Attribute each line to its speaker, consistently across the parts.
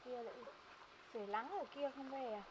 Speaker 1: Kia lại sưởi nắng ở kia không về à?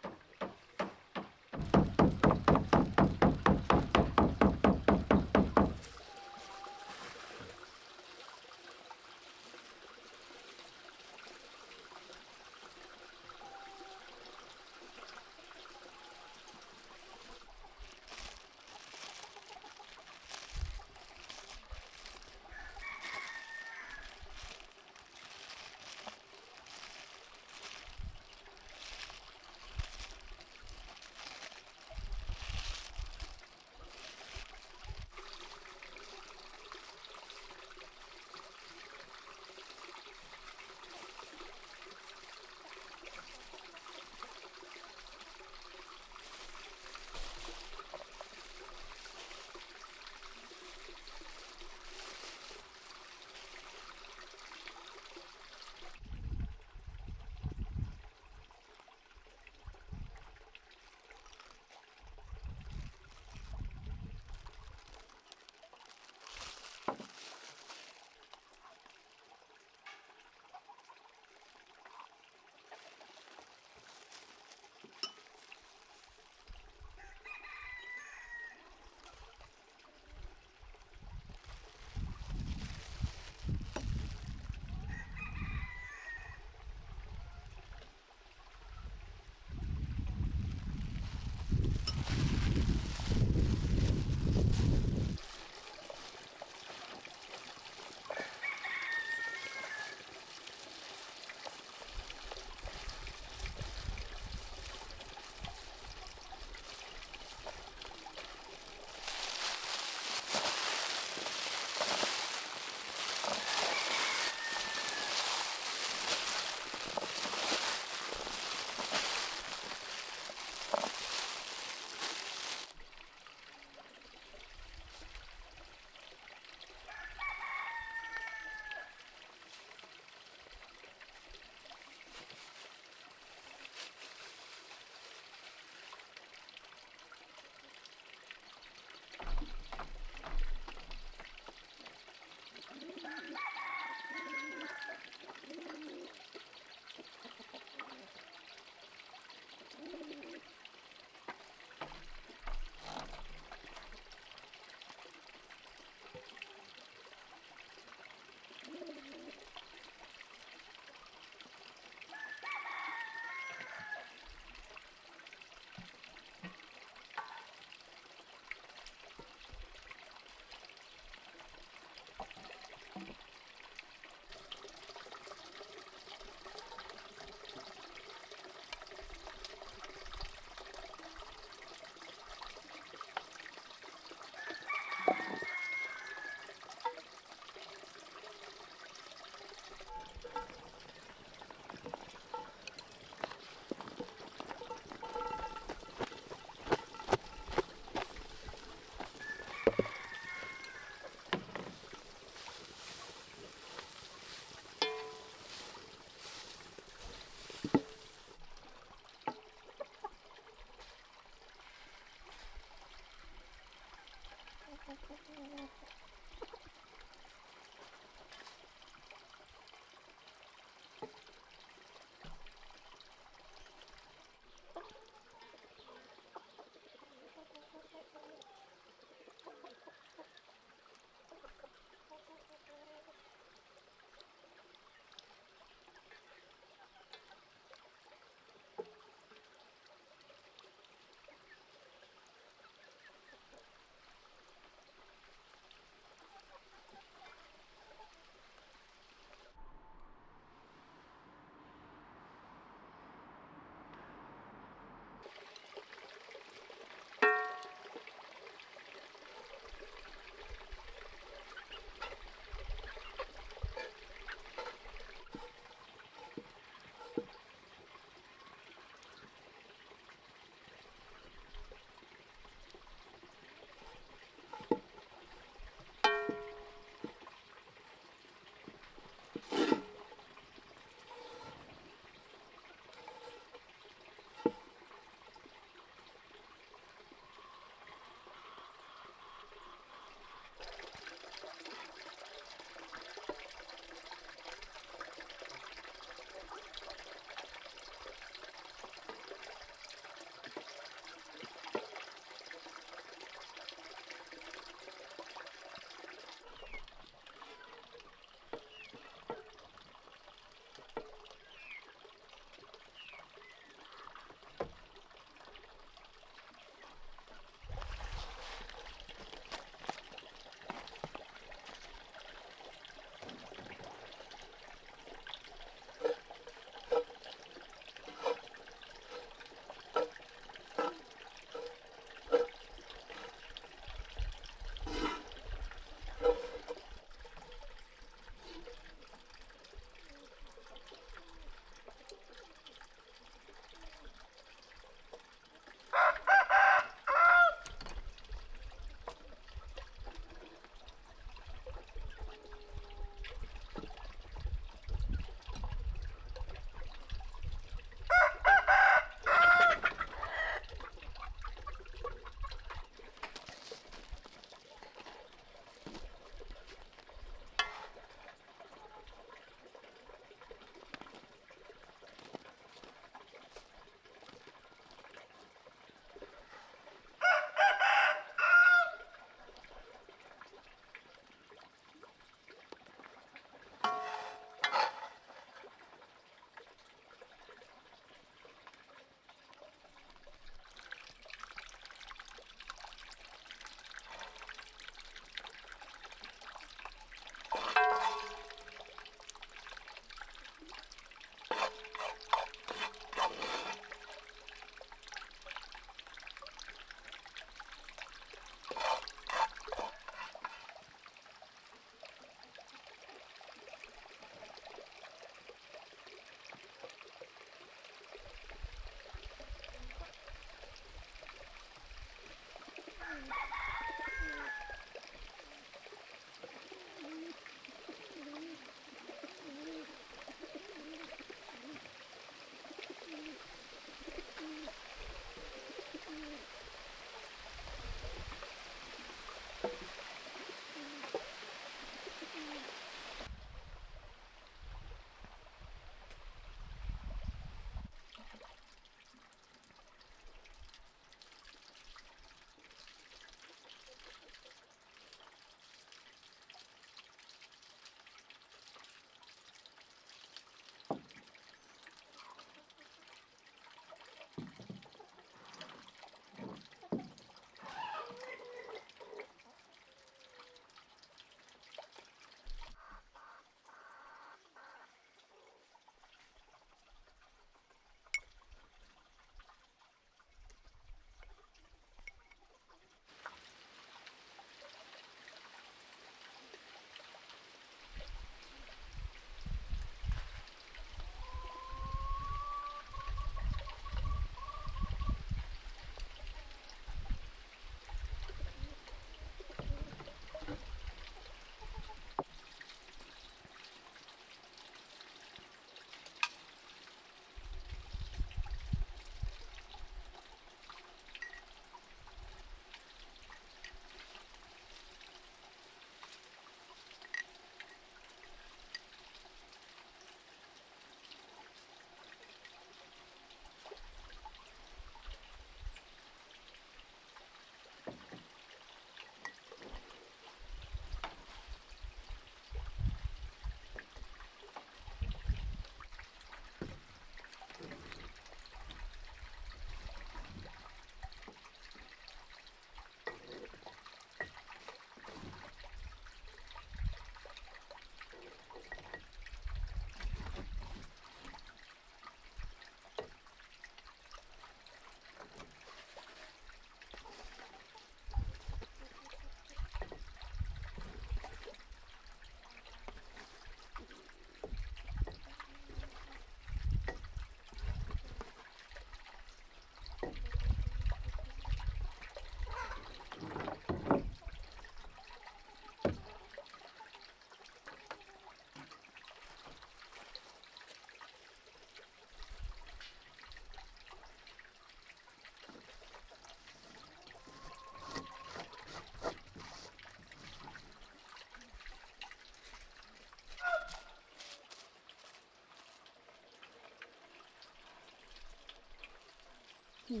Speaker 2: thì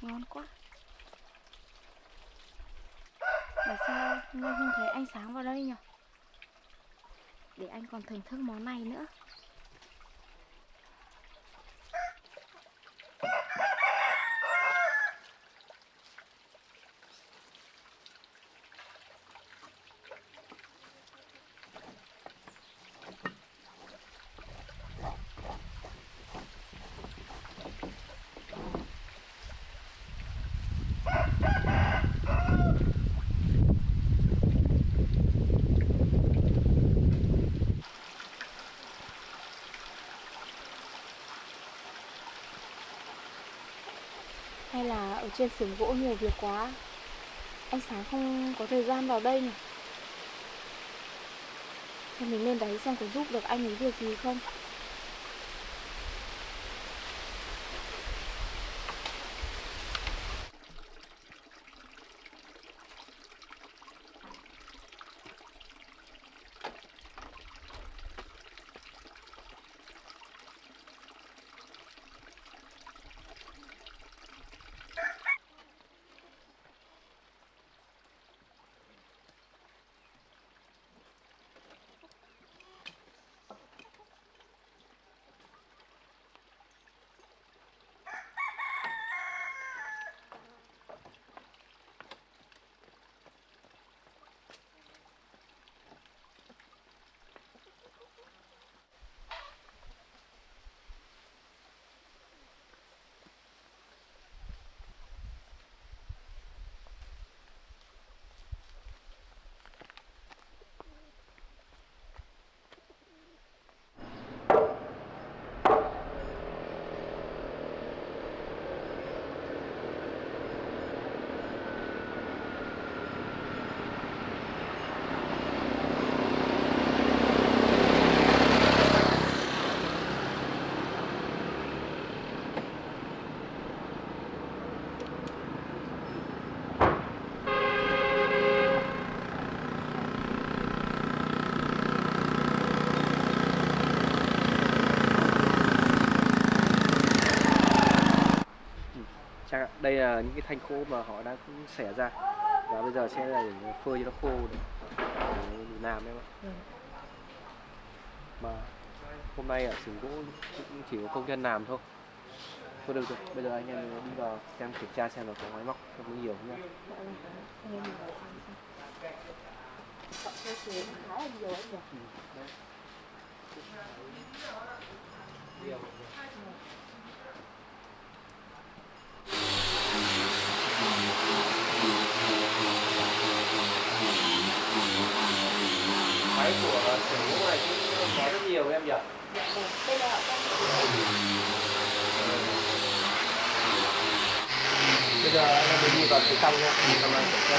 Speaker 2: ngon quá. Tại sao hôm nay không thấy anh Sáng vào đây nhỉ? Để anh còn thưởng thức món này nữa. Hay là ở trên xưởng gỗ nhiều việc quá, anh Sáng không có thời gian vào đây nhỉ? Thôi mình lên đấy xem có giúp được anh ấy việc gì không.
Speaker 3: Đây là những cái thanh khô mà họ đang xẻ ra và bây giờ sẽ là để phơi cho nó khô để làm em ạ. Mà hôm nay ở xưởng gỗ cũng chỉ có công nhân làm thôi. Thôi được rồi, bây giờ anh em đi vào xem kiểm tra xem là có máy móc không có nhiều không nhá.
Speaker 1: Họ sơ chế khá là nhiều anh nhỉ?
Speaker 3: Máy của xưởng gỗ này cũng có rất nhiều em nhỉ?
Speaker 1: Đây là họ đang
Speaker 3: Bây giờ anh em đi vào phía trong nha, đi vào kiểm tra.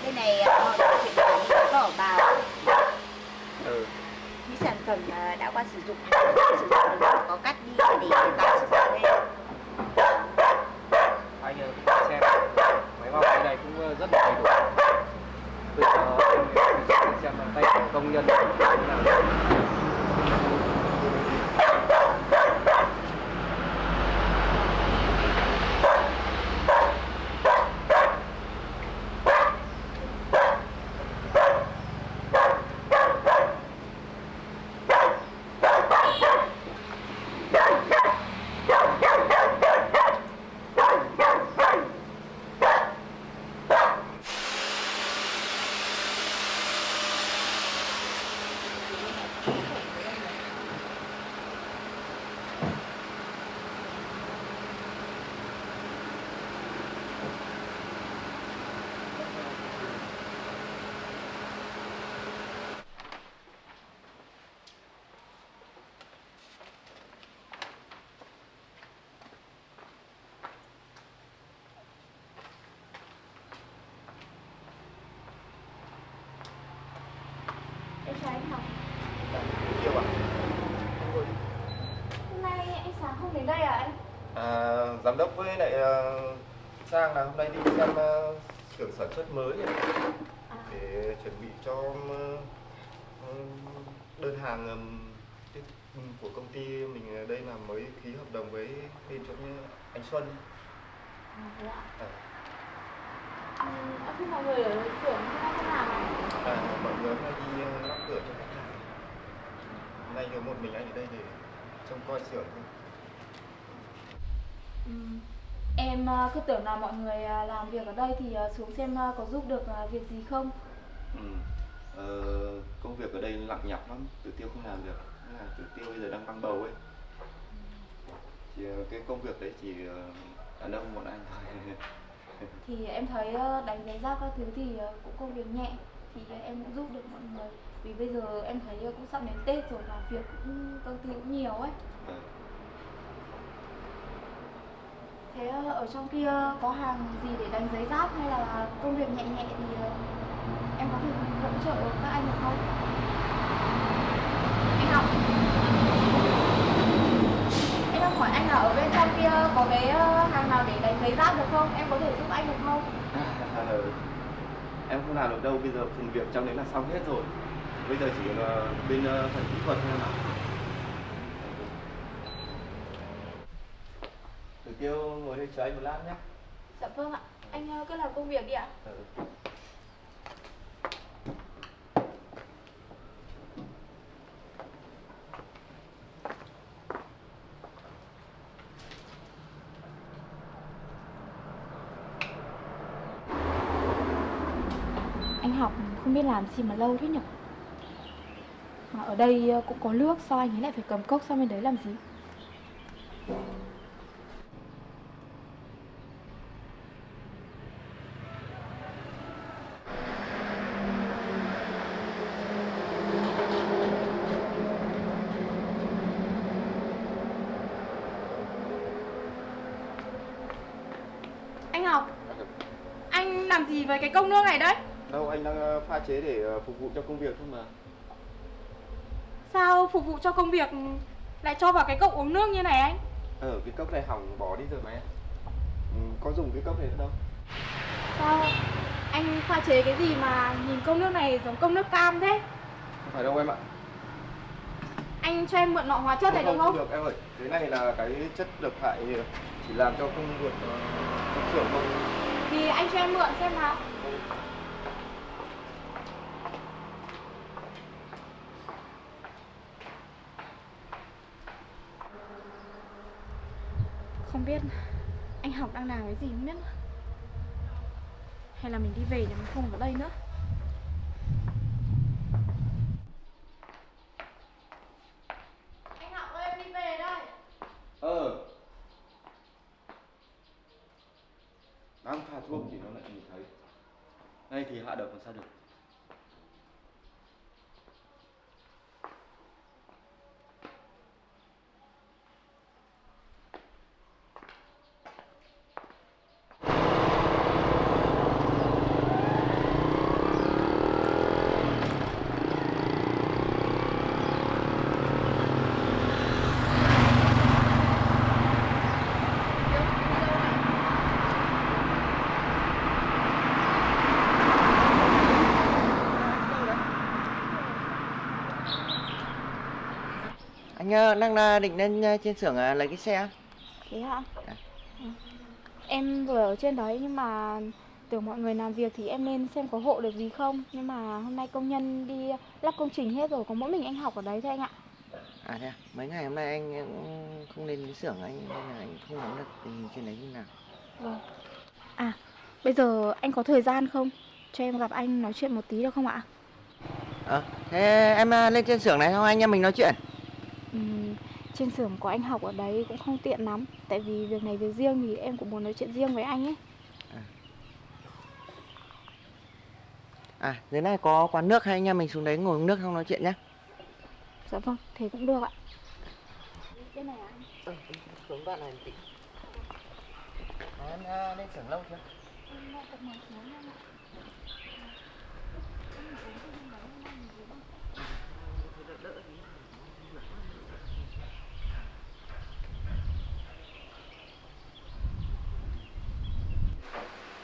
Speaker 1: bên này họ đã chuyển đổi những vỏ bào, những sản phẩm đã qua sử dụng có cắt đi để vào sử dụng đây.
Speaker 3: Anh xem máy móc cái này cũng rất là đầy đủ. Bây giờ anh sẽ xem tay của công nhân như thế nào.
Speaker 2: chào anh Học.
Speaker 4: Yêu ạ.
Speaker 2: Hôm nay anh Sáng không đến đây à anh?
Speaker 4: Giám đốc với lại Sang là hôm nay đi xem xưởng sản xuất mới để chuẩn bị cho đơn hàng của công ty mình ở đây là mới ký hợp đồng với bên chỗ anh Xuân.
Speaker 2: Thế ạ. Khi mọi người ở xưởng thế nào này?
Speaker 4: Mọi người hôm nay đi lắp cửa cho khách hàng. Hôm nay có một mình anh ở đây để trông coi xưởng thôi.
Speaker 2: Em cứ tưởng là mọi người làm việc ở đây thì xuống xem có giúp được việc gì không.
Speaker 4: Công việc ở đây nặng nhọc lắm, Tử Tiêu không làm được. Tử Tiêu bây giờ đang mang bầu ấy. Thì cái công việc đấy chỉ đàn ông bọn anh thôi.
Speaker 2: Thì em thấy đánh giấy rác các thứ thì cũng công việc nhẹ, thì em cũng giúp được mọi người. Vì bây giờ em thấy cũng sắp đến Tết rồi, làm việc cũng công ty cũng nhiều ấy. Thế ở trong kia có hàng gì để đánh giấy rác hay là công việc nhẹ nhẹ thì em có thể hỗ trợ các anh được không? Anh Học, em đang hỏi anh là ở bên trong kia có cái hàng nào để đánh giấy rác được không? Em có thể giúp anh được không?
Speaker 4: Em không làm được đâu, bây giờ phần việc trong đấy là xong hết rồi. Bây giờ chỉ là bên phần kỹ thuật thôi mà. Tử Tiêu ngồi đây chờ anh một lát nhé.
Speaker 2: Dạ vâng ạ, anh cứ làm công việc đi ạ. Anh Học không biết làm gì mà lâu thế nhỉ? Mà ở đây cũng có nước, sao anh ấy lại phải cầm cốc sang bên đấy làm gì? Anh Học, anh làm gì với cái cốc nước này đấy?
Speaker 4: Đâu, anh đang pha chế để phục vụ cho công việc thôi mà.
Speaker 2: Sao phục vụ cho công việc lại cho vào cái cốc uống nước như này anh?
Speaker 4: Cái cốc này hỏng bỏ đi rồi mà em. Có dùng cái cốc này nữa đâu.
Speaker 2: Sao anh pha chế cái gì mà nhìn cốc nước này giống cốc nước cam thế?
Speaker 4: Không phải đâu em ạ.
Speaker 2: Anh cho em mượn lọ hóa chất này được
Speaker 4: Không
Speaker 2: không?
Speaker 4: được em ơi, cái này là cái chất độc hại chỉ làm cho công việc trong xưởng thôi.
Speaker 2: Thì anh cho em mượn xem nào. Không biết anh Học đang làm cái gì không biết. Hay là mình đi về để mình không ở đây nữa. Anh Học ơi, em đi về đây.
Speaker 4: Đang pha thuốc thì nó lại nhìn thấy. Đây thì hạ độc làm sao được.
Speaker 5: Anh đang định lên trên xưởng lấy cái xe.
Speaker 2: Thế hả? Em vừa ở trên đấy nhưng mà tưởng mọi người làm việc thì em lên xem có hộ được gì không. Nhưng mà hôm nay công nhân đi lắp công trình hết rồi, có mỗi mình anh Học ở đấy thôi anh ạ.
Speaker 5: À thế à? Mấy ngày hôm nay anh cũng không lên cái xưởng anh nên là anh không nắm được tình hình trên đấy như nào.
Speaker 2: Vâng. À, bây giờ anh có thời gian không? Cho em gặp anh nói chuyện một tí được không ạ?
Speaker 5: Thế em lên trên xưởng này không anh em mình nói chuyện?
Speaker 2: Trên xưởng của anh Học ở đấy cũng không tiện lắm. Tại vì việc này việc riêng thì em cũng muốn nói chuyện riêng với anh ấy.
Speaker 5: Dưới này có quán nước hay anh em mình xuống đấy ngồi uống nước không nói chuyện nhé.
Speaker 2: Dạ vâng, thế cũng được ạ. Cái này anh?
Speaker 5: Xuống đoạn này một tí. Em lên xưởng lâu chưa?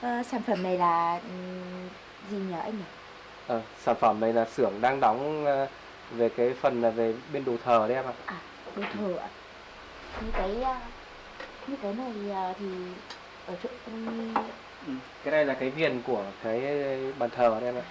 Speaker 1: Sản phẩm này là gì nhỉ anh nhỉ?
Speaker 3: Sản phẩm này là xưởng đang đóng về cái phần là về bên đồ thờ đấy em ạ.
Speaker 1: À, đồ thờ ạ. Như cái này thì ở chỗ
Speaker 3: Cái này là cái viền của cái bàn thờ đấy em ạ.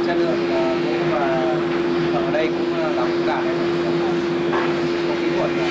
Speaker 3: Chất lượng gỗ và ở đây cũng đóng cả đấy, có kỹ thuật là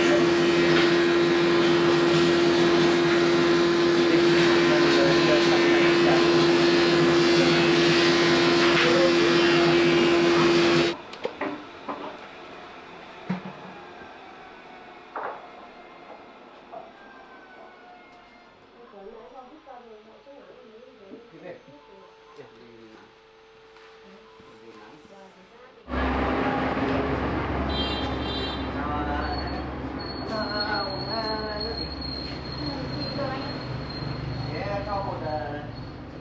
Speaker 5: cho một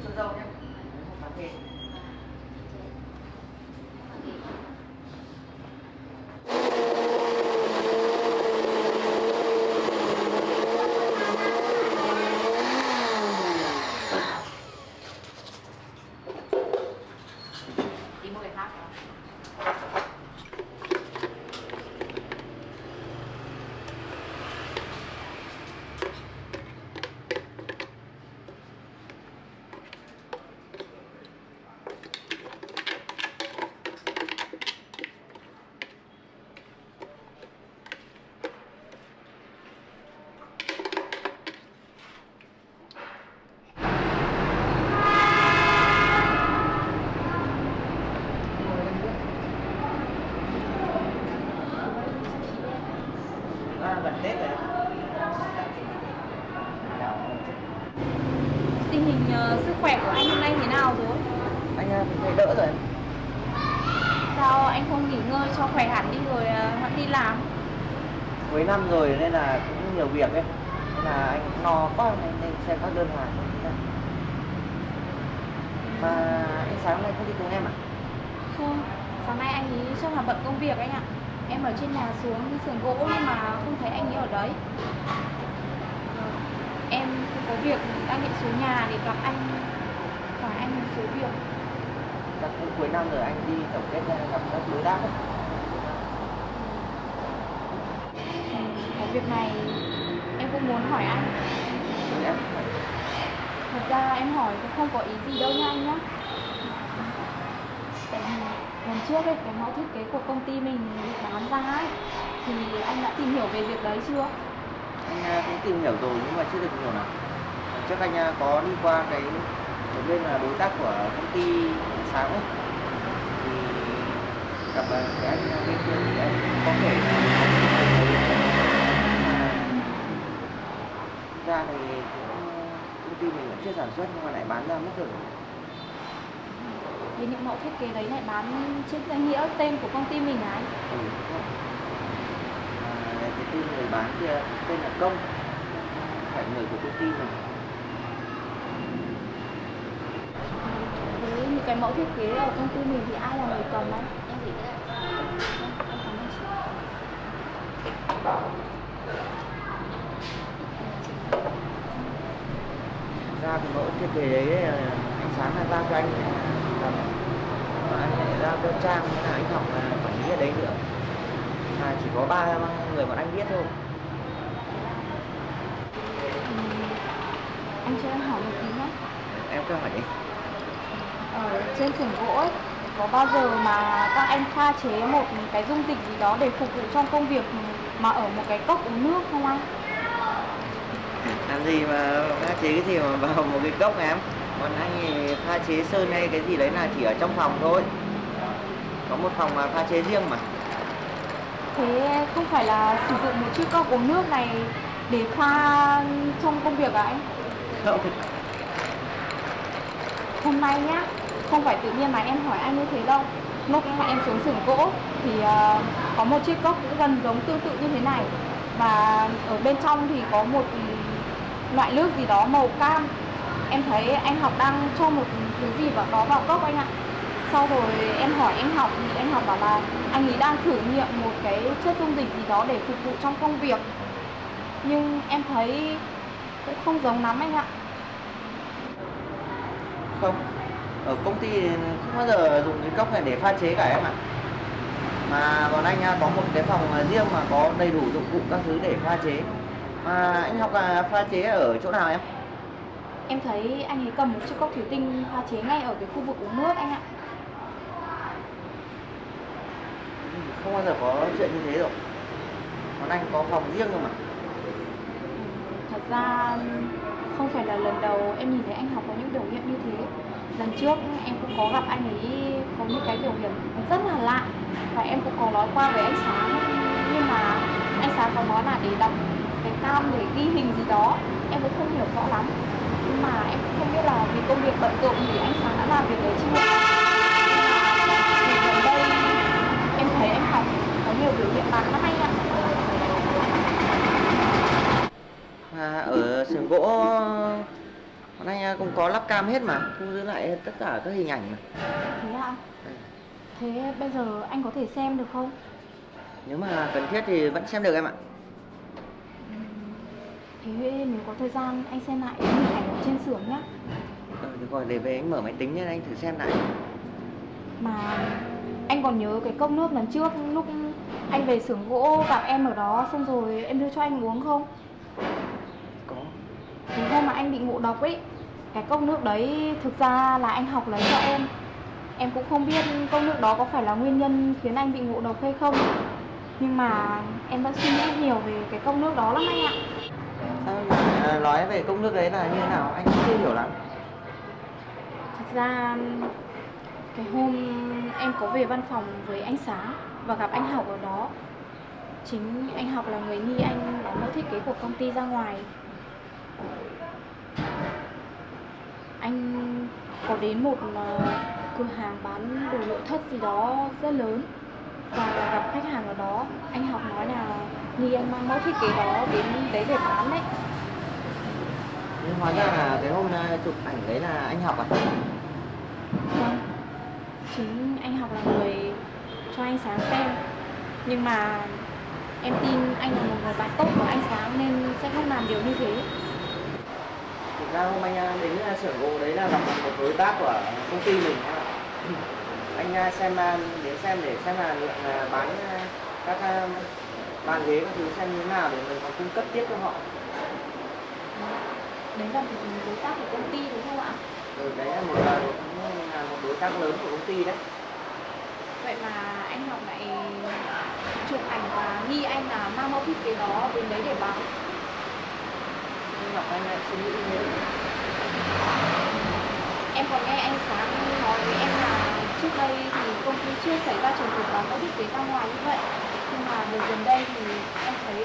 Speaker 5: xuân dâu nhé, một cà phê.
Speaker 1: tìm một người khác.
Speaker 5: Gần Tết rồi.
Speaker 2: Tình hình sức khỏe của anh hôm nay thế nào rồi?
Speaker 5: Anh thấy đỡ rồi.
Speaker 2: Sao anh không nghỉ ngơi cho khỏe hẳn đi rồi hẵng đi làm?
Speaker 5: Cuối năm rồi nên là cũng nhiều việc ấy, nên là anh lo quá nên xem các đơn hàng. Mà anh sáng nay không đi cùng em à?
Speaker 2: Không, sáng nay anh ấy chắc là bận công việc anh ạ. Em ở trên nhà xuống sườn gỗ nhưng mà không thấy anh ấy ở đấy. Em có việc đang định xuống nhà để gặp anh, hỏi anh một số việc.
Speaker 5: Chắc cũng cuối năm rồi anh đi tổng kết gặp các đối tác ấy.
Speaker 2: Có việc này em cũng muốn hỏi anh.
Speaker 5: Em
Speaker 2: Thật ra em hỏi cũng không có ý gì đâu nha anh nhá. Tại vì lần trước ấy, cái mẫu thiết kế của công ty mình bị bán ra ấy, thì anh đã tìm hiểu về việc đấy chưa?
Speaker 5: anh cũng tìm hiểu rồi nhưng mà chưa được nhiều lắm. Trước anh có đi qua cái bên là đối tác của công ty sáng ấy, thì gặp cái anh bên kia thì anh có thể ra thì công ty mình vẫn chưa sản xuất nhưng mà lại bán ra mất rồi.
Speaker 2: Thế những mẫu thiết kế đấy lại bán trên danh nghĩa tên của công ty mình hả anh?
Speaker 5: Ừ, đúng rồi. Cái tên người bán kia tên là Công, phải người của công ty mình.
Speaker 2: Thế những cái mẫu thiết kế ở công ty mình thì ai là người cầm anh?
Speaker 1: Em gửi cái
Speaker 5: Ra cái mẫu thiết kế đấy anh Sáng là giao cho anh làm, mà anh lại giao cho Trang với là anh Học là quản lý ở đấy nữa, mà chỉ có 3 người bọn anh biết thôi.
Speaker 2: Anh cho em hỏi một tí nhé.
Speaker 5: Em cứ hỏi đi.
Speaker 2: Ở trên xưởng gỗ ấy, có bao giờ mà các anh pha chế một cái dung dịch gì đó để phục vụ trong công việc mà ở một cái cốc uống nước không anh?
Speaker 5: Làm gì mà pha chế cái gì mà vào một cái cốc em? Còn anh thì pha chế sơn hay cái gì đấy là chỉ ở trong phòng thôi. Có một phòng mà pha chế riêng mà.
Speaker 2: Thế không phải là sử dụng một chiếc cốc uống nước này để pha trong công việc à anh?
Speaker 5: Không.
Speaker 2: Hôm nay nhá, không phải tự nhiên mà em hỏi anh như thế đâu. Lúc mà em xuống xưởng gỗ thì có một chiếc cốc cũng gần giống tương tự như thế này, và ở bên trong thì có một loại nước gì đó màu cam. Em thấy anh Học đang cho một thứ gì đó vào cốc anh ạ. Sau rồi em hỏi anh Học thì anh Học bảo là anh ấy đang thử nghiệm một cái chất dung dịch gì đó để phục vụ trong công việc. Nhưng em thấy cũng không giống lắm anh ạ.
Speaker 5: Không, ở công ty thì không bao giờ dùng cái cốc này để pha chế cả em ạ. Mà bọn anh có một cái phòng riêng mà có đầy đủ dụng cụ các thứ để pha chế. Mà anh Học là pha chế ở chỗ nào em?
Speaker 2: Em thấy anh ấy cầm một chiếc cốc thủy tinh pha chế ngay ở cái khu vực uống nước anh ạ.
Speaker 5: Không bao giờ có chuyện như thế rồi. Bọn anh có phòng riêng cơ mà.
Speaker 2: Thật ra không phải là lần đầu em nhìn thấy anh Học có những biểu hiện như thế. Lần trước em cũng có gặp anh ấy có những cái biểu hiện rất là lạ, và em cũng có nói qua với anh Sáng, nhưng mà anh Sáng có nói là để đọc cái cam để ghi hình gì đó. Em cũng không hiểu rõ lắm, nhưng mà em cũng không biết là vì công việc bận rộn thì anh Sáng đã làm việc đấy chưa. Thì gần đây em thấy anh Học có nhiều biểu hiện lạ lắm anh ạ.
Speaker 5: Mà ở xưởng gỗ bọn anh cũng có lắp cam hết mà, thu giữ lại tất cả các hình ảnh mà.
Speaker 2: Thế ạ? Thế bây giờ anh có thể xem được không?
Speaker 5: Nếu mà cần thiết thì vẫn xem được em ạ.
Speaker 2: Thế nếu có thời gian anh xem lại những hình ảnh ở trên xưởng nhé.
Speaker 5: Được rồi, để về anh mở máy tính nên anh thử xem lại.
Speaker 2: Mà anh còn nhớ cái cốc nước lần trước lúc anh về xưởng gỗ gặp em ở đó xong rồi em đưa cho anh uống không?
Speaker 5: Có.
Speaker 2: Cái hôm mà anh bị ngộ độc ấy, cái cốc nước đấy thực ra là anh Học lấy cho em. Em cũng không biết cốc nước đó có phải là nguyên nhân khiến anh bị ngộ độc hay không, nhưng mà em vẫn suy nghĩ nhiều về cái cốc nước đó lắm anh ạ.
Speaker 5: Sao nói về cốc nước đấy là như thế nào? Anh chưa hiểu lắm.
Speaker 2: Thật ra cái hôm em có về văn phòng với anh Sáng và gặp anh Học ở đó, chính anh Học là người nghi anh bán mẫu thiết kế của công ty ra ngoài. Anh có đến một cửa hàng bán đồ nội thất gì đó rất lớn và gặp khách hàng ở đó. Anh Học nói là nghi anh mang mẫu thiết kế đó đến đấy để bán đấy.
Speaker 5: Nhưng hóa ra là cái hôm chụp ảnh đấy là anh Học à?
Speaker 2: Vâng, chính anh Học là người cho anh Sáng xem. Nhưng mà em tin anh là một người bạn tốt của anh Sáng nên sẽ không làm điều như thế.
Speaker 5: Thực ra hôm anh đến xưởng gỗ đấy là gặp một đối tác của công ty mình em ạ. Anh xem đến xem để xem là lượng bán các bàn ghế các thứ xem như thế nào để mình còn cung cấp tiếp cho họ.
Speaker 2: Đấy là một đối tác của công ty đúng không ạ?
Speaker 5: Đấy là một đối tác lớn của công ty đấy.
Speaker 2: Vậy mà anh Học lại chụp ảnh và nghi anh là mang mẫu thiết kế đó đến đấy để bán.
Speaker 5: Nhưng mà anh lại suy nghĩ như thế.
Speaker 2: Em còn nghe anh Sáng nói với em là trước đây thì công ty chưa xảy ra trường hợp bán mẫu thiết kế ra ngoài như vậy. Nhưng mà đợt gần đây thì em thấy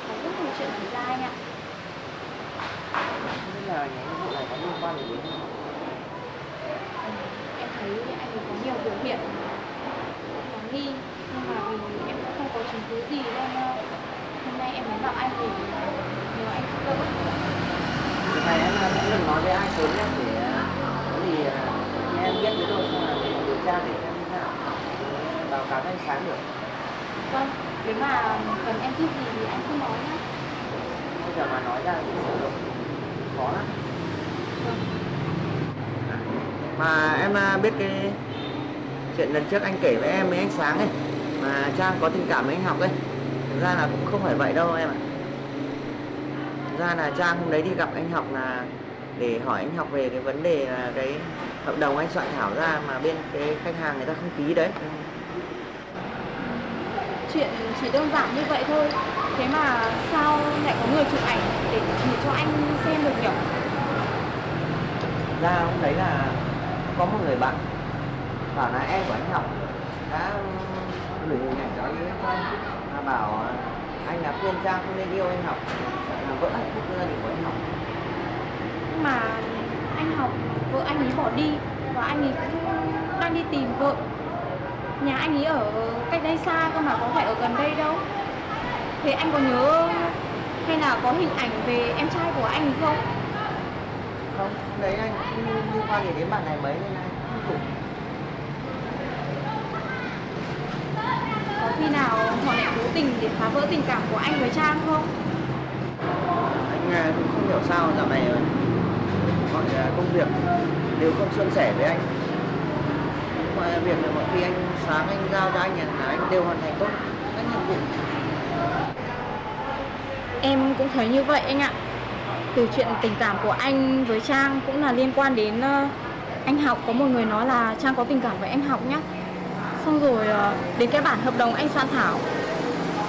Speaker 2: có rất nhiều chuyện xảy ra anh ạ.
Speaker 5: Không biết là những vụ này có liên quan đến không?
Speaker 2: Em thấy anh ấy có nhiều biểu hiện đáng nghi, nhưng mà vì em cũng không có chứng cứ gì nên hôm nay em mới gặp anh để nhờ anh giúp đỡ.
Speaker 5: Việc này em cũng đừng nói với ai sớm nhé, để có gì em biết với rồi xong là để điều tra để xem như thế nào báo cáo với anh Sáng được.
Speaker 2: Vâng, nếu mà cần em giúp gì thì anh cứ nói nhé.
Speaker 5: Bây giờ mà nói ra thì sử dụng khó lắm.
Speaker 2: Vâng.
Speaker 5: Mà em biết cái chuyện lần trước anh kể với em với anh Sáng ấy, mà Trang có tình cảm với anh Học ấy, thực ra là cũng không phải vậy đâu em ạ. Thực ra là Trang hôm đấy đi gặp anh Học là để hỏi anh Học về cái vấn đề là cái hợp đồng anh soạn thảo ra mà bên cái khách hàng người ta không ký đấy.
Speaker 2: Chuyện chỉ đơn giản như vậy thôi. Thế mà sao lại có người chụp ảnh để gửi cho anh xem được nhỉ?
Speaker 5: Ra hôm đấy là có một người bạn bảo là em của anh Học đã gửi hình ảnh đó cho anh, mà bảo anh là khuyên Trang không nên yêu anh Học, sợ là vỡ hạnh phúc gia đình của anh Học.
Speaker 2: Nhưng mà anh Học, vợ anh ấy bỏ đi và anh ấy cũng đang đi tìm vợ. Nhà anh ấy ở cách đây xa cơ mà có phải ở gần đây đâu. Thế anh có nhớ hay là có hình ảnh về em trai của anh ấy không?
Speaker 5: Không, đấy anh không liên quan gì đến bạn này mấy nên anh khôngถูก.
Speaker 2: Có khi nào họ lại cố tình để phá vỡ tình cảm của anh với Trang không?
Speaker 5: Anh cũng không hiểu sao dạo này mọi công việc đều không suôn sẻ với anh. Mọi việc là mọi khi anh sáng anh giao cho anh là anh đều hoàn thành tốt các nhiệm vụ.
Speaker 2: Em cũng thấy như vậy anh ạ. Từ chuyện tình cảm của anh với Trang cũng là liên quan đến anh Học. Có một người nói là Trang có tình cảm với anh Học nhá. Xong rồi đến cái bản hợp đồng anh soạn thảo,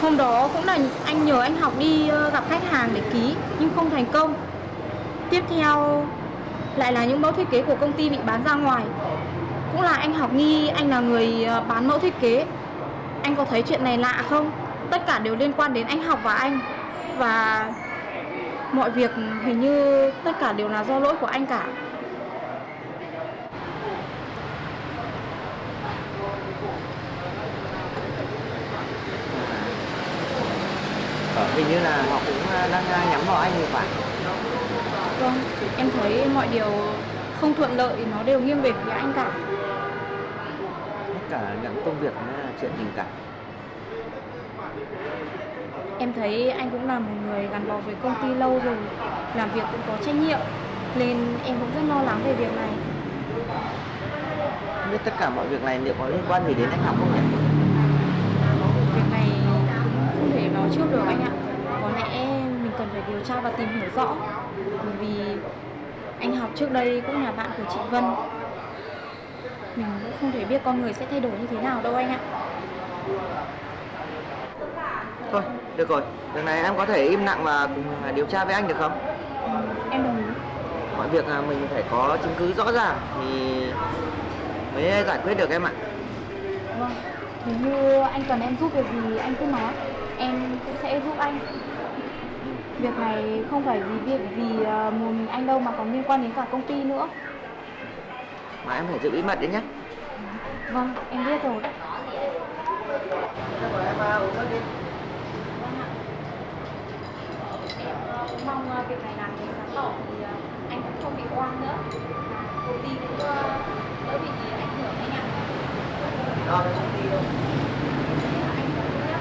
Speaker 2: hôm đó cũng là anh nhờ anh Học đi gặp khách hàng để ký nhưng không thành công. Tiếp theo lại là những mẫu thiết kế của công ty bị bán ra ngoài. Cũng là anh Học nghi anh là người bán mẫu thiết kế. Anh có thấy chuyện này lạ không? Tất cả đều liên quan đến anh Học và anh. Và mọi việc hình như tất cả đều là do lỗi của anh cả.
Speaker 5: Hình như là họ cũng đang nhắm vào anh thì phải.
Speaker 2: Vâng, em thấy mọi điều không thuận lợi nó đều nghiêng về phía anh cả.
Speaker 5: Tất cả những công việc nó là chuyện tình cảm.
Speaker 2: Em thấy anh cũng là một người gắn bó với công ty lâu rồi, làm việc cũng có trách nhiệm, nên em cũng rất lo lắng về việc này.
Speaker 5: Không biết tất cả mọi việc này liệu có liên quan gì đến anh Học không nhỉ?
Speaker 2: Việc này không thể nói trước được anh ạ. Có lẽ mình cần phải điều tra và tìm hiểu rõ. Bởi vì anh Học trước đây cũng là bạn của chị Vân. Mình cũng không thể biết con người sẽ thay đổi như thế nào đâu anh ạ.
Speaker 5: Thôi, được rồi. Việc này em có thể im lặng và cùng điều tra với anh được không?
Speaker 2: Em đồng ý.
Speaker 5: Mọi việc mình phải có chứng cứ rõ ràng thì mới giải quyết được em ạ.
Speaker 2: Vâng, nếu như anh cần em giúp việc gì anh cứ nói, em cũng sẽ giúp anh. Việc này không phải vì một mình anh đâu mà còn liên quan đến cả công ty nữa.
Speaker 5: Mà em phải giữ bí mật đấy nhé.
Speaker 2: Vâng, em biết rồi.
Speaker 5: Em uống nước đi.
Speaker 2: Vâng ạ. Em cũng mong việc này làm được sáng tỏ thì anh cũng không bị oan nữa. Công ty cũng đỡ bị ảnh hưởng anh ạ.
Speaker 5: Rồi, công ty đâu?
Speaker 2: Anh cảm ơn nhé.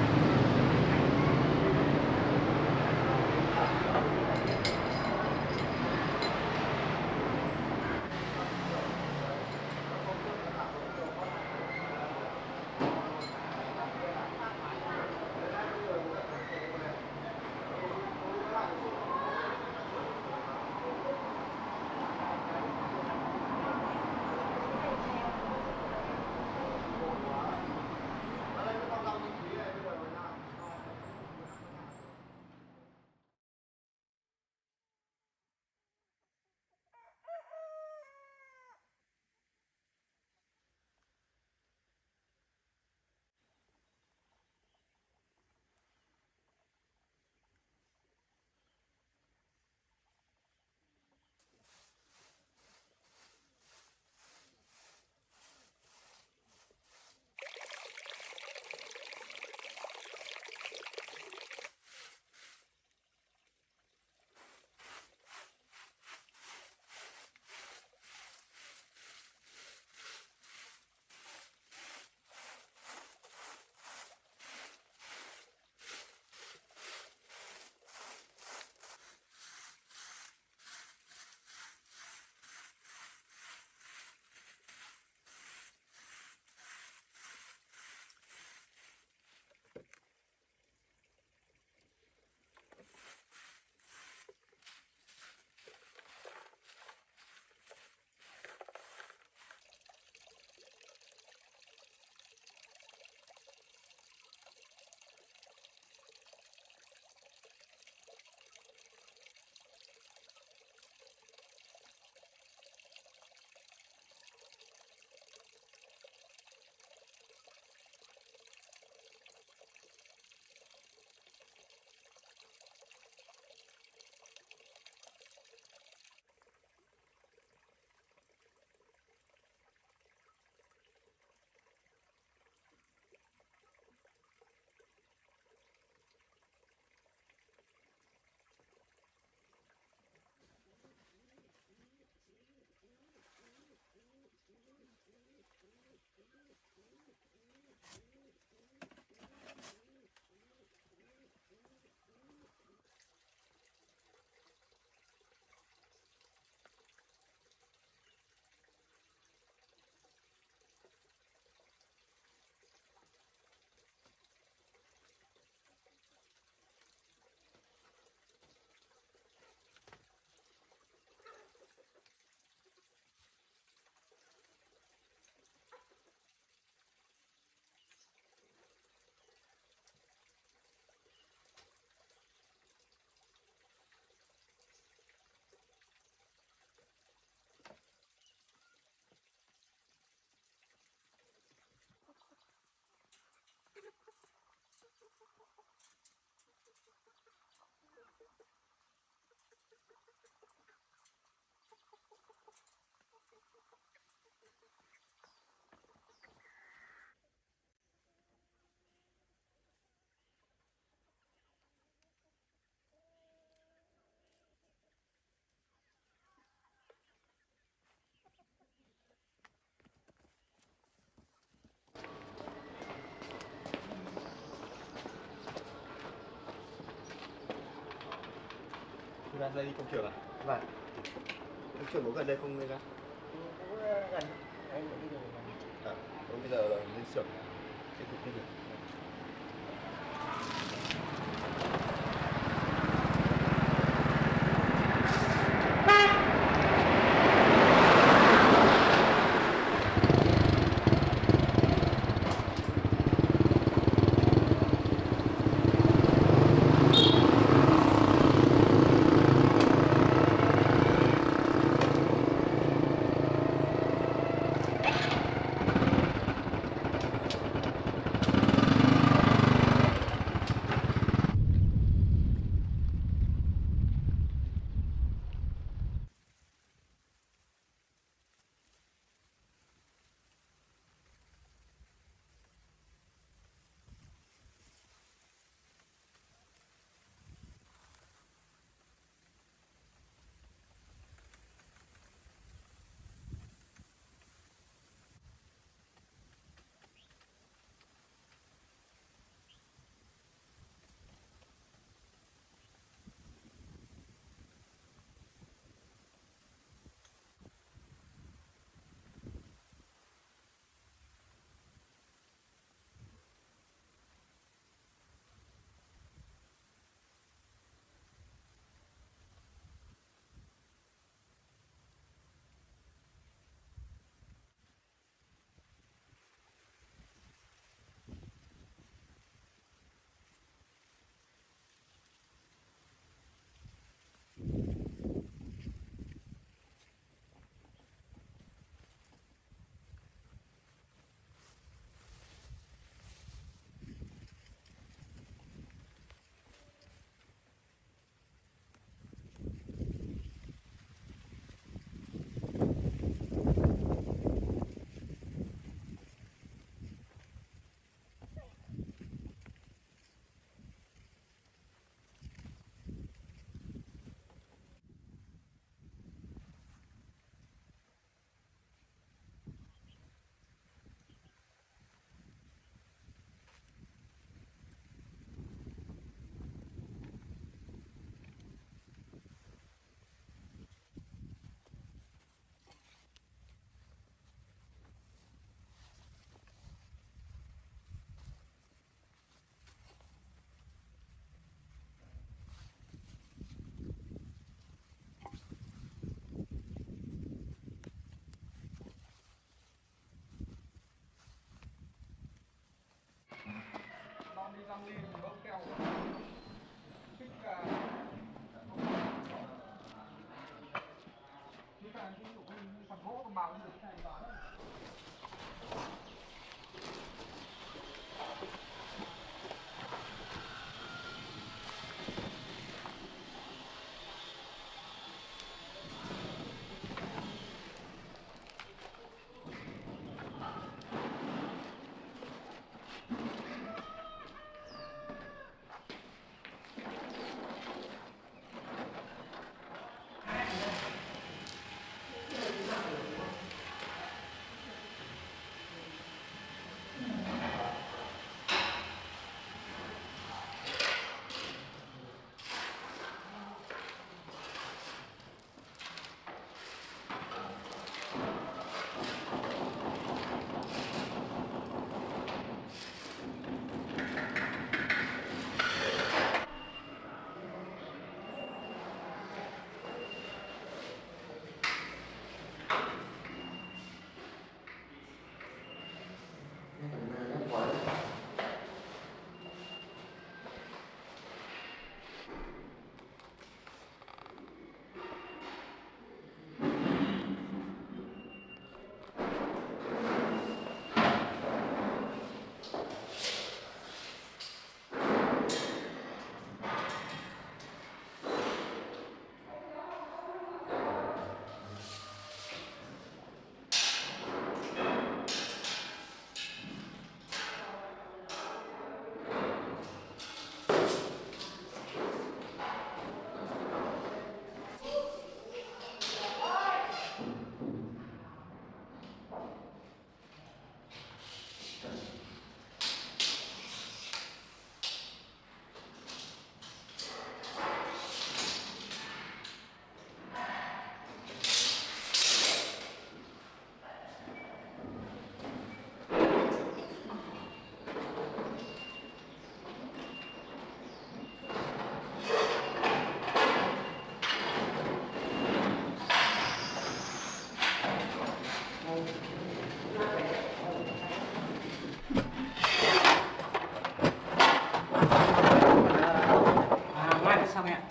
Speaker 4: ra đây đi công trường à?
Speaker 5: Vâng.
Speaker 4: Công trường có gần đây không Lê Ca?
Speaker 5: Cũng gần, anh cũng đi được gần.
Speaker 4: À, bây giờ là lên xưởng tiếp tục công việc.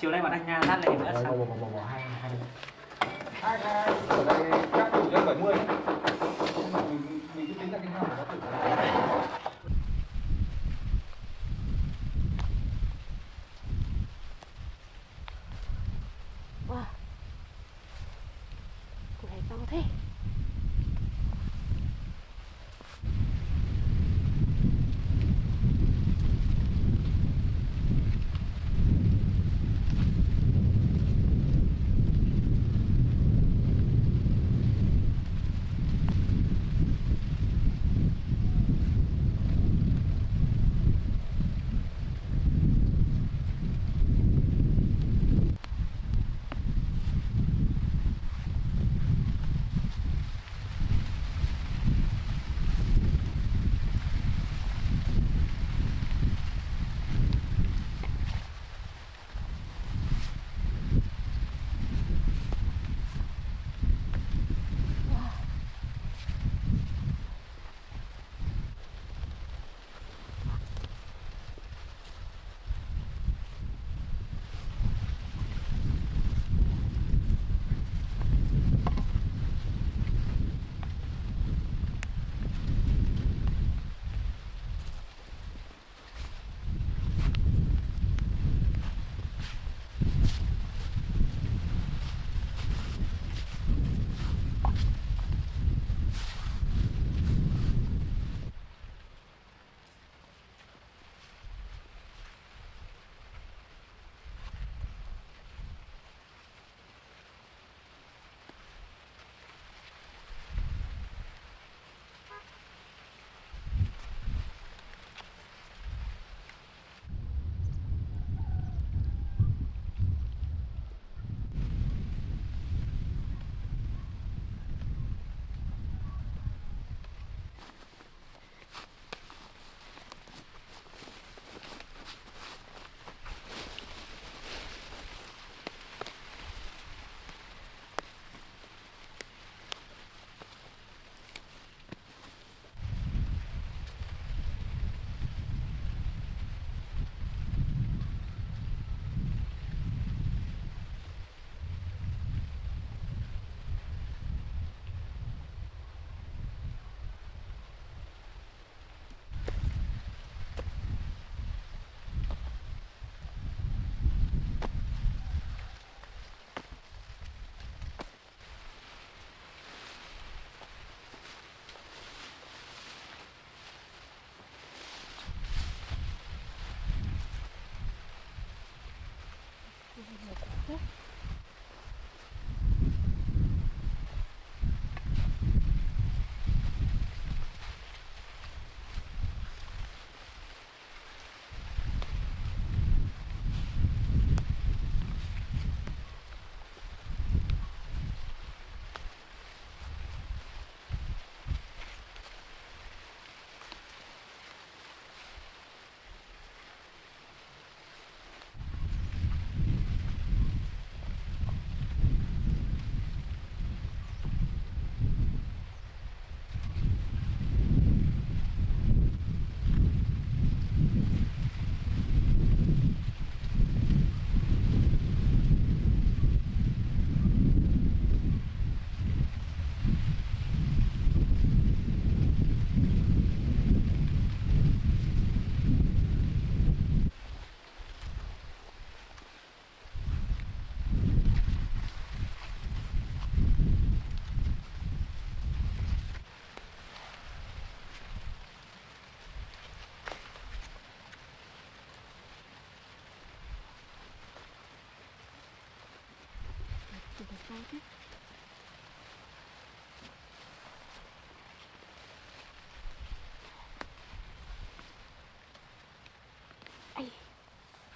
Speaker 6: chiều nay bọn anh lát lề nữa xong.
Speaker 7: Bỏ hai cái ở đây chắc đủ cho 70. Mình cứ tính là cái nào nó đủ.
Speaker 2: Wow, củ này to thế.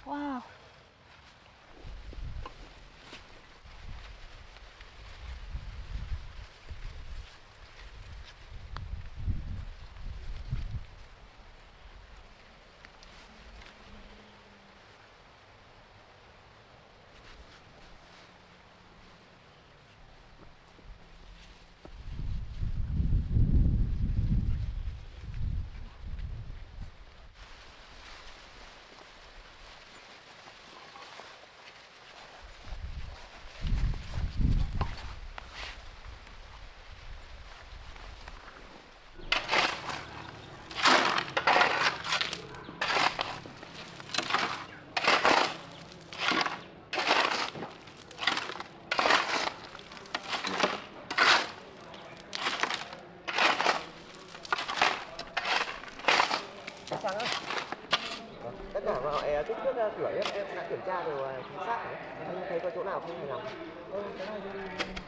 Speaker 2: Wow.
Speaker 5: Tất cả mọi kích thước cửa em đã kiểm tra đều chính xác rồi. Anh thấy có chỗ nào không hài lòng?
Speaker 7: Cái này thì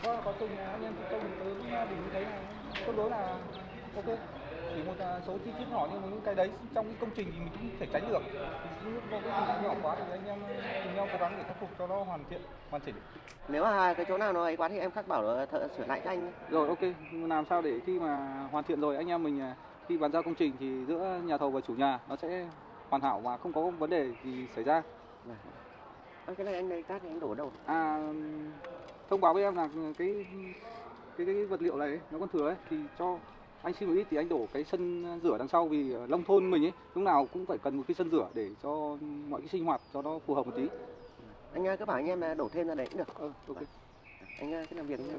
Speaker 7: có chung anh em thi công thì mình thấy là tương đối là ok. Chỉ một số chi tiết nhỏ nhưng mà những cái đấy trong cái công trình thì mình cũng thể tránh được. Thì lúc có cái gì nhỏ quá thì anh em cùng nhau cố gắng để khắc phục cho nó hoàn chỉnh.
Speaker 5: Nếu mà cái chỗ nào nó ấy quá thì em khắc bảo là thợ sửa lại cho anh.
Speaker 7: Rồi ok, làm sao để khi mà hoàn thiện rồi anh em mình khi bàn giao công trình thì giữa nhà thầu và chủ nhà nó sẽ hoàn hảo và không có vấn đề gì xảy ra.
Speaker 5: Cái này anh lấy cát thì anh đổ ở đâu?
Speaker 7: Thông báo với em là cái vật liệu này nó còn thừa ấy thì cho anh xin một ít thì anh đổ cái sân rửa đằng sau, vì nông thôn mình ấy lúc nào cũng phải cần một cái sân rửa để cho mọi cái sinh hoạt cho nó phù hợp một tí.
Speaker 5: Anh cứ bảo anh em đổ thêm ra đấy cũng được.
Speaker 7: Ok.
Speaker 5: Anh cứ làm việc như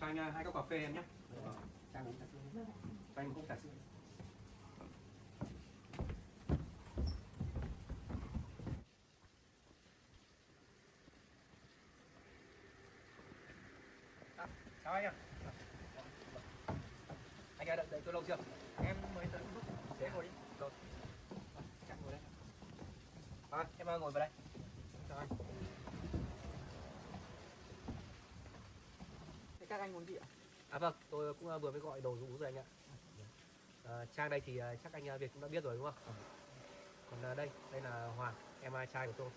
Speaker 3: cho anh 2 cốc cà phê em nhé. Trang uống cà phê. Cho anh một cốc trà sữa. Chào anh ạ. Anh đợi tôi lâu chưa?
Speaker 7: Em mới tới lúc thế ngồi đi.
Speaker 3: Rồi. Chắc ngồi đây. Em ngồi vào đây.
Speaker 7: Chào anh. Thế các anh muốn gì ạ?
Speaker 3: Vâng, tôi cũng vừa mới gọi đồ dùng uống rồi anh ạ. Trang đây thì chắc anh Việt cũng đã biết rồi đúng không? Còn đây là Hoàng, em trai của tôi.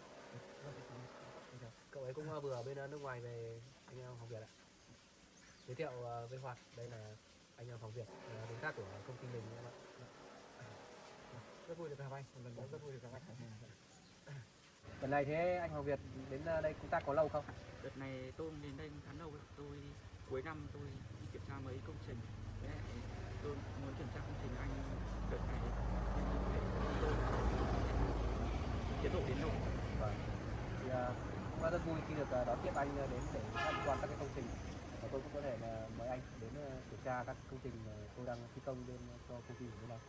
Speaker 3: Cậu ấy cũng vừa bên nước ngoài về, anh Hoàng Việt ạ. Giới thiệu với Hoàng, đây là anh Hoàng Việt, đối tác của công ty mình em ạ.
Speaker 7: Rất vui được gặp anh, lần nữa rất vui được gặp anh.
Speaker 3: Lần này thế anh Hoàng Việt đến đây công tác có lâu không?
Speaker 6: Đợt này tôi đến đây cũng khá lâu rồi. Tôi cuối năm tôi đi kiểm tra mấy công trình. Thế tôi muốn kiểm tra công trình anh đợt này tôi tiến độ đến đâu.
Speaker 3: Vâng. Thì cũng rất vui khi được đón tiếp anh đến để tham quan các cái công trình. Và tôi cũng có thể là mời anh đến kiểm tra các công trình tôi đang thi công bên cho công ty của bên này.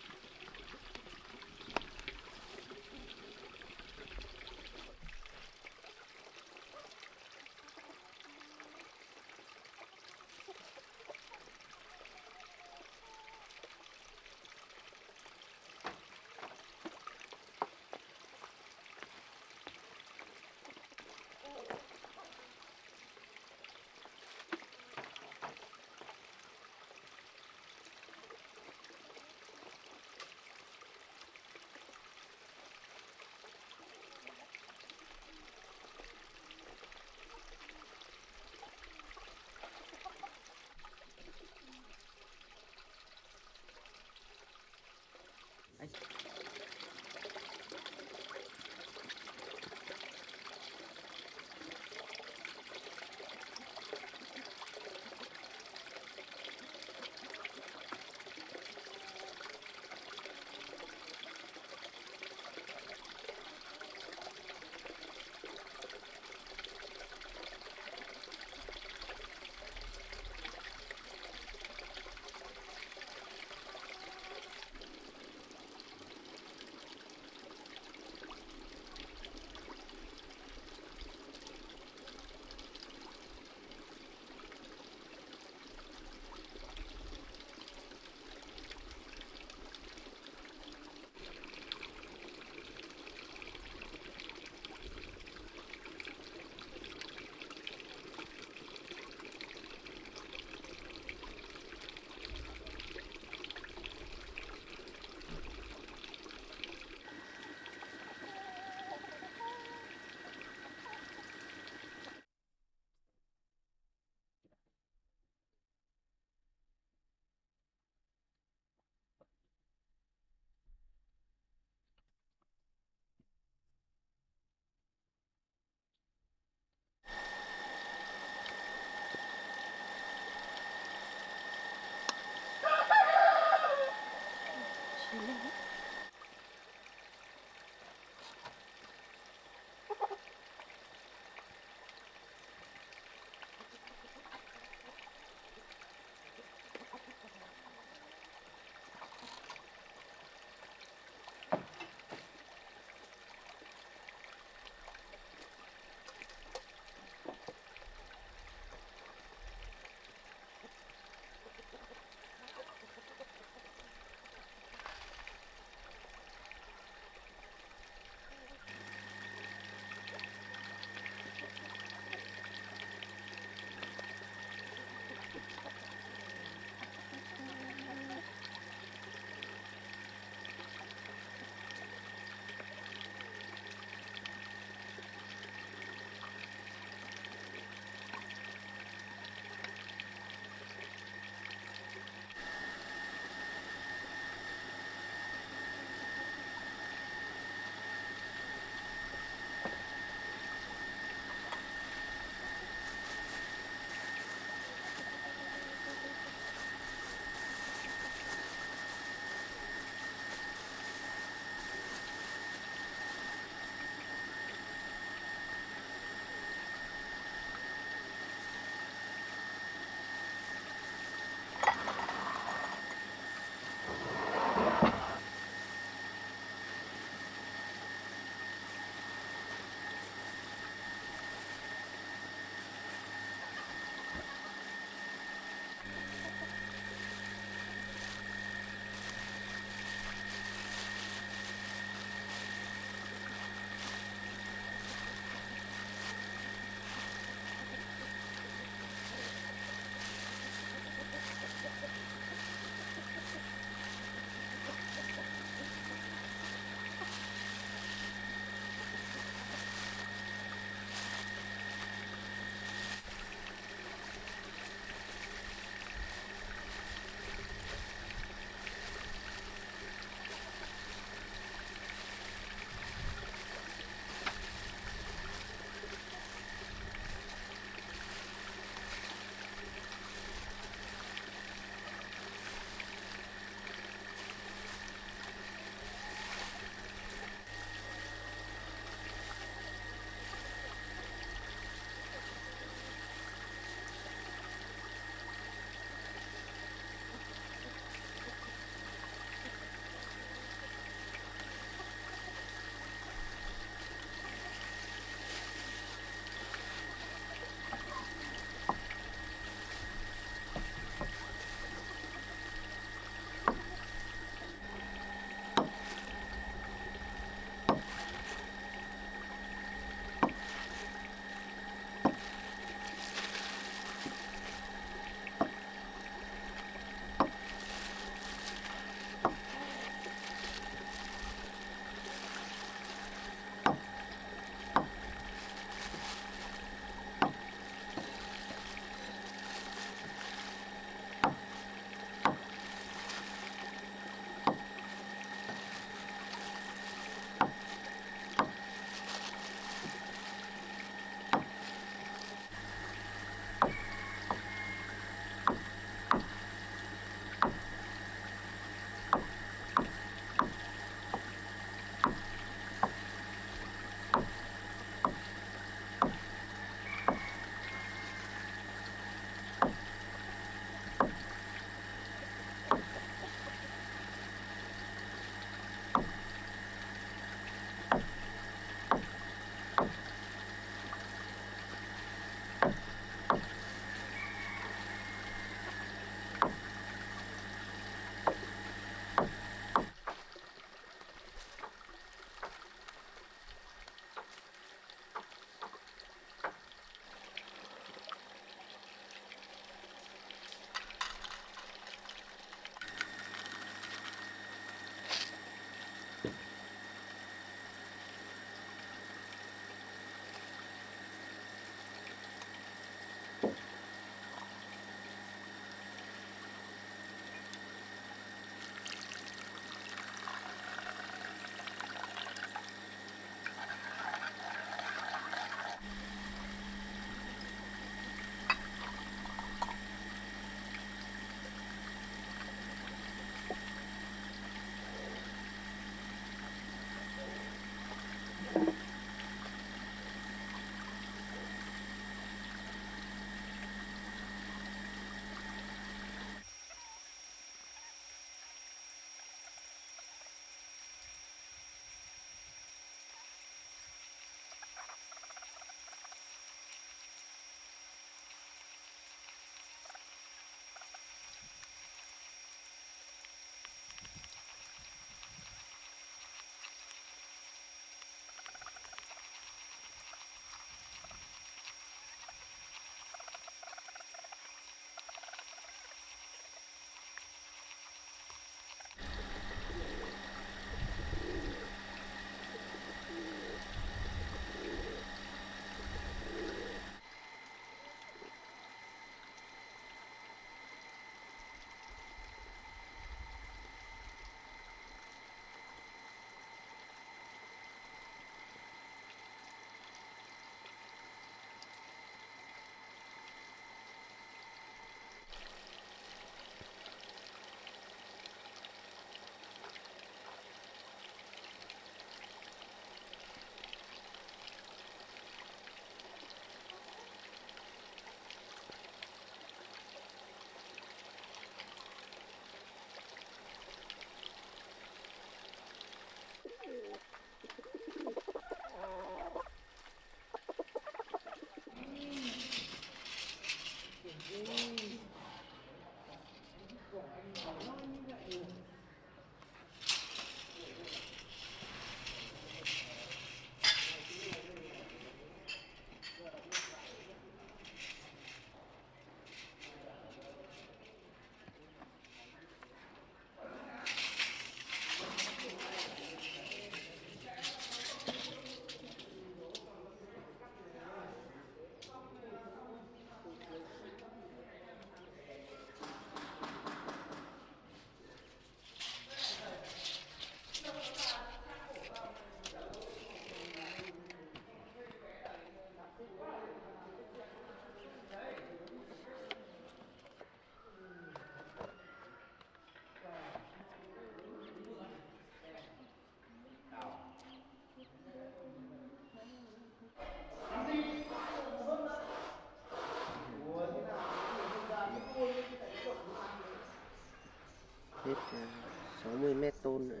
Speaker 5: mét tôn nữa.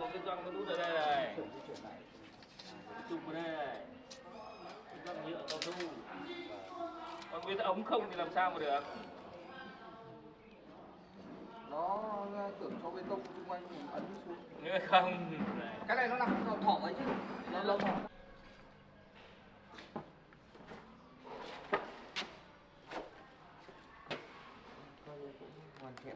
Speaker 6: Có cái găng cái nút ở đây này, chụp ở đây này, găng nhựa cao su. Còn biết ống không thì làm sao mà được?
Speaker 7: Nó tưởng cho bê tông xung quanh mình ấn xuống.
Speaker 6: Nếu không,
Speaker 7: Cái này nó nằm thỏm ấy chứ. Nó lâu thỏm.
Speaker 5: Coi như cũng hoàn thiện.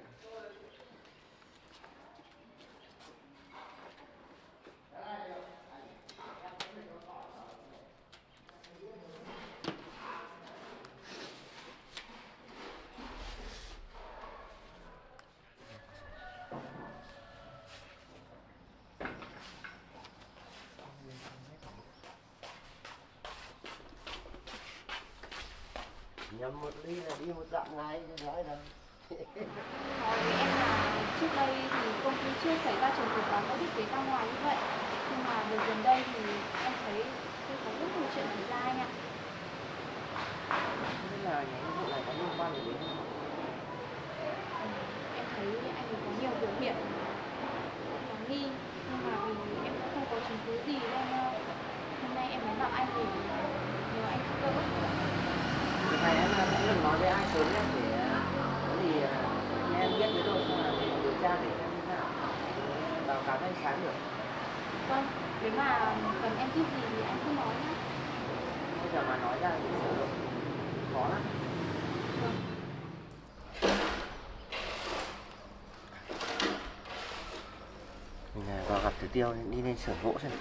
Speaker 5: Nhầm một ly là đi một dặm ngay chứ nói đâu.
Speaker 2: Nói với em là trước đây thì công ty chưa xảy ra trường hợp bán mẫu thiết kế ra ngoài như vậy. Nhưng mà đợt gần đây thì em thấy có rất nhiều chuyện xảy ra anh ạ.
Speaker 5: Không biết là những vụ này có liên quan gì đến không?
Speaker 2: Em thấy anh ấy có nhiều biểu hiện đáng nghi. Nhưng mà vì em cũng không có chứng cứ gì nên hôm nay em mới gặp anh để nhờ anh giúp đỡ.
Speaker 5: Việc này em cũng đừng nói với ai sớm nhé, để có gì nghe em biết với tôi xong là mình điều tra để xem như thế nào. Báo cáo với anh sáng được.
Speaker 2: Vâng, nếu mà cần em giúp gì thì anh cứ nói nhé.
Speaker 5: Bây giờ mà nói ra thì sử dụng khó lắm. Mình vào gặp Tử Tiêu đi lên xưởng gỗ xem.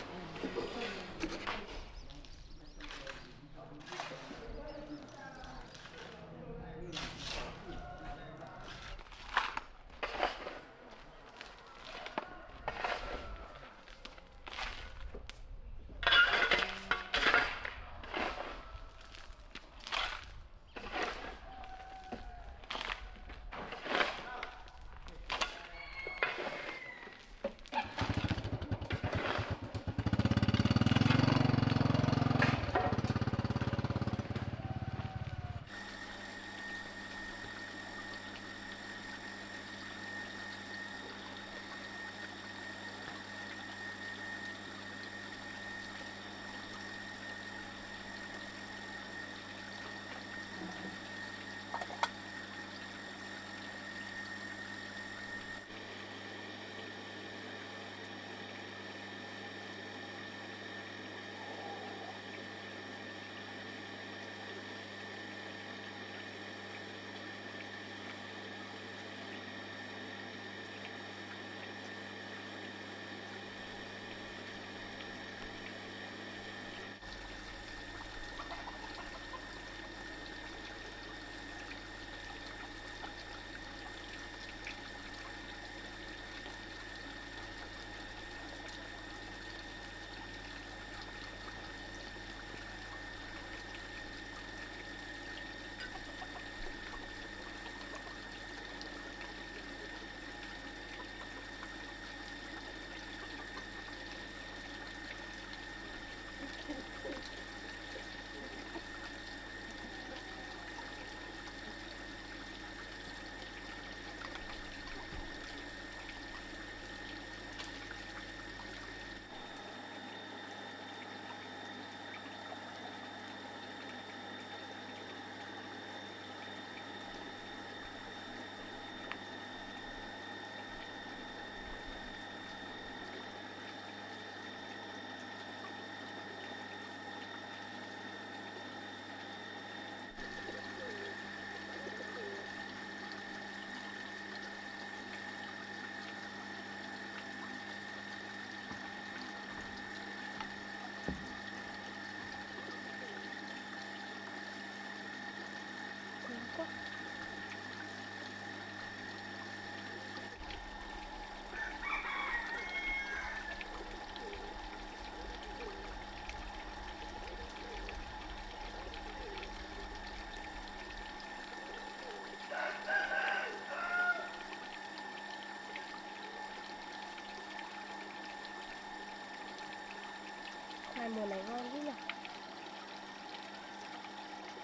Speaker 1: mùa này ngon chứ nhỉ.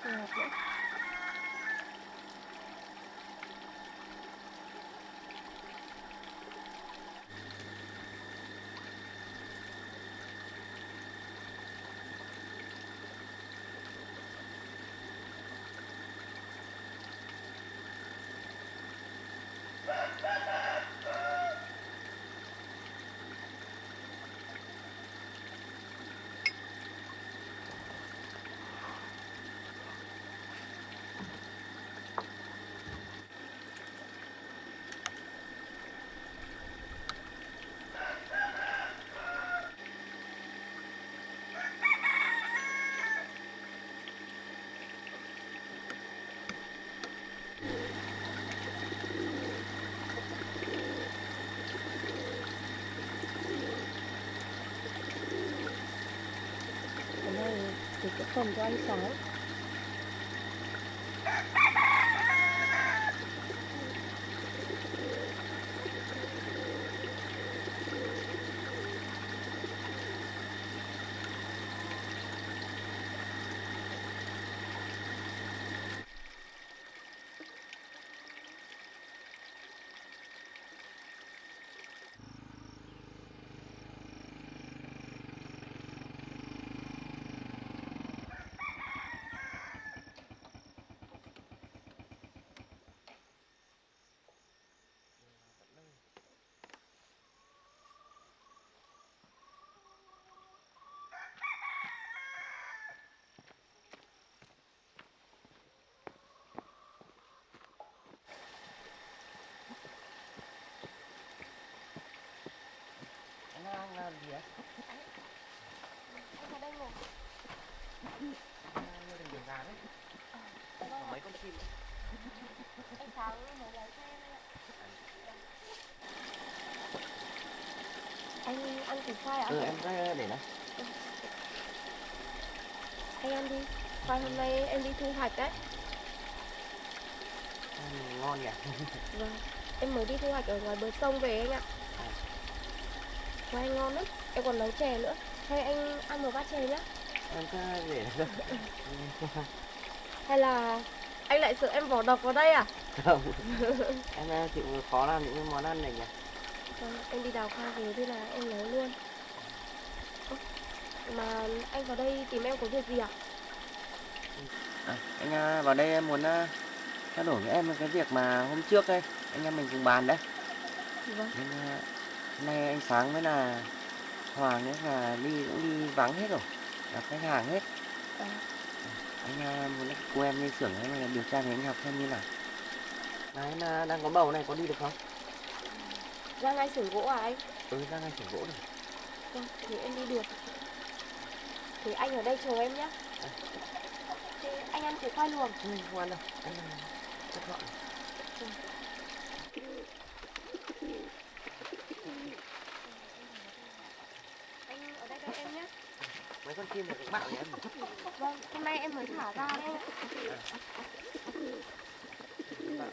Speaker 1: Ngọt nữa. Cái này thì sẽ phần cho anh Sáng.
Speaker 5: Anh đang làm gì đấy?
Speaker 1: Anh vào đây ngồi.
Speaker 5: Anh đang nuôi đường gà đấy. Có mấy con chim đấy.
Speaker 1: Anh Sáng mới lấy cho em ạ. Anh ăn củ khoai ạ?
Speaker 5: Em ra để đó.
Speaker 1: Anh ăn đi. Khoai hôm nay em đi thu hoạch đấy.
Speaker 5: Ngon nhỉ?
Speaker 1: Vâng. Em mới đi thu hoạch ở ngoài bờ sông về anh ạ. Khoai ngon lắm. Em còn nấu chè nữa. Hay anh ăn một bát chè nhá.
Speaker 5: Em cứ để đó.
Speaker 1: Hay là anh lại sợ em vỏ độc vào đây à?
Speaker 5: Không. Em chịu khó làm những món ăn này nhỉ?
Speaker 1: Vâng, em đi đào khoai về thế là em nấu luôn. Mà anh vào đây tìm em có việc gì à?
Speaker 5: Anh vào đây em muốn trao đổi với em cái việc mà hôm trước đây anh em mình cùng bàn đấy.
Speaker 1: Vâng.
Speaker 5: Nên hôm nay anh Sáng với là Hoàng ấy là cũng đi vắng hết rồi, gặp khách hàng hết. Anh muốn cô em lên xưởng ấy điều tra về anh học xem như nào. Đấy, em đang có bầu này, có đi được không?
Speaker 1: Ra ngay xưởng gỗ à anh?
Speaker 5: Ra ngay xưởng gỗ này.
Speaker 1: Vâng, thì em đi được. Thì anh ở đây chờ em nhé. Thì anh ăn củ khoai luộc.
Speaker 5: Không ăn đâu, anh chất gọn.
Speaker 1: Anh ở đây đợi em nhé.
Speaker 5: Mấy con chim này cũng bạo nhỉ em?
Speaker 1: Vâng, hôm nay em mới thả ra đấy.
Speaker 5: Bạo.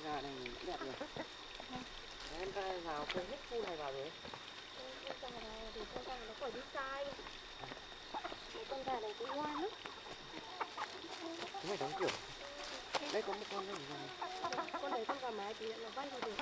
Speaker 5: Gà này cũng đẹp rồi. Em ra vào quên hết khu này vào rồi.
Speaker 1: Con gà này thì con gà nó khỏi đi sai. Con gà này cũng ngoan lắm.
Speaker 5: Chúng mày đóng cửa. Đây có một con đây rồi.
Speaker 1: Con đấy con gà mái thì nó bay vào được.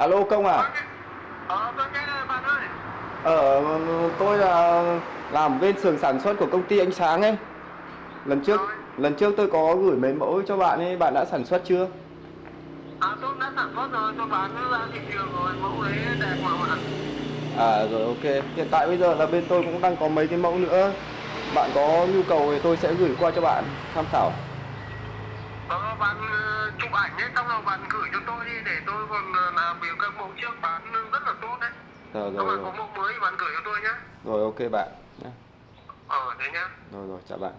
Speaker 4: Alo Công à?
Speaker 8: Tôi nghe đây bạn ơi.
Speaker 4: Tôi là làm bên xưởng sản xuất của công ty ánh sáng ấy. Lần trước tôi có gửi mấy mẫu cho bạn ấy, bạn đã sản xuất chưa?
Speaker 8: Tôi đã sản xuất rồi, tôi bán ra thị trường rồi, mẫu đấy đẹp mà bạn.
Speaker 4: À rồi ok. Hiện tại bây giờ là bên tôi cũng đang có mấy cái mẫu nữa. Bạn có nhu cầu thì tôi sẽ gửi qua cho bạn tham khảo.
Speaker 8: Bạn chụp ảnh ấy, xong rồi bạn gửi cho tôi đi để tôi còn làm việc các mẫu trước bán rất là tốt đấy.
Speaker 4: Rồi
Speaker 8: Các
Speaker 4: rồi
Speaker 8: bạn
Speaker 4: rồi.
Speaker 8: có mẫu mới thì bạn gửi cho tôi nhé.
Speaker 4: Rồi ok bạn. Nhá.
Speaker 8: Thế nhá.
Speaker 4: Rồi rồi chào bạn.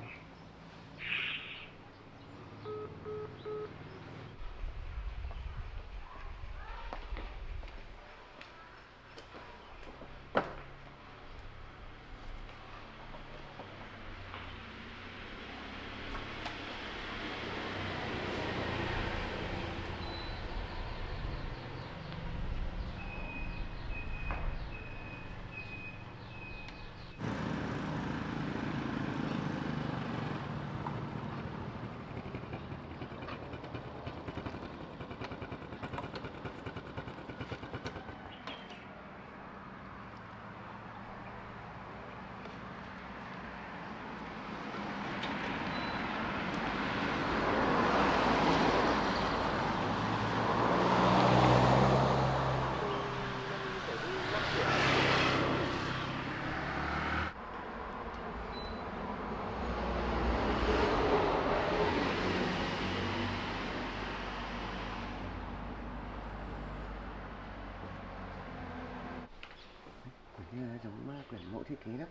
Speaker 5: Giống quyển mẫu thiết kế đó.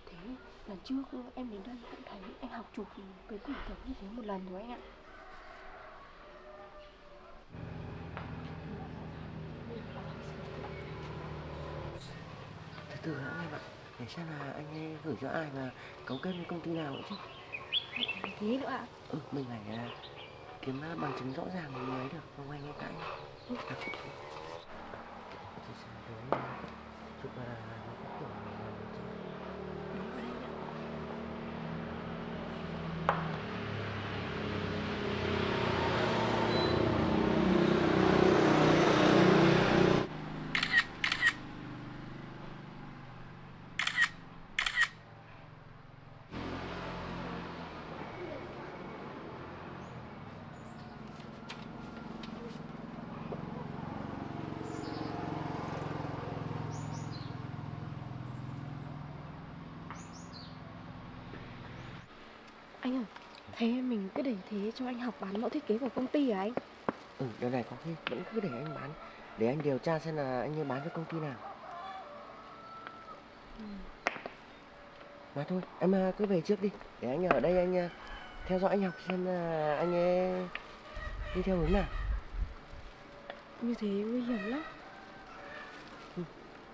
Speaker 1: Thế lần trước em đến đây cũng thấy anh học chụp cái quyển giống như thế một lần rồi anh ạ.
Speaker 5: Từ từ đã nghe bạn, để xem là anh ấy gửi cho ai và cấu kết với công ty nào nữa chứ.
Speaker 1: Thế nữa ạ?
Speaker 5: Mình phải kiếm bằng chứng rõ ràng thì mới được, không anh ấy cãi. Chụp là nó có kiểu
Speaker 1: Đúng rồi anh ạ. Anh ơi, thế mình cứ để thế cho anh học bán mẫu thiết kế của công ty à anh?
Speaker 5: Điều này có khi vẫn cứ để anh bán, để anh điều tra xem là anh ấy bán với công ty nào. Mà thôi, em cứ về trước đi, để anh ở đây anh theo dõi anh học xem là anh ấy đi theo hướng nào.
Speaker 1: Như thế nguy hiểm lắm.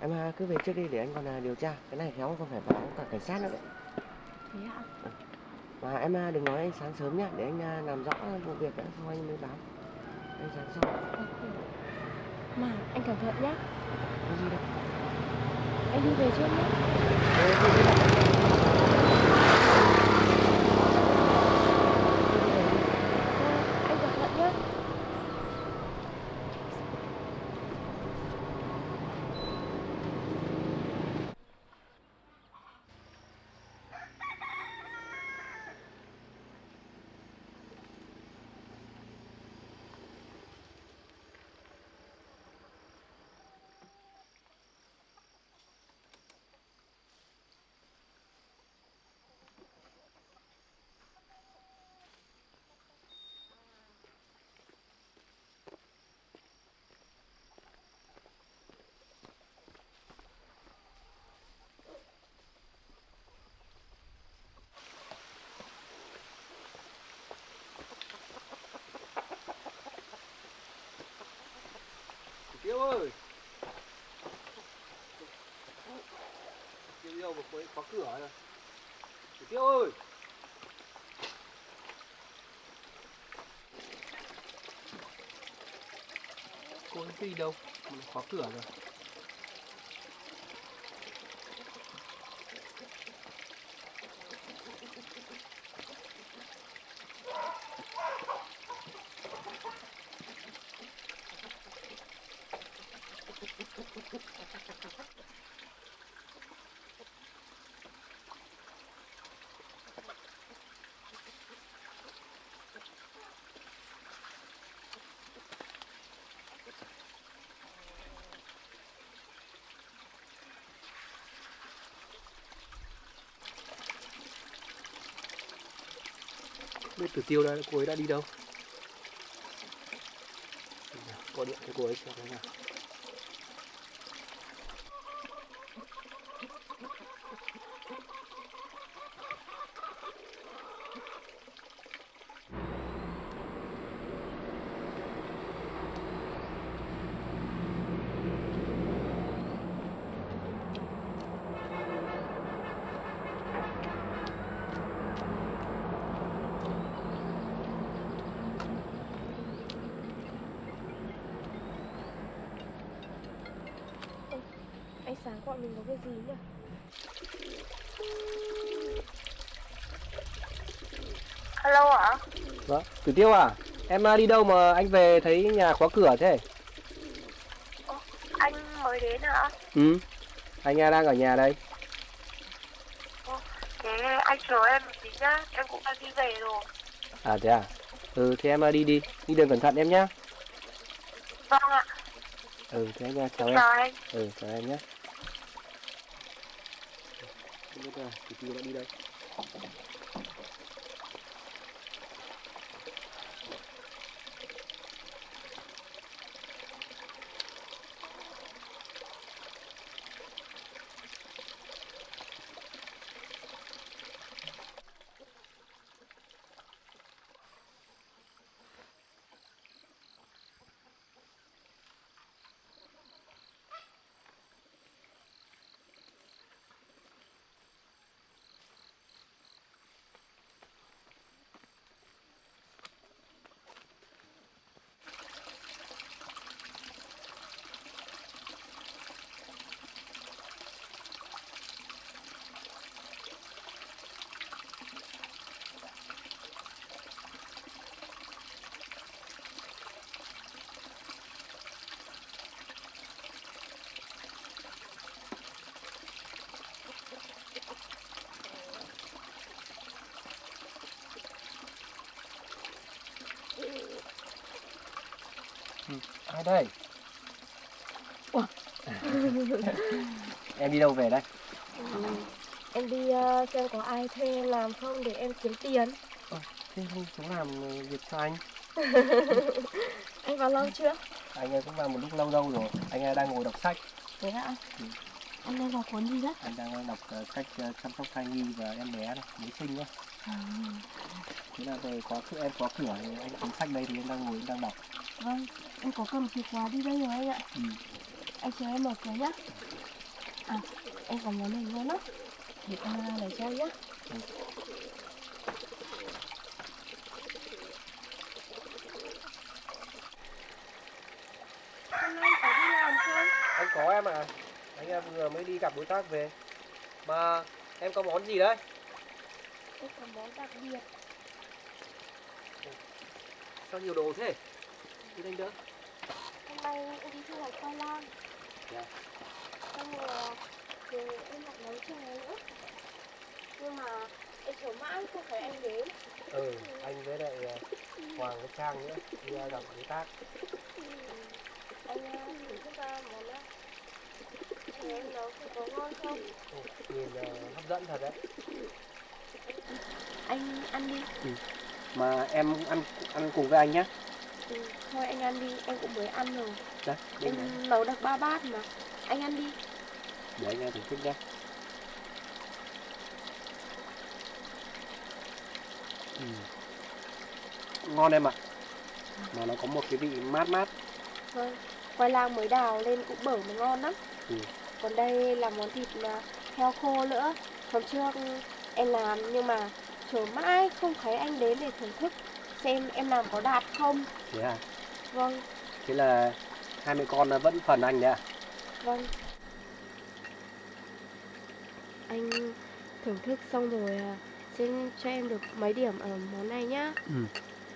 Speaker 5: Em cứ về trước đi để anh còn điều tra, cái này khéo còn phải báo cả cảnh sát nữa đấy.
Speaker 1: Thế ạ?
Speaker 5: Mà em đừng nói anh sáng sớm nhá, để anh làm rõ vụ việc đã xong anh mới báo. Anh sáng sau.
Speaker 1: Mà anh cẩn thận nhá.
Speaker 5: Có gì đâu.
Speaker 1: Anh đi về trước nhé. Anh cẩn thận nhé.
Speaker 3: Tiêu ơi. Tiêu yêu một khóa cửa rồi. Tiêu ơi. Cô ấy đi đâu? Mình khóa cửa rồi. biết Tử Tiêu đây, cô ấy đã đi đâu? Gọi điện cho cô ấy xem thế nào.
Speaker 1: Anh Sáng gọi mình có cái gì nhỉ? Hello ạ?
Speaker 3: Vâng, Tử Tiêu à, em đi đâu mà anh về thấy nhà khóa cửa thế?
Speaker 1: Anh mới đến hả?
Speaker 3: Ừ, anh đang ở nhà đây.
Speaker 1: Thế anh chờ em một tí nhá, em cũng đang đi về rồi.
Speaker 3: À thế à? Ừ, thì em đi đường cẩn thận em nhá.
Speaker 1: Vâng ạ.
Speaker 3: Ừ, thế anh chào em.
Speaker 1: Chào anh.
Speaker 3: Ừ, chào em nhé. Không biết là Tử Tiêu đã đi đâu. Ai đây? Em đi đâu về đây?
Speaker 1: Em đi xem có ai thuê làm không để em kiếm tiền.
Speaker 3: Thế không cháu làm việc cho anh.
Speaker 1: Anh vào lâu chưa?
Speaker 3: Anh cũng vào một lúc lâu rồi. Anh đang ngồi đọc sách.
Speaker 1: Thế ạ?
Speaker 3: Ừ.
Speaker 1: Anh đang vào cuốn gì đấy?
Speaker 3: Anh đang đọc cách chăm sóc thai nhi và em bé này, mới sinh nhá. Thế là về em có cửa thì anh cuốn sách đây thì em đang ngồi em đang đọc.
Speaker 1: Vâng, em có cầm chìa khóa đi đây rồi anh ạ.
Speaker 3: Ừ.
Speaker 1: Anh chờ em mở cửa nhá. À, em có món này luôn á. Để em lấy cho anh nhá.
Speaker 3: Ừ.
Speaker 1: Hôm nay có đi làm không?
Speaker 3: Anh có em ạ. Anh vừa mới đi gặp đối tác về. Mà em có món gì đấy?
Speaker 1: Em có món đặc biệt.
Speaker 3: Sao nhiều đồ thế? Đi anh đỡ.
Speaker 1: Hôm nay em đi thu hoạch khoai lang.
Speaker 3: Dạ.
Speaker 1: Xong rồi thì em lại nấu chè nữa. Nhưng mà em chờ mãi không thấy anh đến.
Speaker 3: Ừ, anh với lại Hoàng với Trang nữa đi gặp đối tác.
Speaker 1: Anh thử giúp ta món á. Thì em nấu thì có ngon không?
Speaker 3: Nhìn hấp dẫn thật đấy.
Speaker 1: Anh ăn đi.
Speaker 3: Ừ. Mà em ăn cùng với anh nhé.
Speaker 1: Ừ, thôi anh ăn đi, em cũng mới ăn rồi.
Speaker 3: Đấy,
Speaker 1: Em nấu được 3 bát mà. Anh ăn đi.
Speaker 3: để anh thử thích nhé. Ừ. Ngon em ạ. Mà nó có một cái vị mát mát.
Speaker 1: Vâng, khoai lang mới đào lên cũng bở mà ngon lắm.
Speaker 3: Ừ.
Speaker 1: Còn đây là món thịt heo khô nữa. Hôm trước em làm nhưng mà chờ mãi không thấy anh đến để thưởng thức xem em làm có đạt không.
Speaker 3: Thế à?
Speaker 1: Vâng,
Speaker 3: Thế là hai mẹ con vẫn phần anh đấy à?
Speaker 1: vâng. Anh thưởng thức xong rồi xin cho em được mấy điểm ở món này nhá.
Speaker 3: Ừ.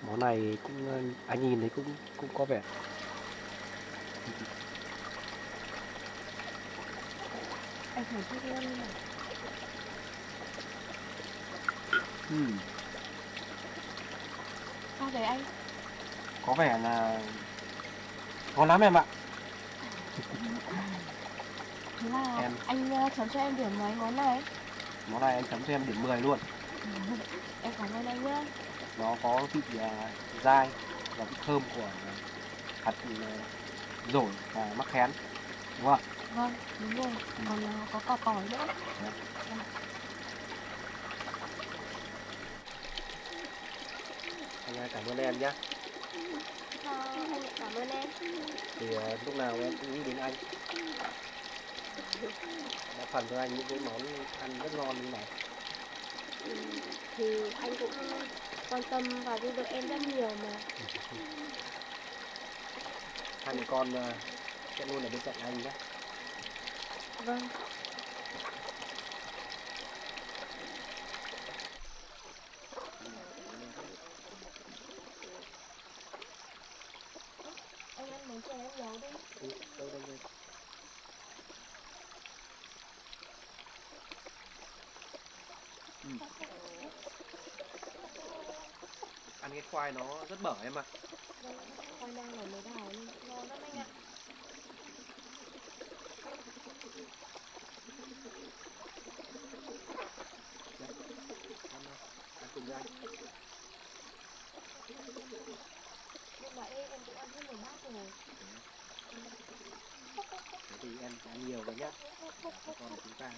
Speaker 3: Món này cũng anh nhìn thấy cũng có vẻ.
Speaker 1: Anh thưởng thức luôn này.
Speaker 3: Ừ.
Speaker 1: Sao đấy anh?
Speaker 3: Có vẻ là ngon lắm em ạ.
Speaker 1: Thế là
Speaker 3: Em.
Speaker 1: anh chấm cho em điểm mấy món này?
Speaker 3: Món này anh chấm cho em điểm 10 luôn.
Speaker 1: Em cảm ơn anh nhá.
Speaker 3: nó có vị dai và vị thơm của hạt dổi và mắc khén, đúng không?
Speaker 2: Vâng, đúng rồi. Còn có cỏ tỏi nữa.
Speaker 3: Anh cảm ơn em nhé.
Speaker 1: Anh cảm ơn em.
Speaker 3: Thì lúc nào em cũng nghĩ đến anh, đã phần cho anh những cái món ăn rất ngon như này.
Speaker 1: Thì anh cũng quan tâm và giúp đỡ em rất nhiều mà.
Speaker 3: Hai mẹ con sẽ luôn ở bên cạnh anh nhé.
Speaker 1: Vâng. Anh ăn món chè em nấu đi.
Speaker 3: Đây. Ăn cái khoai nó rất bở em ạ.
Speaker 1: Vâng, khoai lang này mới đào lên ngon lắm anh ạ.
Speaker 3: Ăn cùng với anh.
Speaker 1: Nhưng mà em cũng ăn hết một bát rồi.
Speaker 3: Thế thì em ăn nhiều vào nhé. Con chúng ta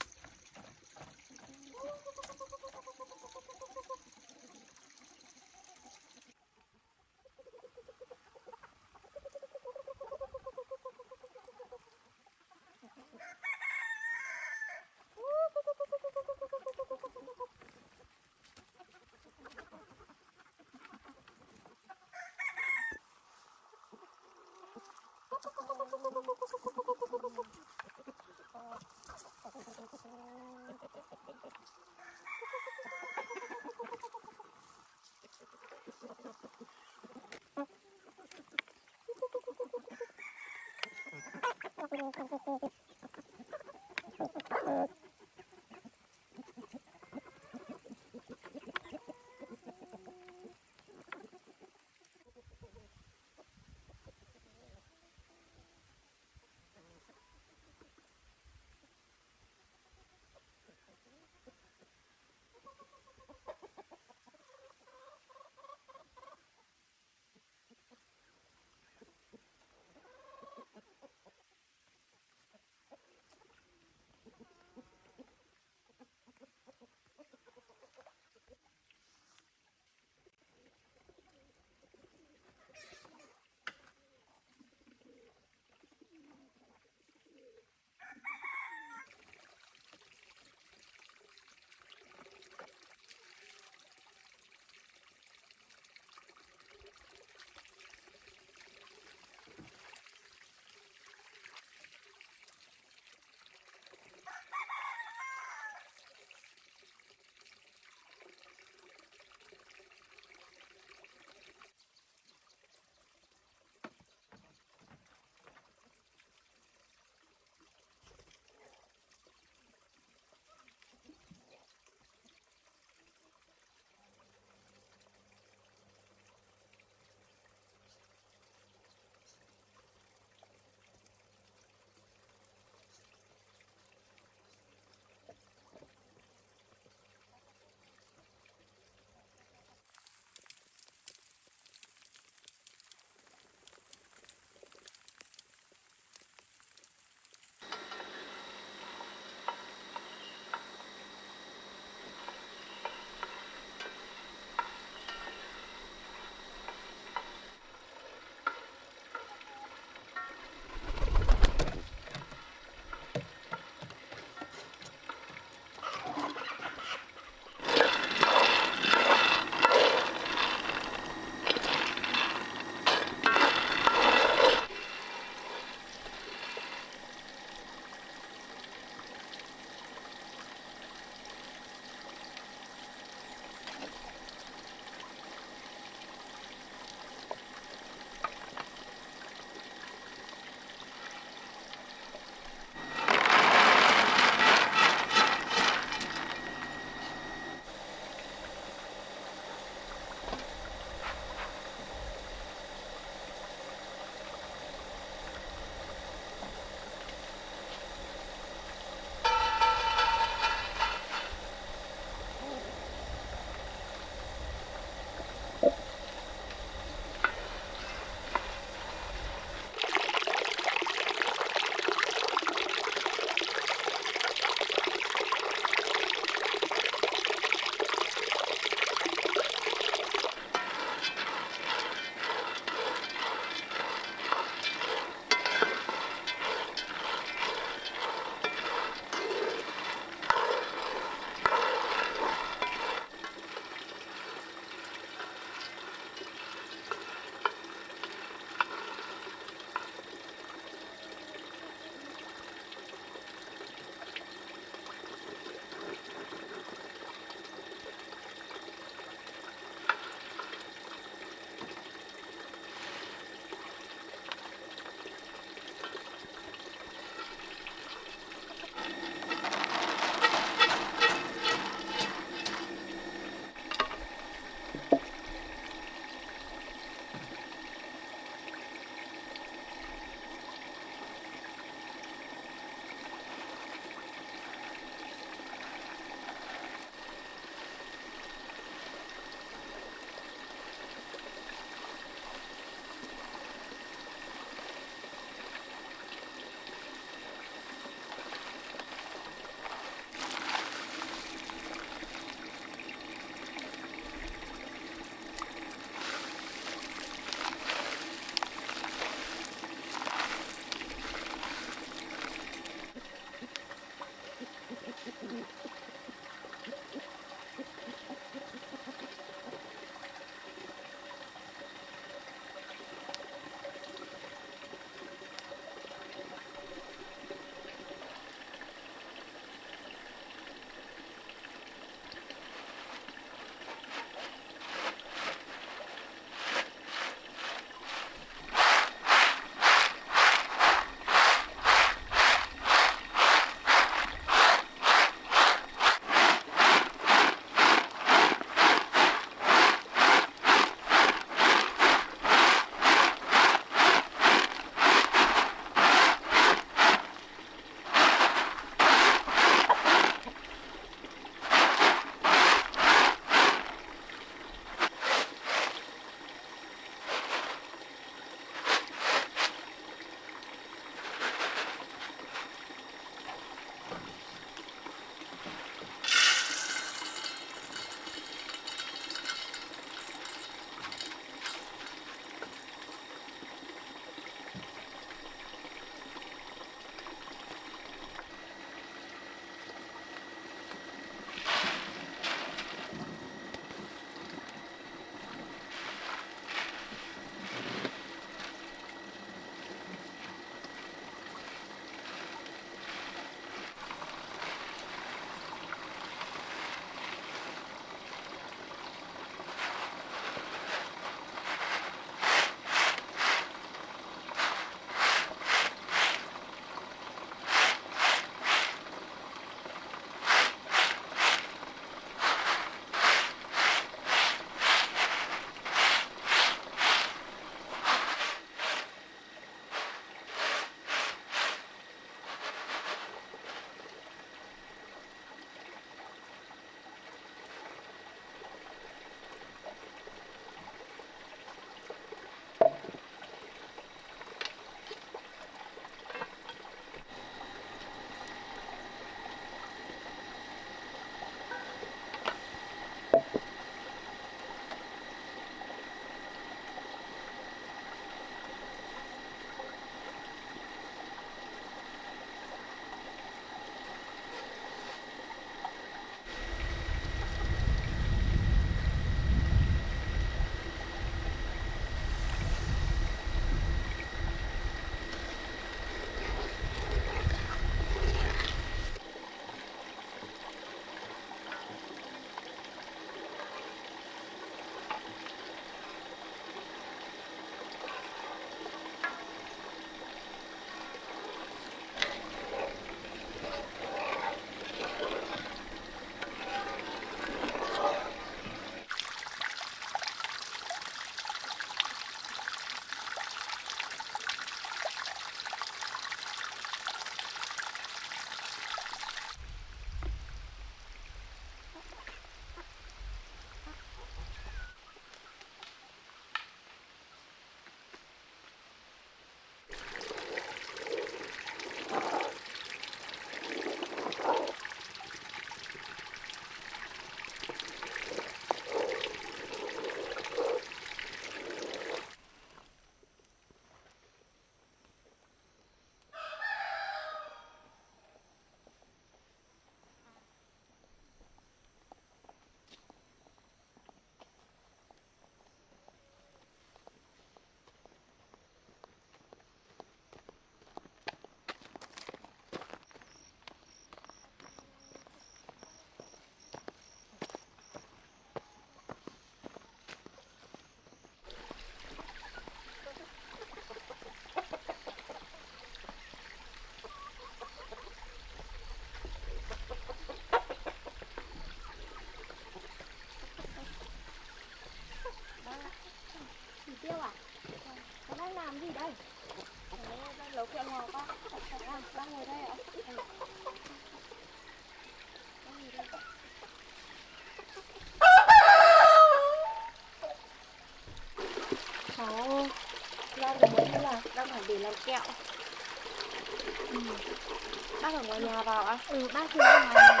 Speaker 1: bác ở ngoài nhà vào ạ?
Speaker 2: Bác thì ở ngoài nhà.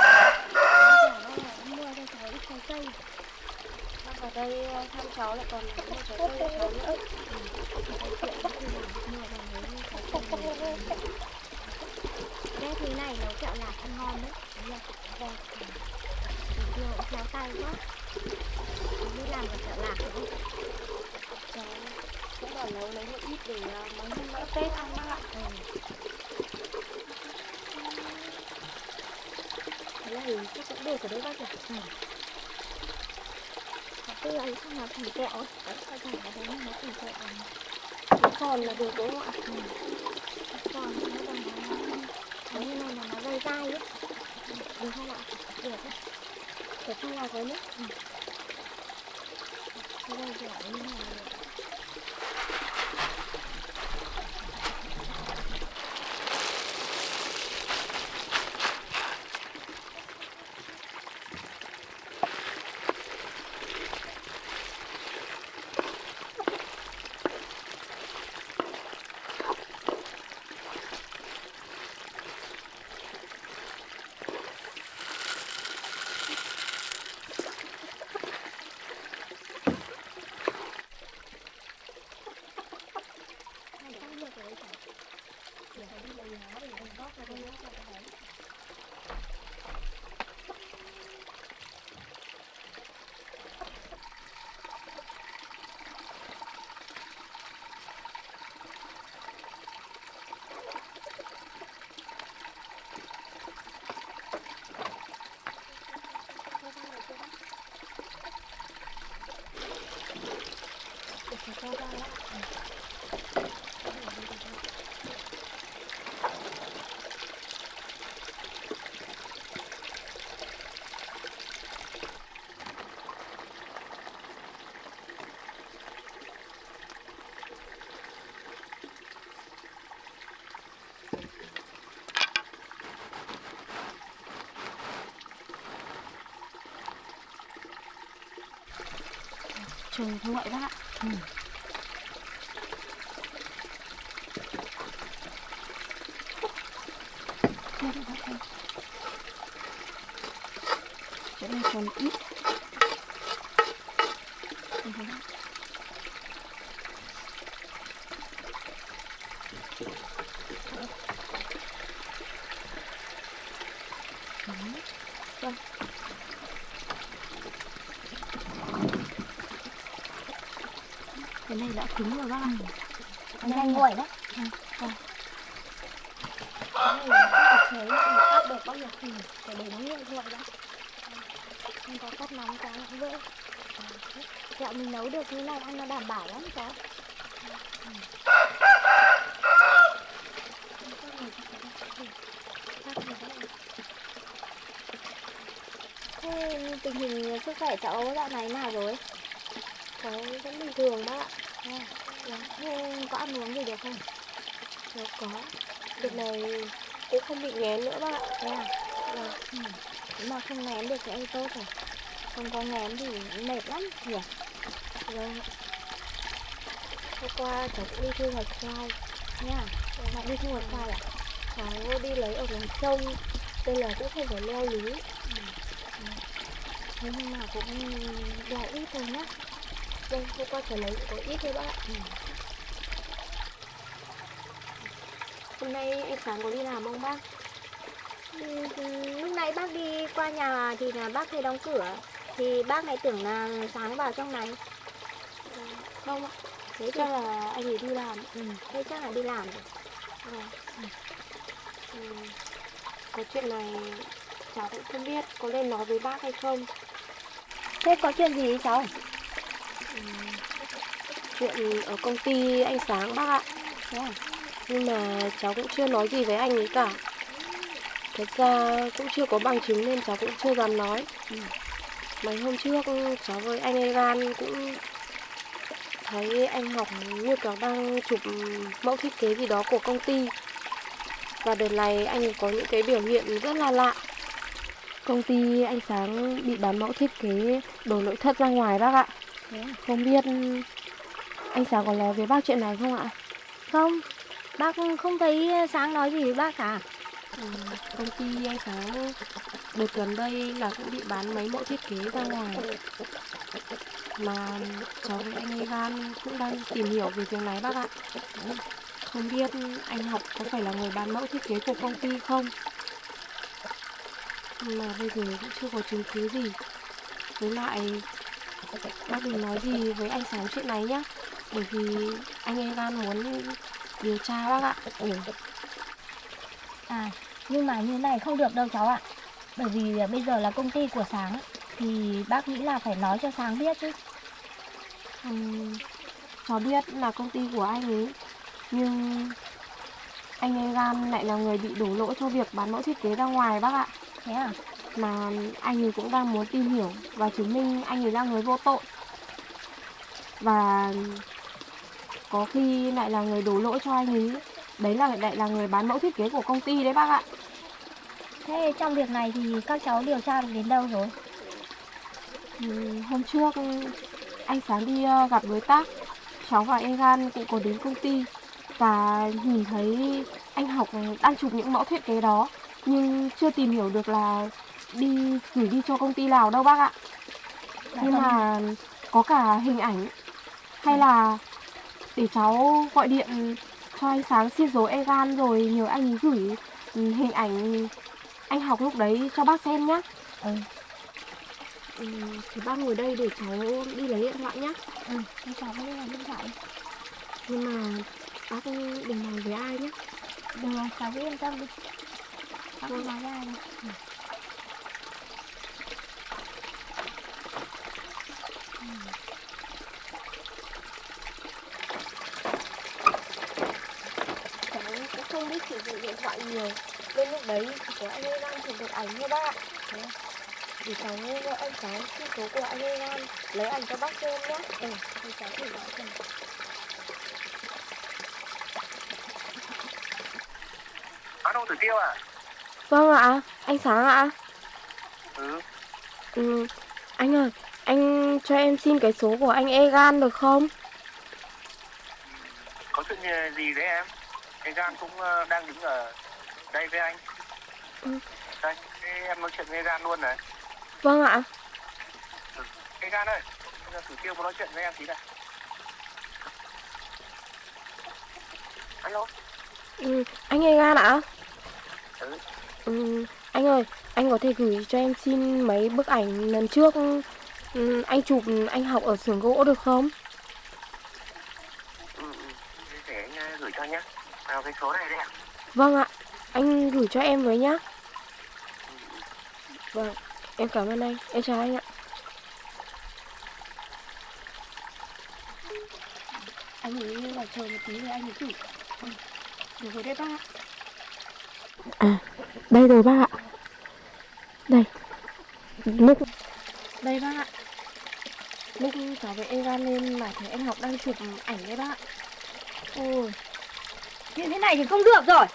Speaker 2: Bác mua cho cháu ít trái cây.
Speaker 1: Bác vào đây thăm cháu lại còn mua trái cây cho cháu nữa.
Speaker 2: Thế thì này nấu kẹo lạc ăn ngon đấy. Vâng. Nhiều khéo tay quá. Đi làm được kẹo lạc nữa.
Speaker 1: Cháu cũng bảo nấu lấy một ít để mấy hôm nữa Tết ăn bác ạ.
Speaker 2: Thế là hình chắc cũng được rồi đấy bác nhỉ? Cái ấy xong là thành kẹo ấy. Đấy, phải thành cái đấy nó thành kẹo.
Speaker 1: Còn là được đúng không ạ?
Speaker 2: Còn nó còn nó như này là nó dai dai ấy. Được không ạ? Được đấy.
Speaker 1: Để pha lạc với nước.
Speaker 2: Cái dai dẻo như này là được.
Speaker 1: Trời nguội bác ạ. Chỗ này còn ít. Cái này đã cứng rồi bác ạ.
Speaker 2: Anh nhanh nguội đấy.
Speaker 1: Cái này là không thể áp được bao giờ thì
Speaker 2: Để nó nguội nguội đã. Không có cắt nóng quá nó vỡ. Kẹo mình nấu được như này ăn nó đảm bảo lắm cháu. Thế tình hình sức khỏe cháu dạo này nào rồi?
Speaker 1: cháu vẫn bình thường bác ạ.
Speaker 2: Thế có ăn uống gì được không?
Speaker 1: Cháu có. Đợt này cũng không bị nghén nữa bác ạ.
Speaker 2: Thế à? Nếu mà không nghén được thì anh tốt rồi. Không có nghén thì mệt lắm nhỉ?
Speaker 1: Vâng. Hôm qua cháu cũng đi thu hoạch khoai.
Speaker 2: Nha. Bạn đi thu hoạch khoai à?
Speaker 1: Cháu đi lấy ở ngoài sông nên là cũng không phải leo núi.
Speaker 2: Thế nhưng mà cũng lại ít thôi nhá.
Speaker 1: Vâng, hôm qua cháu lấy cũng có ít thôi bác ạ.
Speaker 2: Hôm nay anh Sáng có đi làm không bác? Lúc nãy bác đi qua nhà thì là bác thấy đóng cửa. Thì bác lại tưởng là Sáng vào trong này.
Speaker 1: Không ạ.
Speaker 2: Thế
Speaker 1: Chắc là anh ấy đi làm.
Speaker 2: thế chắc là đi làm rồi.
Speaker 1: Có chuyện này cháu cũng không biết có nên nói với bác hay không.
Speaker 2: Thế có chuyện gì cháu?
Speaker 1: Chuyện ở công ty anh Sáng bác ạ.
Speaker 2: Thế à?
Speaker 1: Nhưng mà cháu cũng chưa nói gì với anh ấy cả. Thật ra cũng chưa có bằng chứng nên cháu cũng chưa dám nói. Mấy hôm trước cháu với anh Evan cũng thấy anh Học như kiểu đang chụp mẫu thiết kế gì đó của công ty. Và đợt này anh ấy có những cái biểu hiện rất là lạ. Công ty anh Sáng bị bán mẫu thiết kế đồ nội thất ra ngoài bác ạ. Không biết anh Sáng có nói với bác chuyện này không ạ?
Speaker 2: Không, bác không thấy Sáng nói gì với bác cả.
Speaker 1: Công ty anh Sáng đợt gần đây là cũng bị bán mấy mẫu thiết kế ra ngoài. Mà cháu với anh ấy Gan cũng đang tìm hiểu về việc này bác ạ. Không biết anh Học có phải là người bán mẫu thiết kế của công ty không? Mà bây giờ cũng chưa có chứng cứ gì. Với lại bác đừng nói gì với anh Sáng chuyện này nhá. Bởi vì anh ấy Gan muốn điều tra bác ạ.
Speaker 9: À, nhưng mà như này không được đâu cháu ạ. Bởi vì bây giờ là công ty của Sáng thì bác nghĩ là phải nói cho Sáng biết chứ.
Speaker 1: Cháu biết là công ty của anh ấy, nhưng anh ấy Gan lại là người bị đổ lỗi cho việc bán mẫu thiết kế ra ngoài bác ạ.
Speaker 9: Thế à?
Speaker 1: Mà anh ấy cũng đang muốn tìm hiểu và chứng minh anh ấy là người vô tội. Và có khi lại là người đổ lỗi cho anh ấy. Đấy là lại là người bán mẫu thiết kế của công ty đấy bác ạ.
Speaker 9: Thế trong việc này thì các cháu điều tra đến đâu rồi?
Speaker 1: Hôm trước anh Sáng đi gặp đối tác, cháu và anh Gan cũng có đến công ty và nhìn thấy anh Học đang chụp những mẫu thiết kế đó, nhưng chưa tìm hiểu được là gửi đi cho công ty nào đâu bác ạ. Nhưng mà có cả hình ảnh, hay là để cháu gọi điện cho anh Sáng xin dấu anh Gan rồi nhờ anh ấy gửi hình ảnh anh Học lúc đấy cho bác xem nhá. Thì bác ngồi đây để cháu đi lấy điện thoại nhá.
Speaker 9: Cháu có đi làm điện thoại.
Speaker 1: Nhưng mà bác đừng nói với ai nhé.
Speaker 9: Được, cháu cứ yên tâm đi. Bác không nói với ai đâu.
Speaker 1: Cháu cũng không biết sử dụng điện thoại nhiều, nên lúc đấy chỉ có anh ấy Gan chụp được ảnh thôi bác ạ. Để cháu gọi anh Sáng xin số của anh ấy Gan lấy ảnh cho bác xem nhé. Thì cháu thử gọi xem.
Speaker 8: Alo, Tử Tiêu à?
Speaker 1: Vâng ạ, anh Sáng ạ. Anh ơi, anh cho em xin cái số của anh Egan được không?
Speaker 8: Có chuyện gì đấy em? Egan cũng đang đứng ở đây với anh. Đây, em nói chuyện với Egan luôn này.
Speaker 1: Vâng ạ.
Speaker 8: Egan ơi, bây giờ Tử Tiêu có nói chuyện với em tí này. Alo.
Speaker 1: Anh Egan ạ. Anh ơi, anh có thể gửi cho em xin mấy bức ảnh lần trước anh chụp anh Học ở xưởng gỗ được không?
Speaker 8: Để anh gửi cho nhé. Vào cái số này đây ạ.
Speaker 1: Vâng ạ, anh gửi cho em với nhá. Vâng, em cảm ơn anh, em chào anh ạ. Anh ấy là chờ một tí rồi anh ấy gửi. Được rồi đấy bác ạ. À, đây rồi bác ạ. Đây, lúc đây bác ạ. Lúc cháu với Egan lên mà thấy anh Học đang chụp ảnh đấy bác ạ.
Speaker 9: Ôi, như thế này thì không được rồi.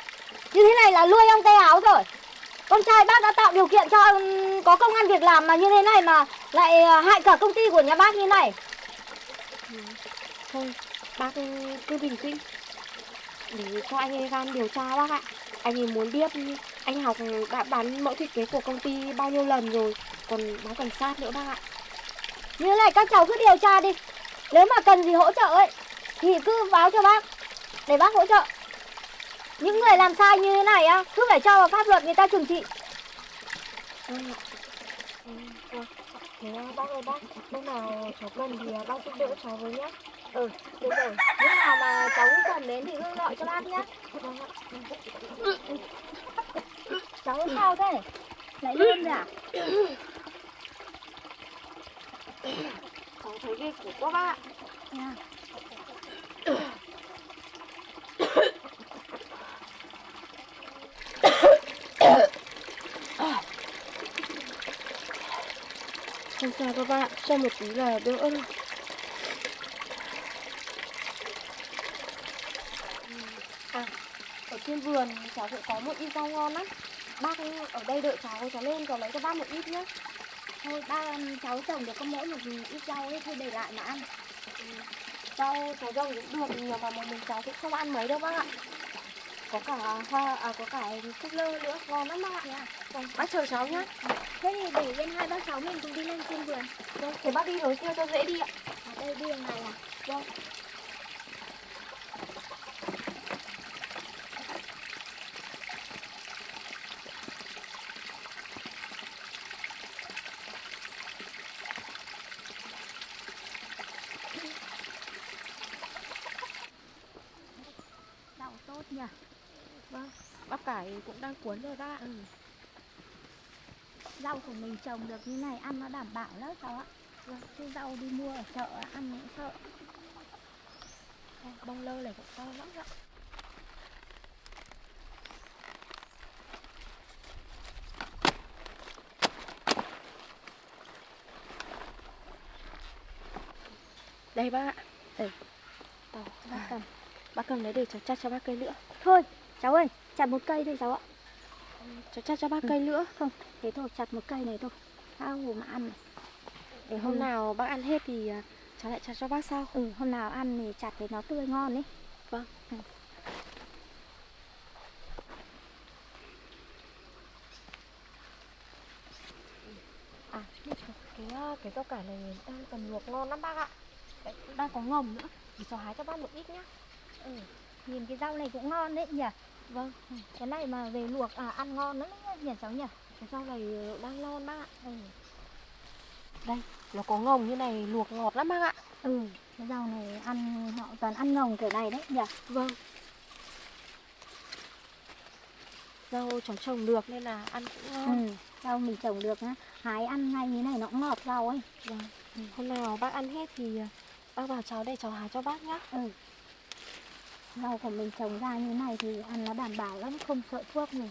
Speaker 9: Như thế này là nuôi ong tay áo rồi. Con trai bác đã tạo điều kiện cho có công ăn việc làm mà như thế này mà lại hại cả công ty của nhà bác như này.
Speaker 1: Thôi, bác cứ bình tĩnh để cho anh Egan điều tra bác ạ. Anh ấy muốn biết anh Học đã bán mẫu thiết kế của công ty bao nhiêu lần rồi, còn báo cảnh sát nữa bác ạ.
Speaker 9: Như thế này các cháu cứ điều tra đi. Nếu mà cần gì hỗ trợ ấy thì cứ báo cho bác để bác hỗ trợ. Những người làm sai như thế này á, cứ phải cho vào pháp luật người ta trừng trị.
Speaker 1: Thế bác ơi bác, lúc nào cháu cần thì bác giúp đỡ cháu với nhé.
Speaker 9: Được rồi, lúc nào mà cháu cần đến thì cứ gọi cho bác nhé. Cháu sao thế? Lại lên rồi à?
Speaker 1: Cháu thấy ghê cổ quá bác ạ. Không sao các bạn, cho một tí là đỡ rồi. À, ở trên vườn cháu cũng có một ít rau ngon lắm. Bác ở đây đợi cháu lên cháu lấy cho bác một ít nhé.
Speaker 9: Thôi ba cháu trồng được có mỗi một ít rau ấy, thôi để lại mà ăn.
Speaker 1: Rau cháu trồng cũng được, nhưng mà một mình cháu cũng không ăn mấy đâu bác ạ.
Speaker 9: có cả hoa, có cả súp lơ nữa, ngon lắm bác ạ. Thế à?
Speaker 1: Vâng, bác chờ cháu nhá.
Speaker 9: Thế thì để bên hai bác cháu mình cùng đi lên trên vườn.
Speaker 1: Vâng, thế bác đi lối kia cho dễ đi ạ.
Speaker 9: Đây đi đường này à?
Speaker 1: Vâng.
Speaker 9: Rau tốt nhỉ.
Speaker 1: Vâng, bắp cải cũng đang cuốn rồi bác ạ.
Speaker 9: Rau của mình trồng được như này ăn nó đảm bảo lắm cháu ạ.
Speaker 1: Vâng.
Speaker 9: Chứ rau đi mua ở chợ ăn cũng sợ.
Speaker 1: Bông lơ này cũng to lắm ạ. Đây bác ạ. Đây. To, bác cầm. Bác cầm lấy để cháu chặt cho bác cây nữa.
Speaker 9: Thôi, cháu ơi, chặt một cây thôi cháu ạ.
Speaker 1: Cháu chặt cho bác cây nữa.
Speaker 9: Không, thế thôi, chặt một cây này thôi. Sao mà ăn này.
Speaker 1: Để hôm nào bác ăn hết thì cháu lại chặt cho bác sau.
Speaker 9: Hôm nào ăn thì chặt thì nó tươi ngon ấy.
Speaker 1: Vâng. À, cái rau cải này đang cần luộc ngon lắm bác ạ. Đấy, đang có ngồng nữa. Thì cháu hái cho bác một ít nhá.
Speaker 9: Nhìn cái rau này cũng ngon đấy nhỉ.
Speaker 1: Vâng.
Speaker 9: Cái này mà về luộc ăn ngon lắm đấy nhỉ cháu nhỉ.
Speaker 1: Cái rau này đang ngon bác ạ. Đây, nó có ngồng như này luộc ngọt lắm bác ạ.
Speaker 9: Cái rau này ăn họ toàn ăn ngồng kiểu này đấy nhỉ.
Speaker 1: Vâng. Rau cháu trồng được nên là ăn cũng ngon.
Speaker 9: Rau mình trồng được á, hái ăn ngay như này nó cũng ngọt rau ấy.
Speaker 1: Vâng. Hôm nào bác ăn hết thì bác bảo cháu để cháu hái cho bác nhá.
Speaker 9: Rau của mình trồng ra như này thì ăn nó đảm bảo lắm, không sợ thuốc gì.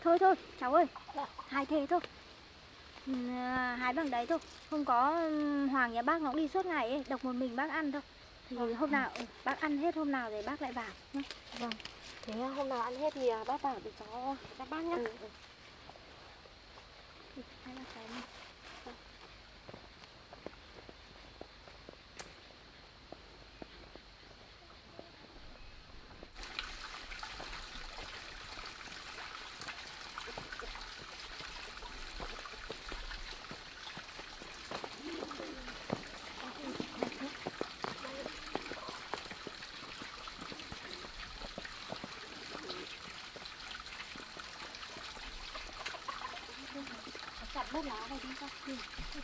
Speaker 9: Thôi thôi, cháu ơi, hái thế thôi. Hái bằng đấy thôi. Không có Hoàng nhà bác nó cũng đi suốt ngày ấy, độc một mình bác ăn thôi. Thì hôm nào bác ăn hết hôm nào thì bác lại vào nhé.
Speaker 1: Vâng. Thế hôm nào ăn hết thì bác bảo để cháu cho bác nhá.
Speaker 9: Hai bác cháu đi. Chặt bớt lá này đi cho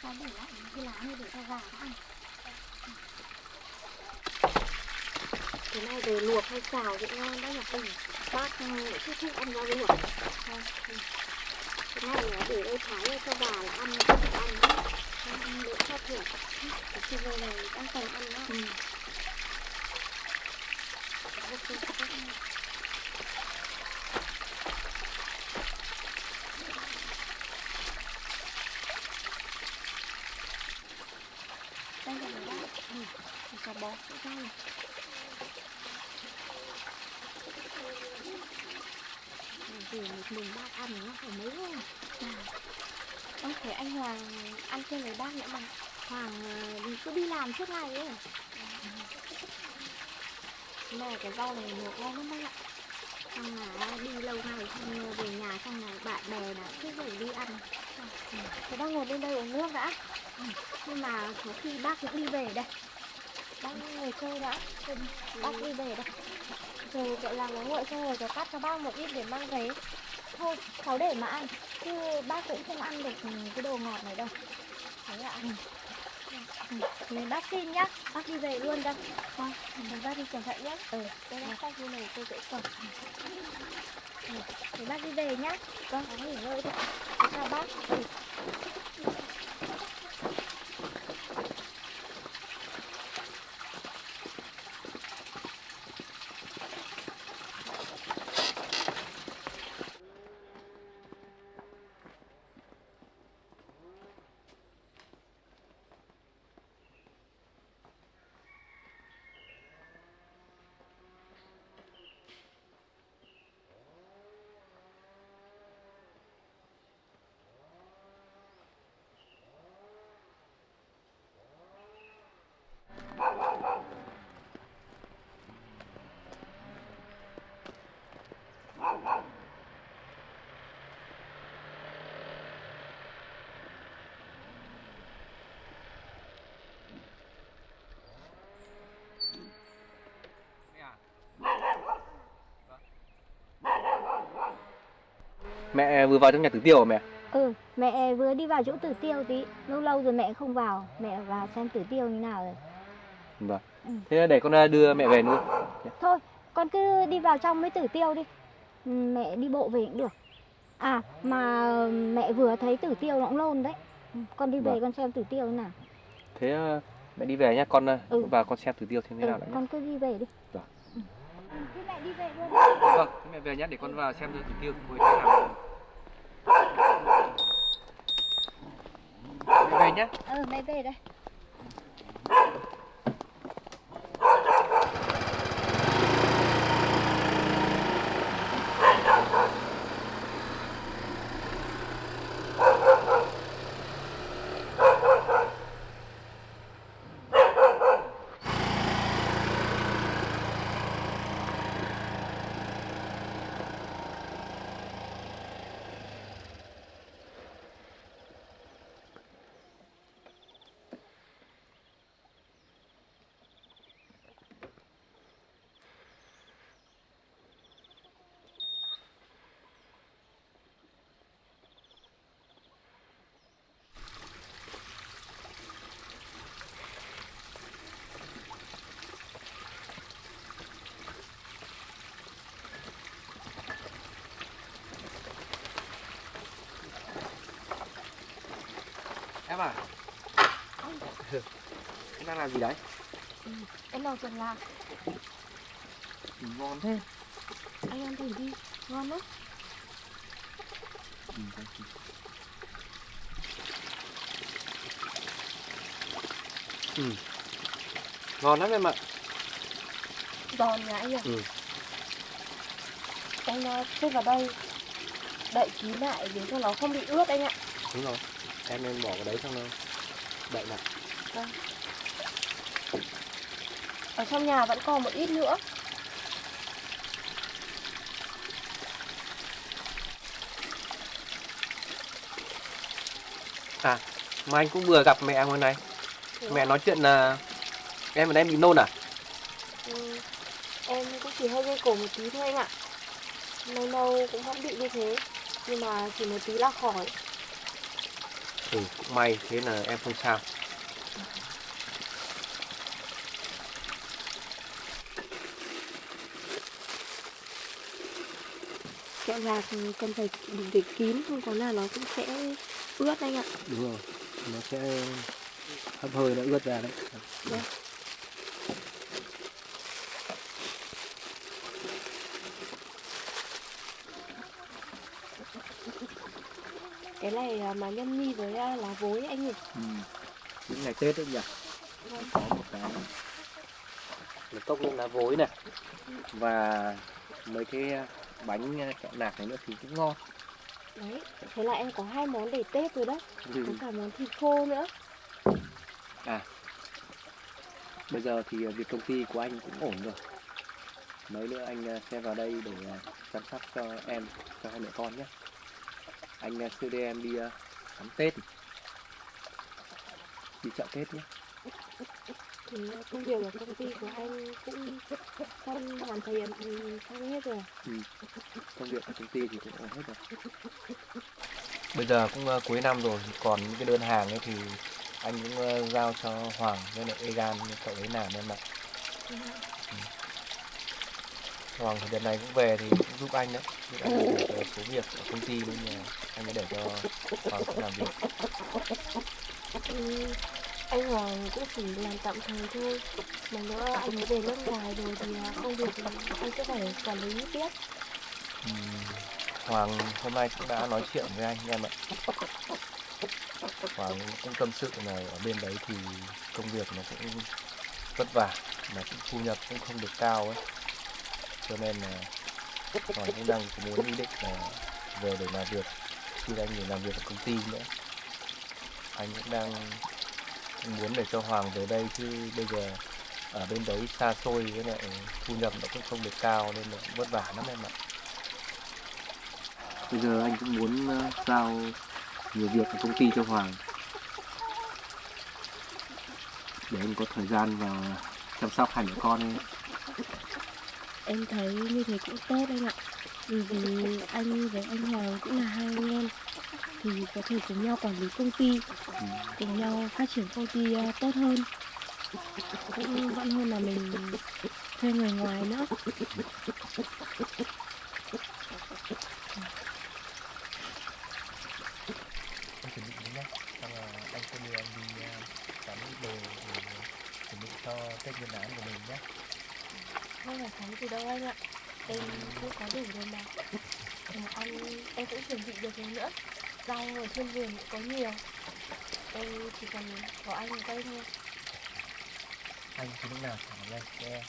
Speaker 9: cháu để lại cái lá này để cho gà nó ăn.
Speaker 1: Cái này về luộc hay xào cũng ngon đấy nhỉ.
Speaker 9: Bác thích ăn rau luộc. Cái này để đây thái cho gà là ăn để cho thưởng.
Speaker 1: Cái chim này đang cần ăn đó. Đây là nó đã. Để cháu bó sữa rau này.
Speaker 9: Vì một mình bác ăn nó phải mấy hôm.
Speaker 1: Thế anh Hoàng ăn trên với bác nữa mà.
Speaker 9: Hoàng cứ đi làm suốt ngày ấy.
Speaker 1: Này cái rau này luộc ngon lắm bác ạ.
Speaker 9: Xong là đi lâu ngày xong về nhà xong là bạn bè đã cứ phải đi ăn.
Speaker 1: Thế bác ngồi bên đây uống nước đã.
Speaker 9: Nhưng mà có khi bác cũng đi về đây.
Speaker 1: Bác ngồi chơi đã.
Speaker 9: Bác đi về đây.
Speaker 1: Rồi cậu làm nó nguội xong rồi cháu cắt cho bác một ít để mang về.
Speaker 9: Thôi cháu để mà ăn. Chứ bác cũng không ăn được cái đồ ngọt này đâu.
Speaker 1: Thế ạ.
Speaker 9: Nên bác xin nhá. Bác đi về luôn đây.
Speaker 1: Vâng, bác đi cẩn thận nhé.
Speaker 9: Đây là sách như này tôi sẽ cầm. Thì bác đi về nhá.
Speaker 1: Vâng,
Speaker 9: Bác nghỉ ngơi thôi.
Speaker 1: chào bác.
Speaker 3: Mẹ vừa vào trong nhà Tử Tiêu hả mẹ?
Speaker 9: Ừ, mẹ vừa đi vào chỗ Tử Tiêu tí. Lâu lâu rồi mẹ không vào. Mẹ vào xem Tử Tiêu như nào rồi.
Speaker 3: Vâng.
Speaker 9: Ừ.
Speaker 3: Thế để con đưa mẹ về luôn.
Speaker 9: Thôi, con cứ đi vào trong với Tử Tiêu đi. Mẹ đi bộ về cũng được. À, mà mẹ vừa thấy Tử Tiêu nó cũng lôn đấy. Con đi về
Speaker 3: Vâng.
Speaker 9: con xem Tử Tiêu thế nào.
Speaker 3: Thế mẹ đi về nhá, con
Speaker 9: Ừ.
Speaker 3: vào con xem Tử Tiêu xem thế nào đã nhá.
Speaker 9: Con cứ đi về đi.
Speaker 3: Vâng.
Speaker 9: Thế mẹ đi về luôn.
Speaker 3: Vâng, thế mẹ về nhá, để con vào xem Tử Tiêu với thế nào. Mẹ về nhá.
Speaker 9: Mẹ về đây.
Speaker 3: Em à? Em đang làm gì đấy?
Speaker 1: Em làm trần lạc.
Speaker 3: Ngon thế.
Speaker 1: Anh ăn thử đi, ngon lắm.
Speaker 3: Ngon lắm em ạ.
Speaker 1: Giòn nhà anh ạ.
Speaker 3: Ừ.
Speaker 1: Anh xếp vào đây, đậy kín lại để cho nó không bị ướt anh ạ.
Speaker 3: Đúng rồi. Em nên bỏ vào đấy xong rồi đậy lại.
Speaker 1: Vâng. Ở trong nhà vẫn còn một ít nữa.
Speaker 3: À, mà anh cũng vừa gặp mẹ em hôm nay. Mẹ nói chuyện là em ở đây bị nôn à?
Speaker 1: Em cũng chỉ hơi gây cổ một tí thôi anh ạ. Lâu lâu cũng vẫn bị như thế, nhưng mà chỉ một tí là khỏi.
Speaker 3: Ừ, cũng may, thế là em không sao.
Speaker 1: Kẹo lạc cần phải để kín, không có là nó cũng sẽ ướt anh ạ.
Speaker 3: Đúng rồi, nó sẽ hấp hơi nó ướt ra đấy.
Speaker 1: Vâng. Cái này mà nhâm nhi với lá vối anh nhỉ?
Speaker 3: Những ngày Tết đấy nhỉ? Có một cái cốc lên lá vối này và mấy cái bánh kẹo lạc này nữa thì cũng ngon.
Speaker 1: Đấy, thế là em có 2 món để Tết rồi đó.
Speaker 3: Ừ.
Speaker 1: Có cả món thịt khô nữa.
Speaker 3: À, bây giờ thì việc công ty của anh cũng ổn rồi. Mấy nữa anh sẽ vào đây để chăm sóc cho em, cho hai mẹ con nhé. Anh sẽ đưa em đi sắm Tết, đi chợ Tết nhé.
Speaker 1: Thì công việc ở công ty của anh cũng xong hoàn thành xong hết rồi.
Speaker 3: Công việc ở công ty thì cũng ổn hết rồi. Bây giờ cũng cuối năm rồi, còn những cái đơn hàng ấy thì anh cũng giao cho Hoàng với lại Egan cậu ấy làm em ạ. Hoàng thì đợt này cũng về thì cũng giúp anh đấy, giúp anh một số việc ở công ty nên là anh mới để cho Hoàng cũng làm việc.
Speaker 1: Anh Hoàng cũng chỉ làm tạm thời thôi, mà nữa anh ấy về nước ngoài rồi thì công việc thì anh sẽ phải quản lý tiếp.
Speaker 3: Hoàng hôm nay cũng đã nói chuyện với anh em ạ. Hoàng cũng tâm sự là ở bên đấy thì công việc nó cũng vất vả mà cũng thu nhập cũng không được cao ấy, cho nên là Hoàng cũng đang muốn ý định là về để làm việc, khi anh để làm việc ở công ty nữa. Anh cũng đang muốn để cho Hoàng về đây, chứ bây giờ ở bên đấy xa xôi với lại thu nhập nó cũng không được cao nên là cũng vất vả lắm em ạ. Bây giờ anh cũng muốn giao nhiều việc ở công ty cho Hoàng để anh có thời gian và chăm sóc hai mẹ con ấy.
Speaker 1: Em thấy như thế cũng tốt anh ạ. Bởi vì anh với anh Hoàng cũng là hai anh em thì có thể cùng nhau quản lý công ty, cùng nhau phát triển công ty tốt hơn, cũng vẫn hơn là mình thuê người ngoài nữa.
Speaker 3: Anh chuẩn bị đi nhá, xong là anh sẽ đưa anh đi sắm đồ để chuẩn bị cho Tết Nguyên đán của mình nhé.
Speaker 1: Không phải sắm gì đâu anh ạ, em cũng có đủ rồi mà. Ăn em cũng chuẩn bị được rồi nữa, rau ở trên vườn cũng có nhiều, em chỉ cần có anh ở đây thôi.
Speaker 3: Anh thì lúc nào chẳng đây nghe.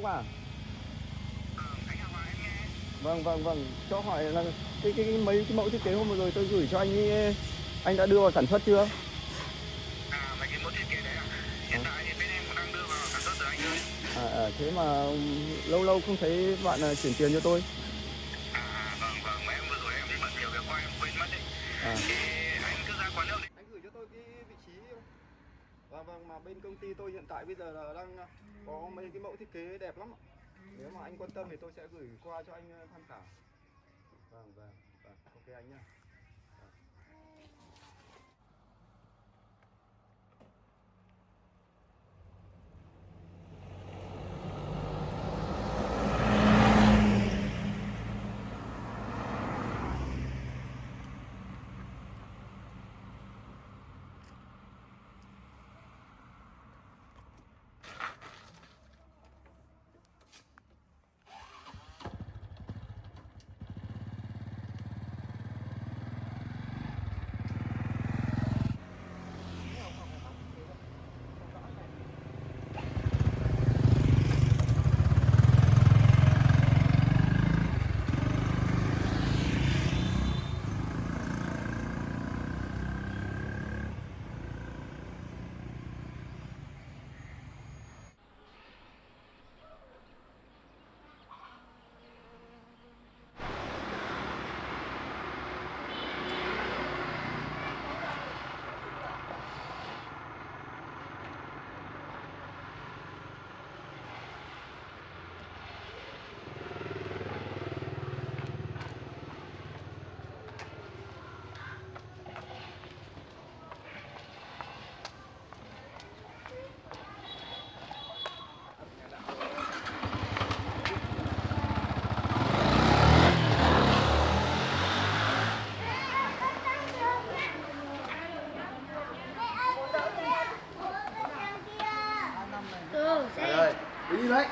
Speaker 7: Ngọc à? Vâng, cho hỏi là mấy cái mẫu thiết kế hôm vừa rồi tôi gửi cho anh ấy, anh đã đưa vào sản xuất chưa?
Speaker 8: Mấy cái mẫu thiết kế đấy à? Hiện tại thì bên em cũng đang đưa vào sản xuất rồi anh ơi.
Speaker 7: Thế mà lâu không thấy bạn chuyển tiền cho tôi.
Speaker 8: Vâng, mấy em vừa rồi em đi bận nhiều việc quá em quên mất đấy. Thì anh cứ ra quán đâu đi.
Speaker 7: Anh gửi cho tôi cái vị trí. Vâng, mà bên công ty tôi hiện tại bây giờ là đang có mấy cái mẫu thiết kế đẹp lắm ạ. Nếu mà anh quan tâm thì tôi sẽ gửi qua cho anh tham khảo. Vâng, ok anh nhá. Đi đấy.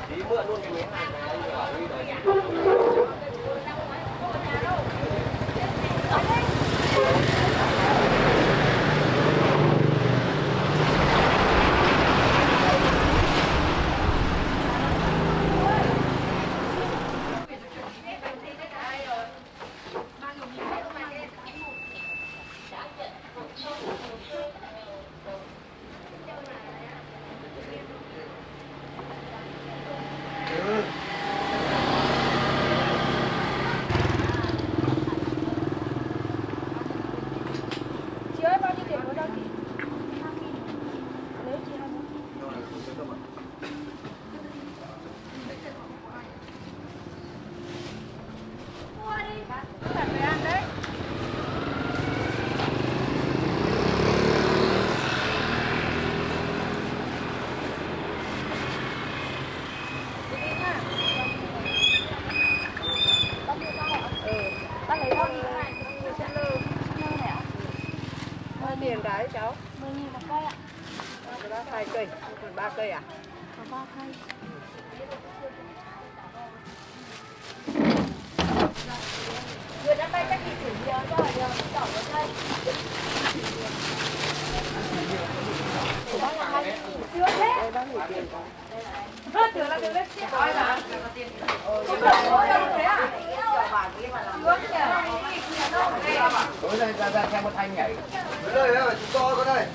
Speaker 5: Đi mượn luôn cái miếng này.
Speaker 2: Chị ơi, bao nhiêu tiền của đâu chị? Nếu chị hay mua đi. Phải về ăn đấy. Bác lấy bao nhiêu này? Sẽ lơ này ạ.
Speaker 10: Bao tiền cái cháu?
Speaker 2: 10.000 một cây ạ.
Speaker 10: Cái bác 2 cây, còn 3 cây à?
Speaker 2: Có 3 cây.
Speaker 9: Vừa đã bay các chị chuyển nhiều cho nhiều tỏ vào đây. Của bác là 2 chưa hết.
Speaker 10: Đây bác gửi tiền có.
Speaker 9: Hết tưởng là được lên xe hỏi là. Không được có đâu thế à?
Speaker 5: Tối nay ra xem một thanh nhảy. Tới đây chúng tôi có đây.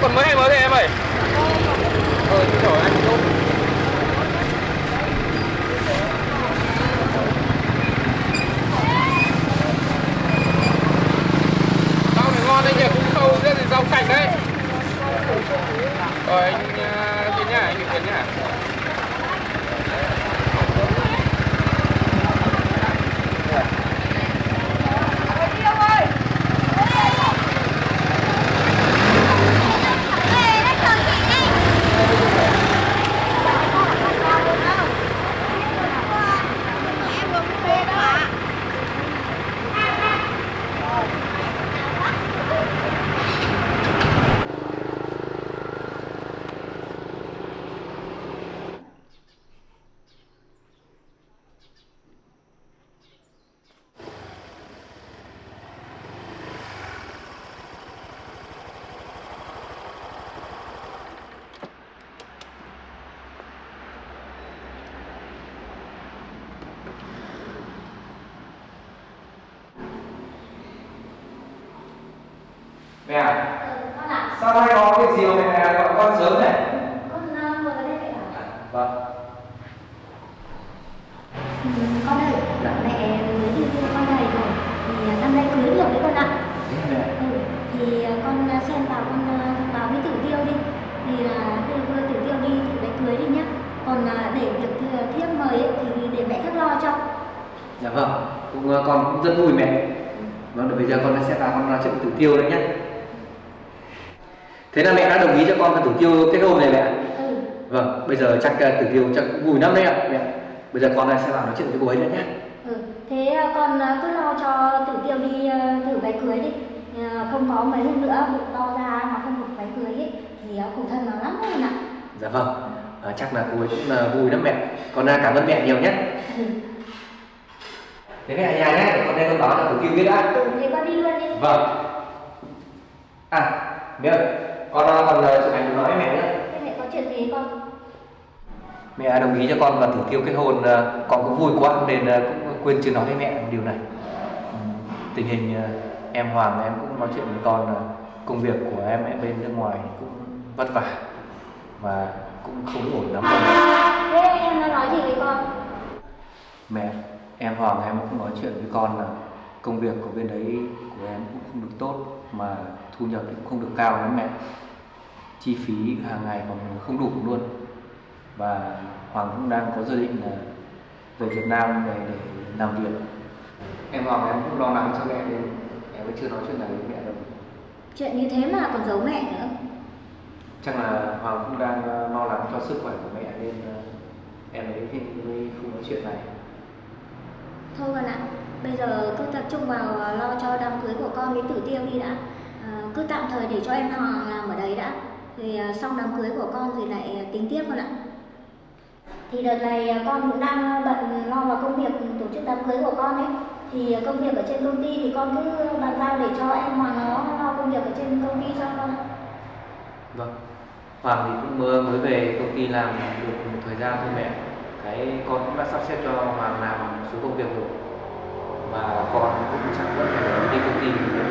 Speaker 7: còn mới hay mới đây em ơi? Thì rồi anh tốt. Rau này ngon đấy nhỉ, cũng sâu rất là rau sạch đấy. Rồi anh Tiến nhá, anh Tiến nhá.
Speaker 5: Mẹ à? Sao nay có việc gì mà mẹ gọi con sớm này?
Speaker 9: Con vừa tới đây ạ.
Speaker 5: Vâng.
Speaker 9: Con ơi, mẹ mới đi đưa con này rồi. Thì năm nay cưới được đấy con ạ.
Speaker 5: Thế hả mẹ?
Speaker 9: Thì con xem vào con thông báo với Tử Tiêu đi. Thì đưa Tử Tiêu đi thì phải cưới đi nhá. Còn để việc thiếp mời ấy, thì để mẹ khác lo cho.
Speaker 5: Dạ vâng, con cũng rất vui mẹ. Vâng, bây giờ con sẽ vào con nói chuyện với Tử Tiêu đấy nhé. Thế là mẹ đã đồng ý cho con và Tử Tiêu kết hôn này mẹ? Vâng, bây giờ chắc Tử Tiêu chắc cũng vui lắm đấy ạ mẹ. Bây giờ con sẽ vào nói chuyện với cô ấy nữa nhé.
Speaker 9: Thế con cứ lo cho Tử Tiêu đi thử váy cưới đi. Không có mấy hôm nữa bụng to ra mà không được váy cưới ấy, thì khổ thân nó lắm luôn ạ.
Speaker 5: Dạ vâng, chắc là cô ấy cũng vui lắm mẹ. Con cảm ơn mẹ nhiều nhé. Thế mẹ ở nhà nhé, để con đây con báo cho Tử Tiêu biết đã.
Speaker 9: Thế con đi luôn đi.
Speaker 5: Vâng. À, mẹ ơi, con còn chụp ảnh nói với mẹ nữa.
Speaker 9: Thế mẹ có chuyện gì con?
Speaker 5: Mẹ đồng ý cho con và Tử Tiêu kết hôn, con cũng vui quá nên cũng quên chưa nói với mẹ điều này. Tình hình em Hoàng em cũng nói chuyện với con là công việc của em ở bên nước ngoài cũng vất vả và cũng không ổn lắm đâu.
Speaker 9: Thế em đã nói gì với con?
Speaker 5: Mẹ, em Hoàng em cũng nói chuyện với con là công việc của bên đấy của em cũng không được tốt mà thu nhập cũng không được cao lắm mẹ. Chi phí hàng ngày còn không đủ luôn. Và Hoàng cũng đang có dự định là về Việt Nam để làm việc. Em Hoàng em cũng lo lắng cho mẹ nên em vẫn chưa nói chuyện này với mẹ đâu.
Speaker 9: Chuyện như thế mà còn giấu mẹ nữa.
Speaker 5: Chắc là Hoàng cũng đang lo lắng cho sức khỏe của mẹ nên em ấy mới không nói chuyện này.
Speaker 9: Thôi con ạ, bây giờ cứ tập trung vào lo cho đám cưới của con với Tử Tiêu đi đã. Cứ tạm thời để cho em Hoàng làm ở đấy đã. Thì xong đám cưới của con thì lại tính tiếp con ạ. Thì đợt này con cũng đang bận lo vào công việc tổ chức đám cưới của con ấy. Thì công việc ở trên công ty thì con cứ bàn giao để cho em Hoàng nó lo công việc ở trên công ty cho con.
Speaker 5: Vâng, Hoàng thì cũng mới về công ty làm được một thời gian thôi mẹ. Cái con cũng đã sắp xếp cho Hoàng làm một số công việc rồi. Và con cũng chẳng vẫn phải đi công ty nữa.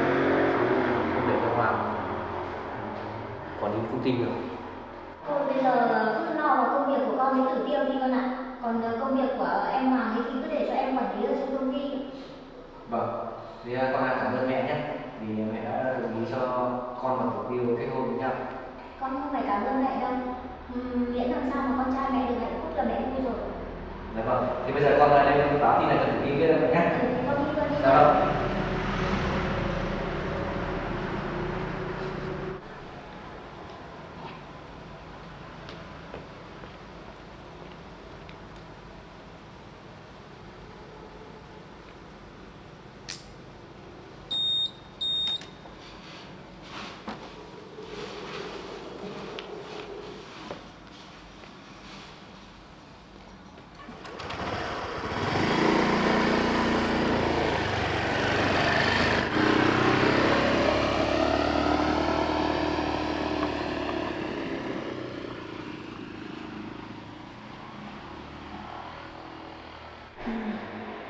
Speaker 5: Không để cho Hoàng còn đi công ty được.
Speaker 9: Thôi bây giờ cứ lo vào công việc của con với Tử Tiêu đi con ạ. Còn công việc của em Hoàng ấy thì cứ để cho em quản lý ở trên công ty.
Speaker 5: Vâng, thì con cảm ơn mẹ nhé. Vì mẹ đã đồng ý cho con và Tử Tiêu kết hôn với nhau.
Speaker 9: Con không phải cảm ơn mẹ đâu. Miễn làm sao mà con trai mẹ được hạnh phúc là mẹ vui rồi.
Speaker 5: Dạ vâng, thì bây giờ con lên báo tin này cho Tử Tiêu biết rồi nhé.
Speaker 9: Con đi con đi.
Speaker 5: Dạ vâng.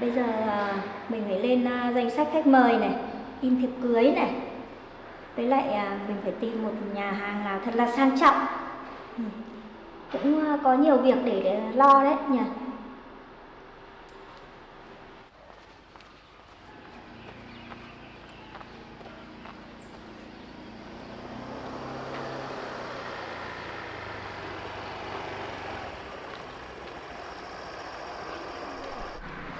Speaker 9: Bây giờ mình phải lên danh sách khách mời này, in thiệp cưới này. Với lại mình phải tìm một nhà hàng nào thật là sang trọng. Ừ. Cũng có nhiều việc để lo đấy nhỉ.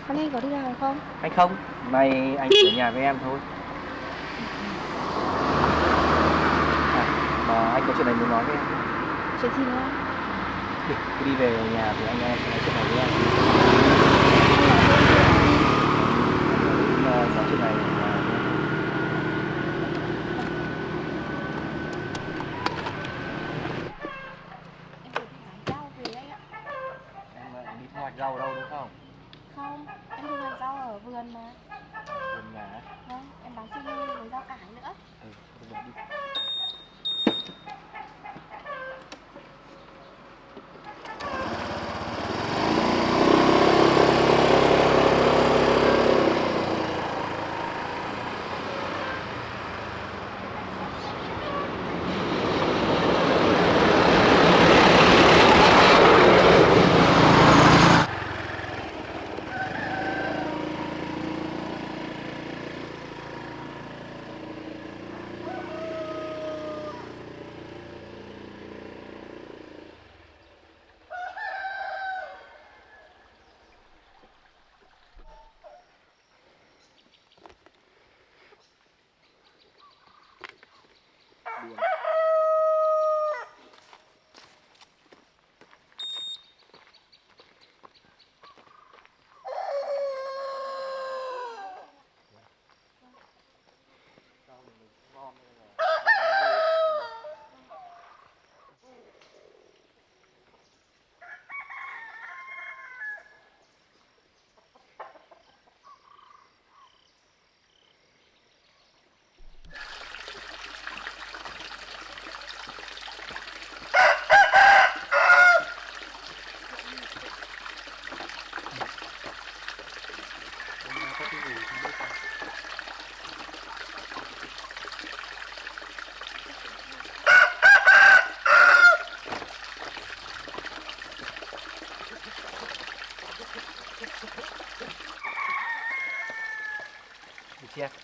Speaker 2: Hôm nay có đi làm không?
Speaker 3: Anh không, nay anh ở nhà với em thôi. Mà anh có chuyện này muốn nói với em.
Speaker 2: Chuyện gì nữa?
Speaker 3: Cứ đi về nhà thì anh sẽ nói chuyện này với em. Nói chuyện này
Speaker 2: Rau về anh ạ.
Speaker 3: em đi thu hoạch rau ở đâu đúng không?
Speaker 2: Không, em thu hoạch rau ở vườn mà.
Speaker 3: Vườn nhà.
Speaker 2: Vâng, em bán xi nhung với rau cải nữa.
Speaker 3: Thôi đi.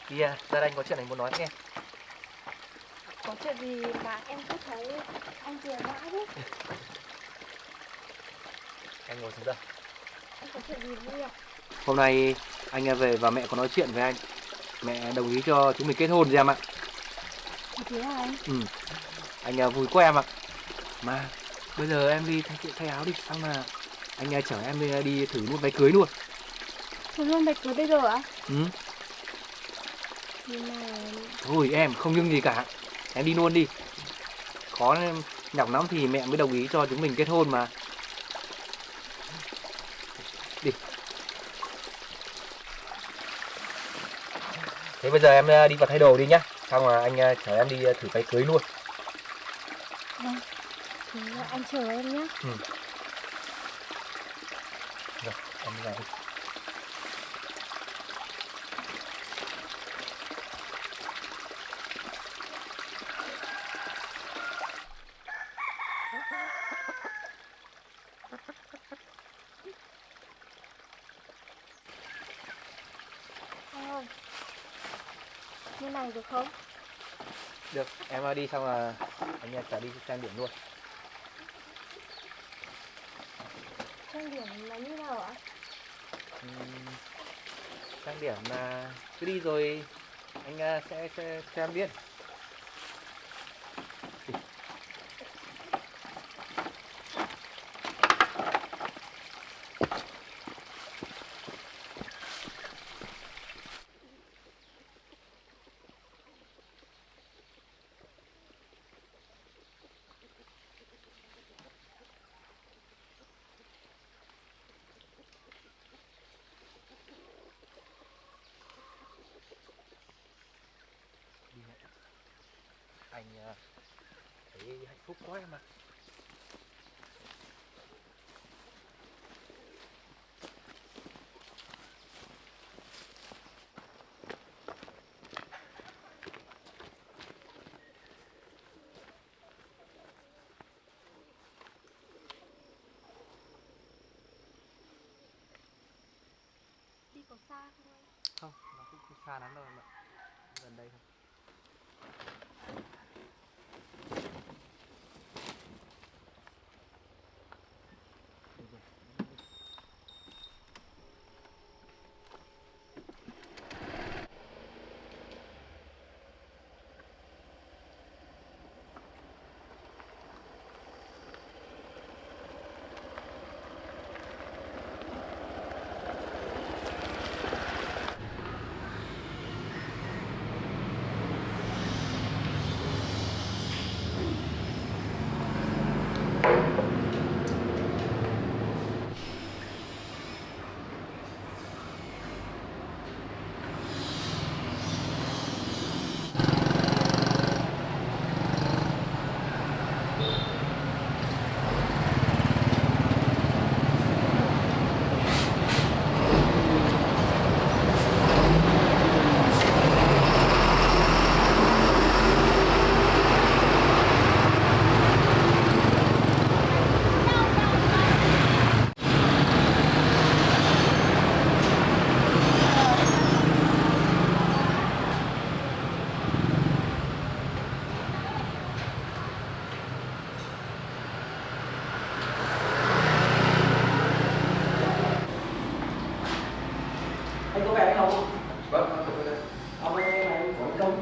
Speaker 3: Đi ra đây anh có chuyện này muốn nói với em.
Speaker 2: Có chuyện gì mà em cứ thấy anh cười mãi đấy.
Speaker 3: Anh ngồi xuống đây.
Speaker 2: Anh có chuyện gì vui à?
Speaker 3: Hôm nay anh về và mẹ có nói chuyện với anh. Mẹ đồng ý cho chúng mình kết hôn rồi em ạ.
Speaker 2: Thế à anh?
Speaker 3: Anh vui quá em ạ. Mà bây giờ em đi thay áo đi, xong là anh chở em đi thử luôn váy cưới luôn.
Speaker 2: Thử luôn váy cưới bây giờ ạ?
Speaker 1: Nhưng mà
Speaker 3: Thôi em không nhưng gì cả. Em đi luôn đi. Khó nhọc lắm thì mẹ mới đồng ý cho chúng mình kết hôn mà. Đi. Thế bây giờ em đi vào thay đồ đi nhá. Xong là anh chở em đi thử váy cưới luôn.
Speaker 2: Vâng. Thế anh chờ em nhé.
Speaker 3: Rồi, em đi vào đi.
Speaker 2: Anh ơi, như này được không?
Speaker 3: Được, em đi xong là anh chở đi trang điểm luôn.
Speaker 2: Trang điểm là như nào ạ?
Speaker 3: Trang điểm là cứ đi rồi anh sẽ cho em biết. Đi. Anh thấy hạnh phúc quá em ạ. xa lắm đâu em ạ, gần đây thôi.
Speaker 5: Anh có về hay không?
Speaker 3: Vâng, tôi đây.
Speaker 5: Ông ơi, này có công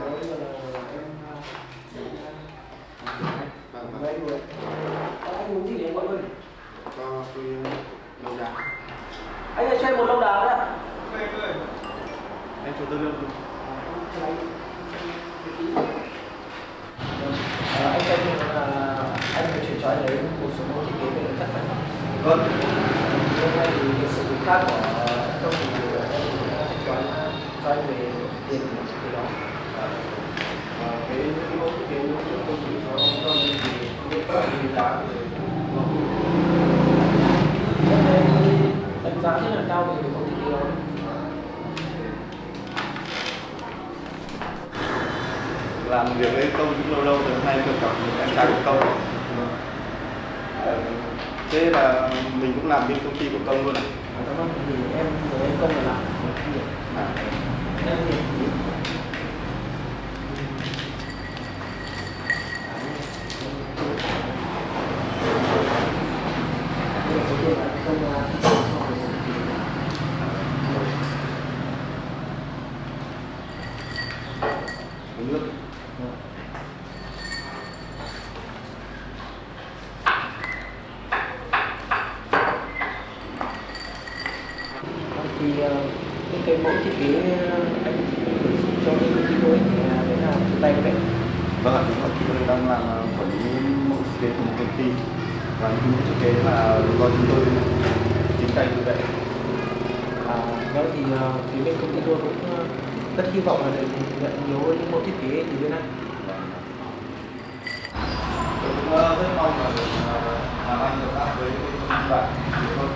Speaker 5: có bây giờ em mấy người anh muốn gì để mọi người
Speaker 4: Cho tôi lâu đài.
Speaker 5: anh ơi cho em một lâu đá đấy ạ.
Speaker 4: Em cho tôi lương.
Speaker 5: Anh cho em là anh phải chuyển cho anh lấy một số mẫu thiết kế về chắc phải không?
Speaker 4: Vâng.
Speaker 5: Hôm nay thì cái sự khác của công ty của em sẽ cho anh về tiền cái đó.
Speaker 4: Cái mẫu thiết kế nó cũng không chỉ cho mình thì không bán rồi.
Speaker 5: Đánh giá rất là cao về cái mẫu thiết kế đó.
Speaker 4: Làm việc với công cũng lâu lâu rồi, hay được gặp em trai của công. Thế là mình cũng làm bên công ty của công luôn à?
Speaker 5: Cảm ơn thì em với công là làm một việc. Em thì
Speaker 4: Nước.
Speaker 5: thì những cái mẫu thiết kế anh cho cái công ty tôi thì đấy là từ tay của em.
Speaker 4: Vâng ạ, đúng rồi, tôi đang làm quản lý mẫu thiết kế của một công ty và những mẫu thiết kế là do chúng tôi chính tay tự vệ.
Speaker 5: Đó thì phía bên công ty tôi cũng rất hy vọng là được nhận nhiều những mẫu thiết kế từ bên anh.
Speaker 4: Tôi cũng rất mong là được làm anh hợp tác với các bạn thôi.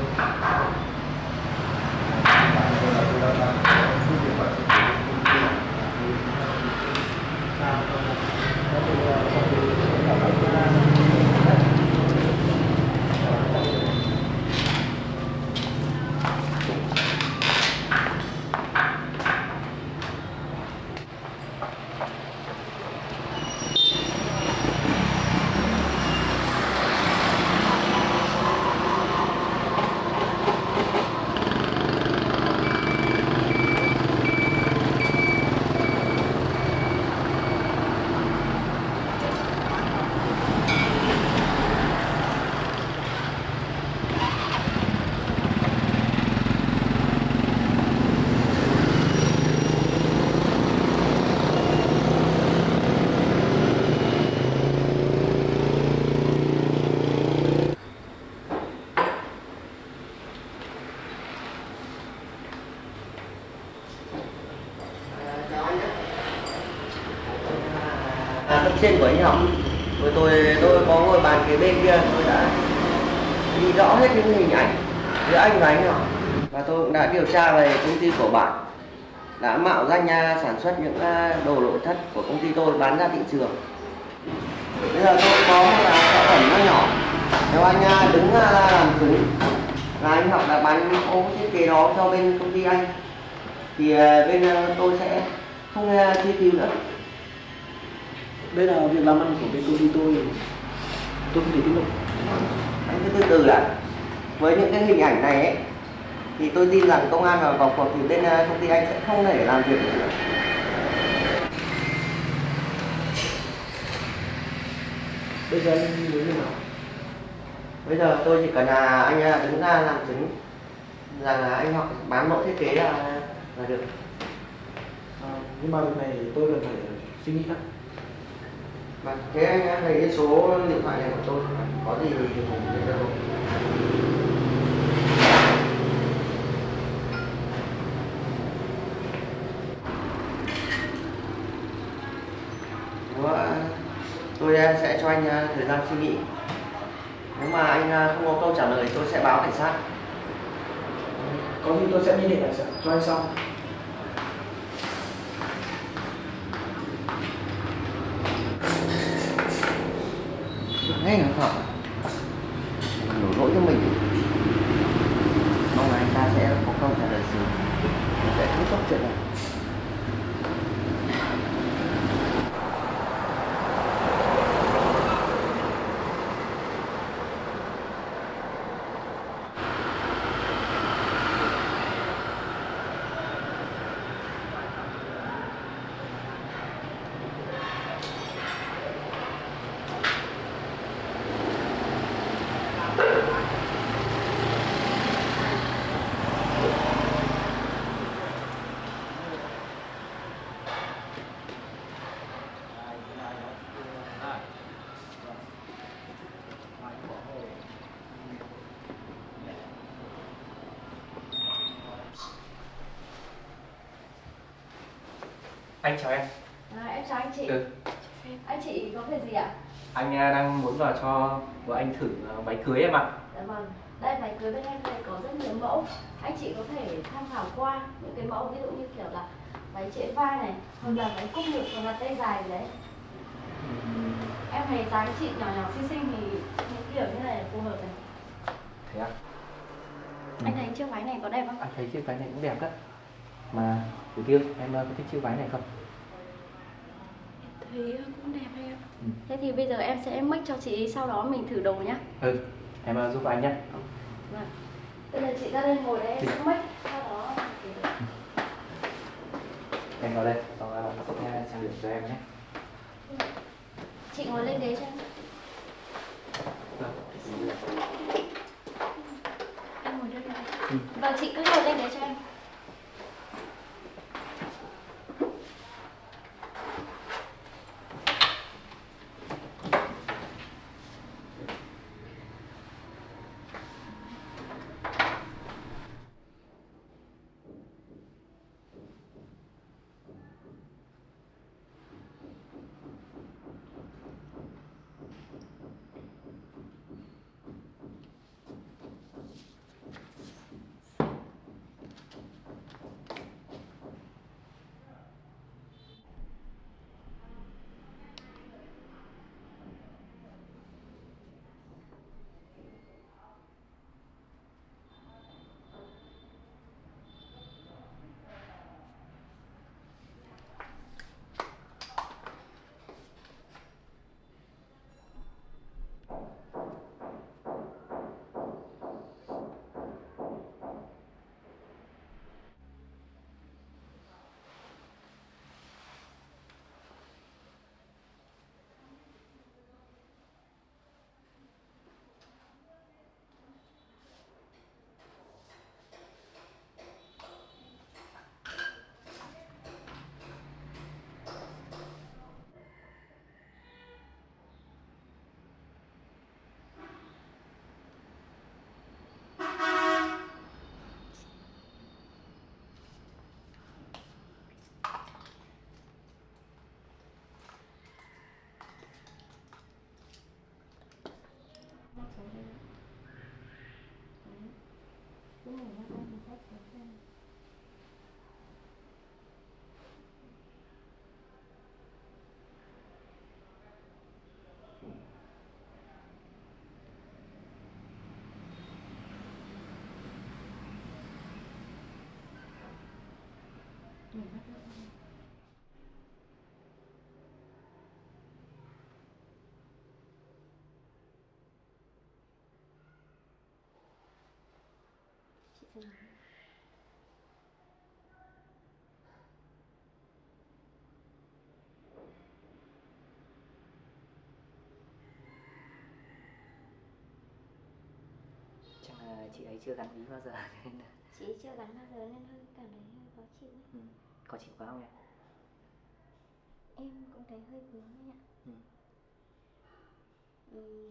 Speaker 4: Tôi đang làm giúp việc quản lý công ty.
Speaker 5: Đó thì cấp trên của anh học rồi tôi có ngồi bàn kế bên kia, tôi đã ghi rõ hết những hình ảnh giữa anh và anh học, và tôi cũng đã điều tra về công ty của bạn đã mạo danh sản xuất những đồ nội thất của công ty tôi bán ra thị trường. Bây giờ tôi có một sản phẩm nó nhỏ, nếu anh đứng ra làm chứng là anh học đã bán những mẫu thiết kế đó cho bên công ty anh, thì bên tôi sẽ không chi tiêu nữa.
Speaker 11: Đây là việc làm ăn của bên công ty tôi không thể tiết lộ.
Speaker 5: Anh cứ từ từ đã. Với những cái hình ảnh này ấy, thì tôi tin rằng công an vào cuộc thì bên công ty anh sẽ không thể làm việc nữa.
Speaker 11: Bây giờ anh muốn như nào?
Speaker 5: Bây giờ tôi chỉ cần là anh đứng ra làm chứng rằng là anh học bán mẫu thiết kế là được.
Speaker 11: Nhưng mà việc này tôi cần phải suy nghĩ đã.
Speaker 5: Vâng, thế anh lấy cái số điện thoại này của tôi, có gì thìผมsẽ cho tôi. Tôi sẽ cho anh thời gian suy nghĩ. Nếu mà anh không có câu trả lời tôi sẽ báo cảnh sát.
Speaker 11: Có gì tôi sẽ liên hệ lại cho anh sau.
Speaker 5: Ngay hả Thọ? Đổ lỗi cho mình. Mong là anh ta sẽ có câu trả lời sớm để kết thúc chuyện này.
Speaker 3: Anh chào em.
Speaker 9: Em chào anh chị.
Speaker 3: Ừ.
Speaker 9: Anh chị có việc gì ạ?
Speaker 3: Anh đang muốn vào cho vợ anh thử váy cưới em ạ.
Speaker 9: Dạ vâng. Đây váy cưới bên em đây có rất nhiều mẫu. Anh chị có thể tham khảo qua những cái mẫu ví dụ như kiểu là váy trễ vai này, hoặc là váy cúc ngực, hoặc là tay dài gì đấy. Em thấy dáng chị nhỏ nhỏ xinh xinh thì những kiểu như này là phù hợp này.
Speaker 3: Thế à?
Speaker 9: Anh thấy chiếc váy này có đẹp không?
Speaker 3: Anh thấy chiếc váy này cũng đẹp đấy. Mà Tiểu Tiên, em có thích chiếc váy này không?
Speaker 1: Thấy cũng đẹp hay ạ.
Speaker 9: Thế thì bây giờ em sẽ make cho chị, sau đó mình thử đồ nhá.
Speaker 3: Ừ, em giúp anh nhé.
Speaker 9: Vâng. Bây giờ chị ra đây ngồi đây em sẽ make, sau đó
Speaker 3: Em vào đây, sau đó sẽ trang điểm cho em nhé.
Speaker 9: chị ngồi lên ghế cho em. Em ngồi đây. Vâng, chị cứ ngồi lên ghế cho em. phù.
Speaker 5: Chắc là chị ấy chưa gắn ví bao giờ nên là...
Speaker 9: Chị chưa gắn bao giờ nên hơi cảm thấy hơi khó chịu ấy.
Speaker 5: Khó chịu quá không em?
Speaker 9: Em cũng thấy hơi vướng ấy ạ.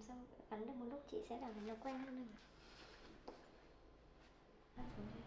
Speaker 9: Sau gắn được một lúc chị sẽ cảm thấy nó quen hơn rồi. Đặt xuống đây.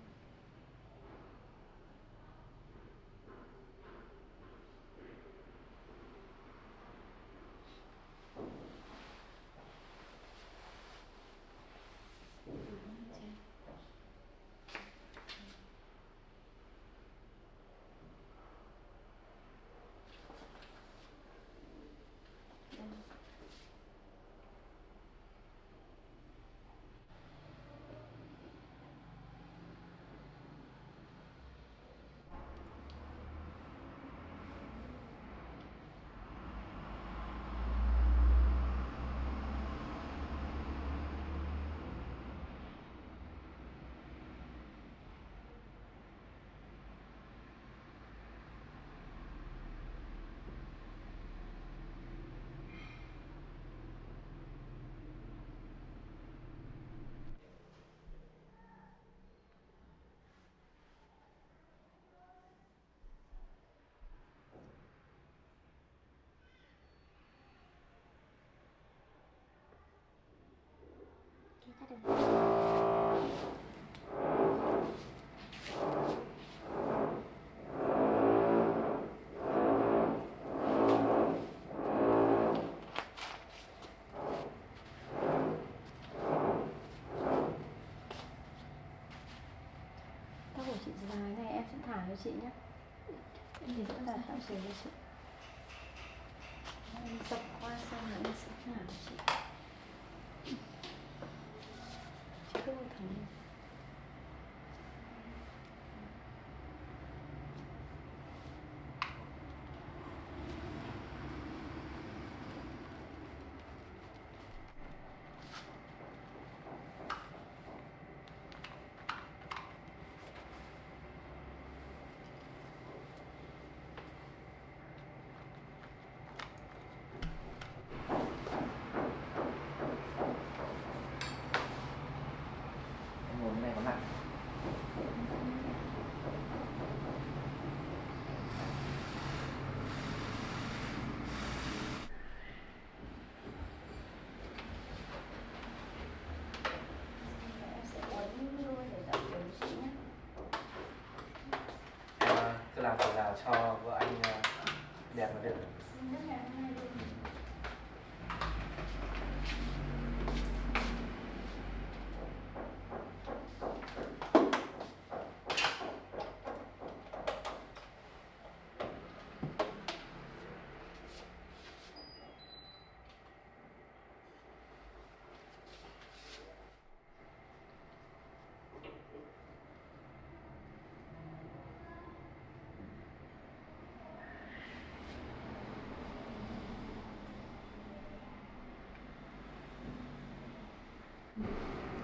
Speaker 9: Cái tắt đường.
Speaker 1: Tóc của chị dài này em sẽ thả cho chị nhé. Em để tất cả tạo sửa cho chị. Em dập qua xong rồi em sẽ thả cho chị. Chị cứ ngồi thẳng lên.
Speaker 5: Em ngồi bên này có lạnh.
Speaker 9: Em sẽ uốn đuôi để tạo kiểu cho chị nhé.
Speaker 5: Cứ làm thế nào cho vợ anh đẹp mà được.
Speaker 9: Xin nước ngày hôm nay luôn.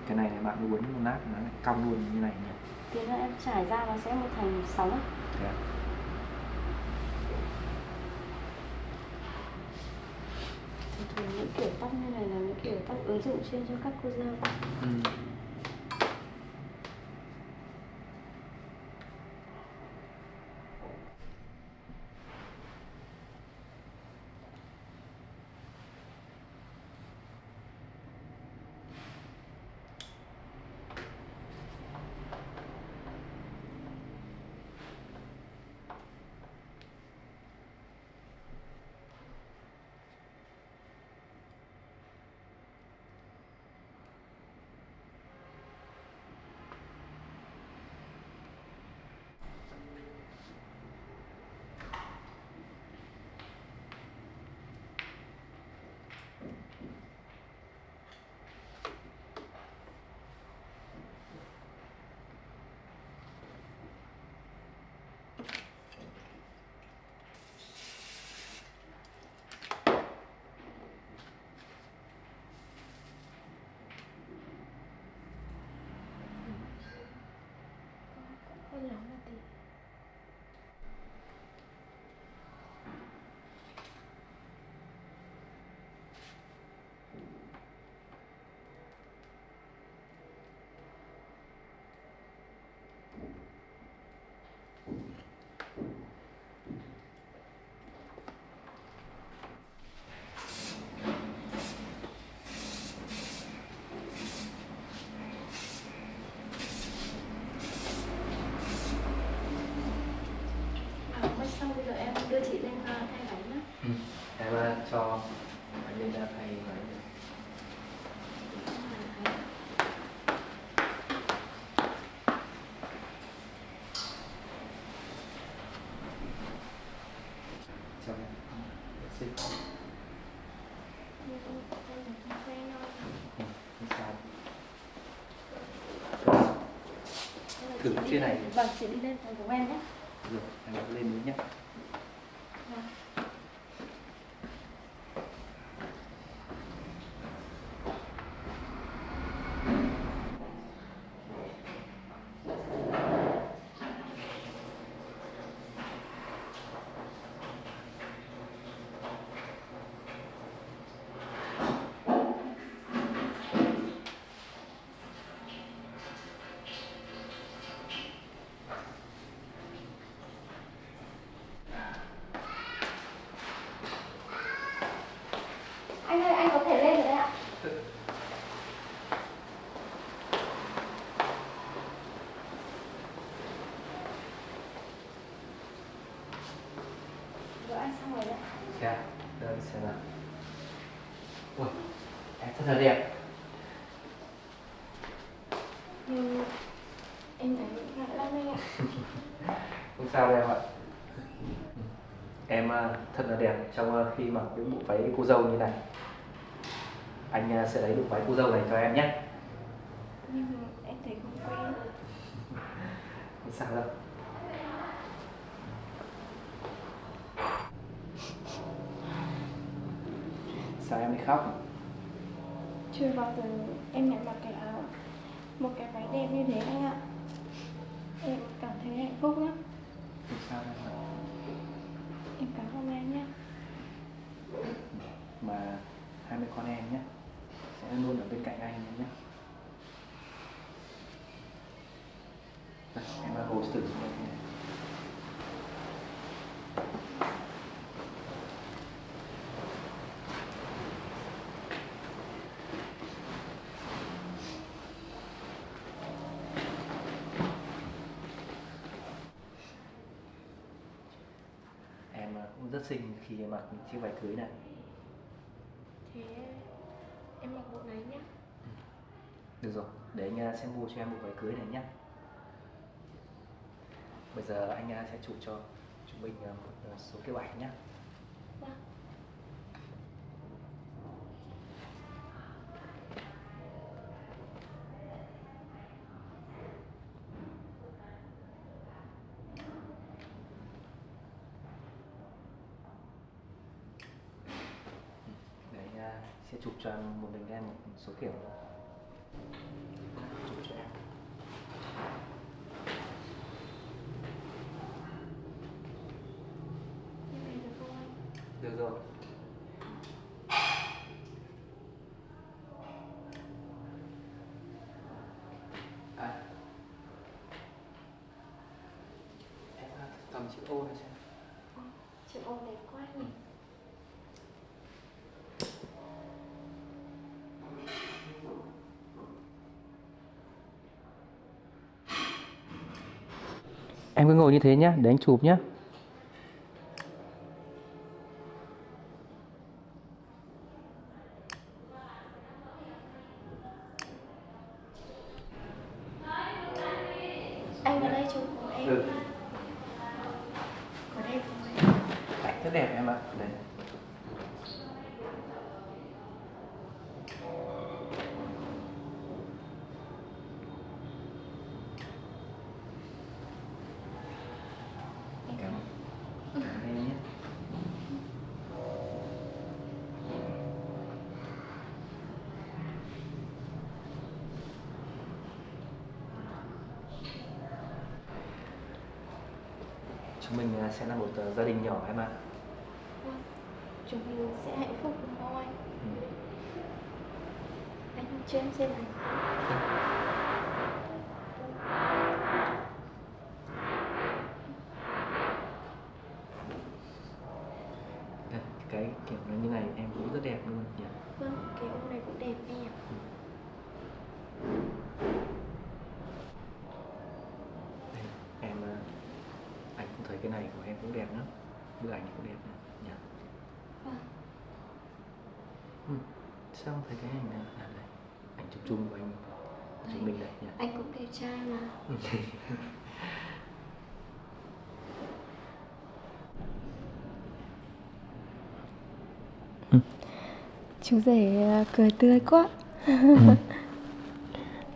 Speaker 5: Cái này bạn uốn một lát nó lại cong luôn như này nhỉ?
Speaker 1: Tí nữa em trải ra nó sẽ một thành sóng á.
Speaker 5: Thế à?
Speaker 1: Thường những kiểu tóc như này là những kiểu tóc ứng dụng chuyên cho các cô dâu.
Speaker 3: cho anh lên ra thay máy. Cho em xích. Không sao. Thử trên này.
Speaker 9: Vâng, chị đi lên phòng của em nhé.
Speaker 3: Rồi, anh lên nữa nhé.
Speaker 9: Anh ơi, anh có thể lên rồi đấy ạ. Rồi anh xong rồi đấy.
Speaker 3: Dạ, đây xem nào. Ui, em thật là đẹp.
Speaker 1: Nhưng em thấy ngại lắm anh ạ.
Speaker 3: Không sao đâu em ạ. Em thật là đẹp trong khi mặc cái bộ váy cô dâu như này. Anh sẽ lấy bộ váy cô dâu này cho em nhé.
Speaker 1: Nhưng em thấy không quen.
Speaker 3: Không sao đâu. Sao em đi khóc?
Speaker 1: Chưa bao giờ em nhận mặc cái áo, một cái váy đẹp như thế anh ạ. Em cảm thấy hạnh phúc lắm.
Speaker 3: Không sao em ạ.
Speaker 1: Em cảm ơn anh nhé.
Speaker 3: Mà 20 con em nhé sẽ luôn ở bên cạnh anh nhé. Đây, em ngồi thử xuống đây nhé. Em cũng rất xinh khi mặc chiếc váy cưới này.
Speaker 1: Thế em mặc bộ này nhé.
Speaker 3: Được rồi, để anh sẽ mua cho em bộ váy cưới này nhé. Bây giờ anh sẽ chụp cho chúng mình một số cái ảnh nhé.
Speaker 1: Vâng.
Speaker 3: Để anh sẽ chụp cho một mình em một số kiểu. Chụp cho em.
Speaker 1: Như này được không anh?
Speaker 3: Được rồi. Em cầm chiếc ô này xem.
Speaker 1: Chiếc ô đẹp quá nhỉ.
Speaker 3: Em cứ ngồi như thế nhé, để anh chụp nhé.
Speaker 1: Anh vào đây chụp của em.
Speaker 3: Ừ.
Speaker 1: Có đẹp không anh?
Speaker 3: Ảnh rất đẹp em ạ. Đấy. Cảm ơn em nhé. Chúng mình sẽ là một gia đình nhỏ em ạ.
Speaker 1: Vâng. Chúng mình sẽ hạnh phúc cùng nhau anh. Anh cho em xem này.
Speaker 3: Đây, cái kiểu nó như này em cũng rất đẹp luôn nhỉ.
Speaker 1: Vâng, cái ô này cũng đẹp anh ạ.
Speaker 3: Đây, em anh cũng thấy cái này của em cũng đẹp lắm. Bức ảnh này cũng đẹp nhỉ.
Speaker 1: Vâng.
Speaker 3: Sao không thấy cái hình này là đây? Ảnh chụp chung của anh chụp mình đây nhỉ?
Speaker 1: Anh cũng đẹp trai mà.
Speaker 2: Chú rể cười tươi quá.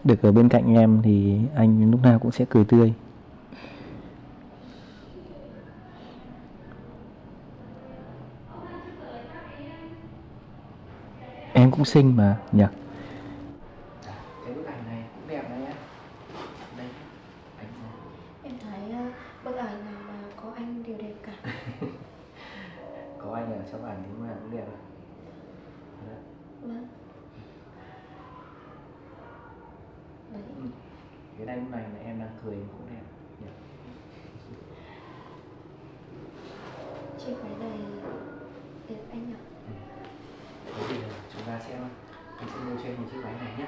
Speaker 3: Được ở bên cạnh em thì anh lúc nào cũng sẽ cười tươi. Em cũng xinh mà nhỉ? Cái bức ảnh này cũng đẹp đấy nhá. Đây, ảnh này.
Speaker 1: Em thấy bức ảnh nào mà có anh đều đẹp cả.
Speaker 3: Có anh ở trong ảnh thì lúc nào cũng đẹp. Đấy.
Speaker 1: Vâng. Đấy.
Speaker 3: Cái đây lúc này là em đang cười cũng đẹp nhỉ?
Speaker 1: Chiếc váy này đẹp anh ạ.
Speaker 3: Thế thì chúng ta sẽ anh sẽ mua cho em một chiếc váy này nhé.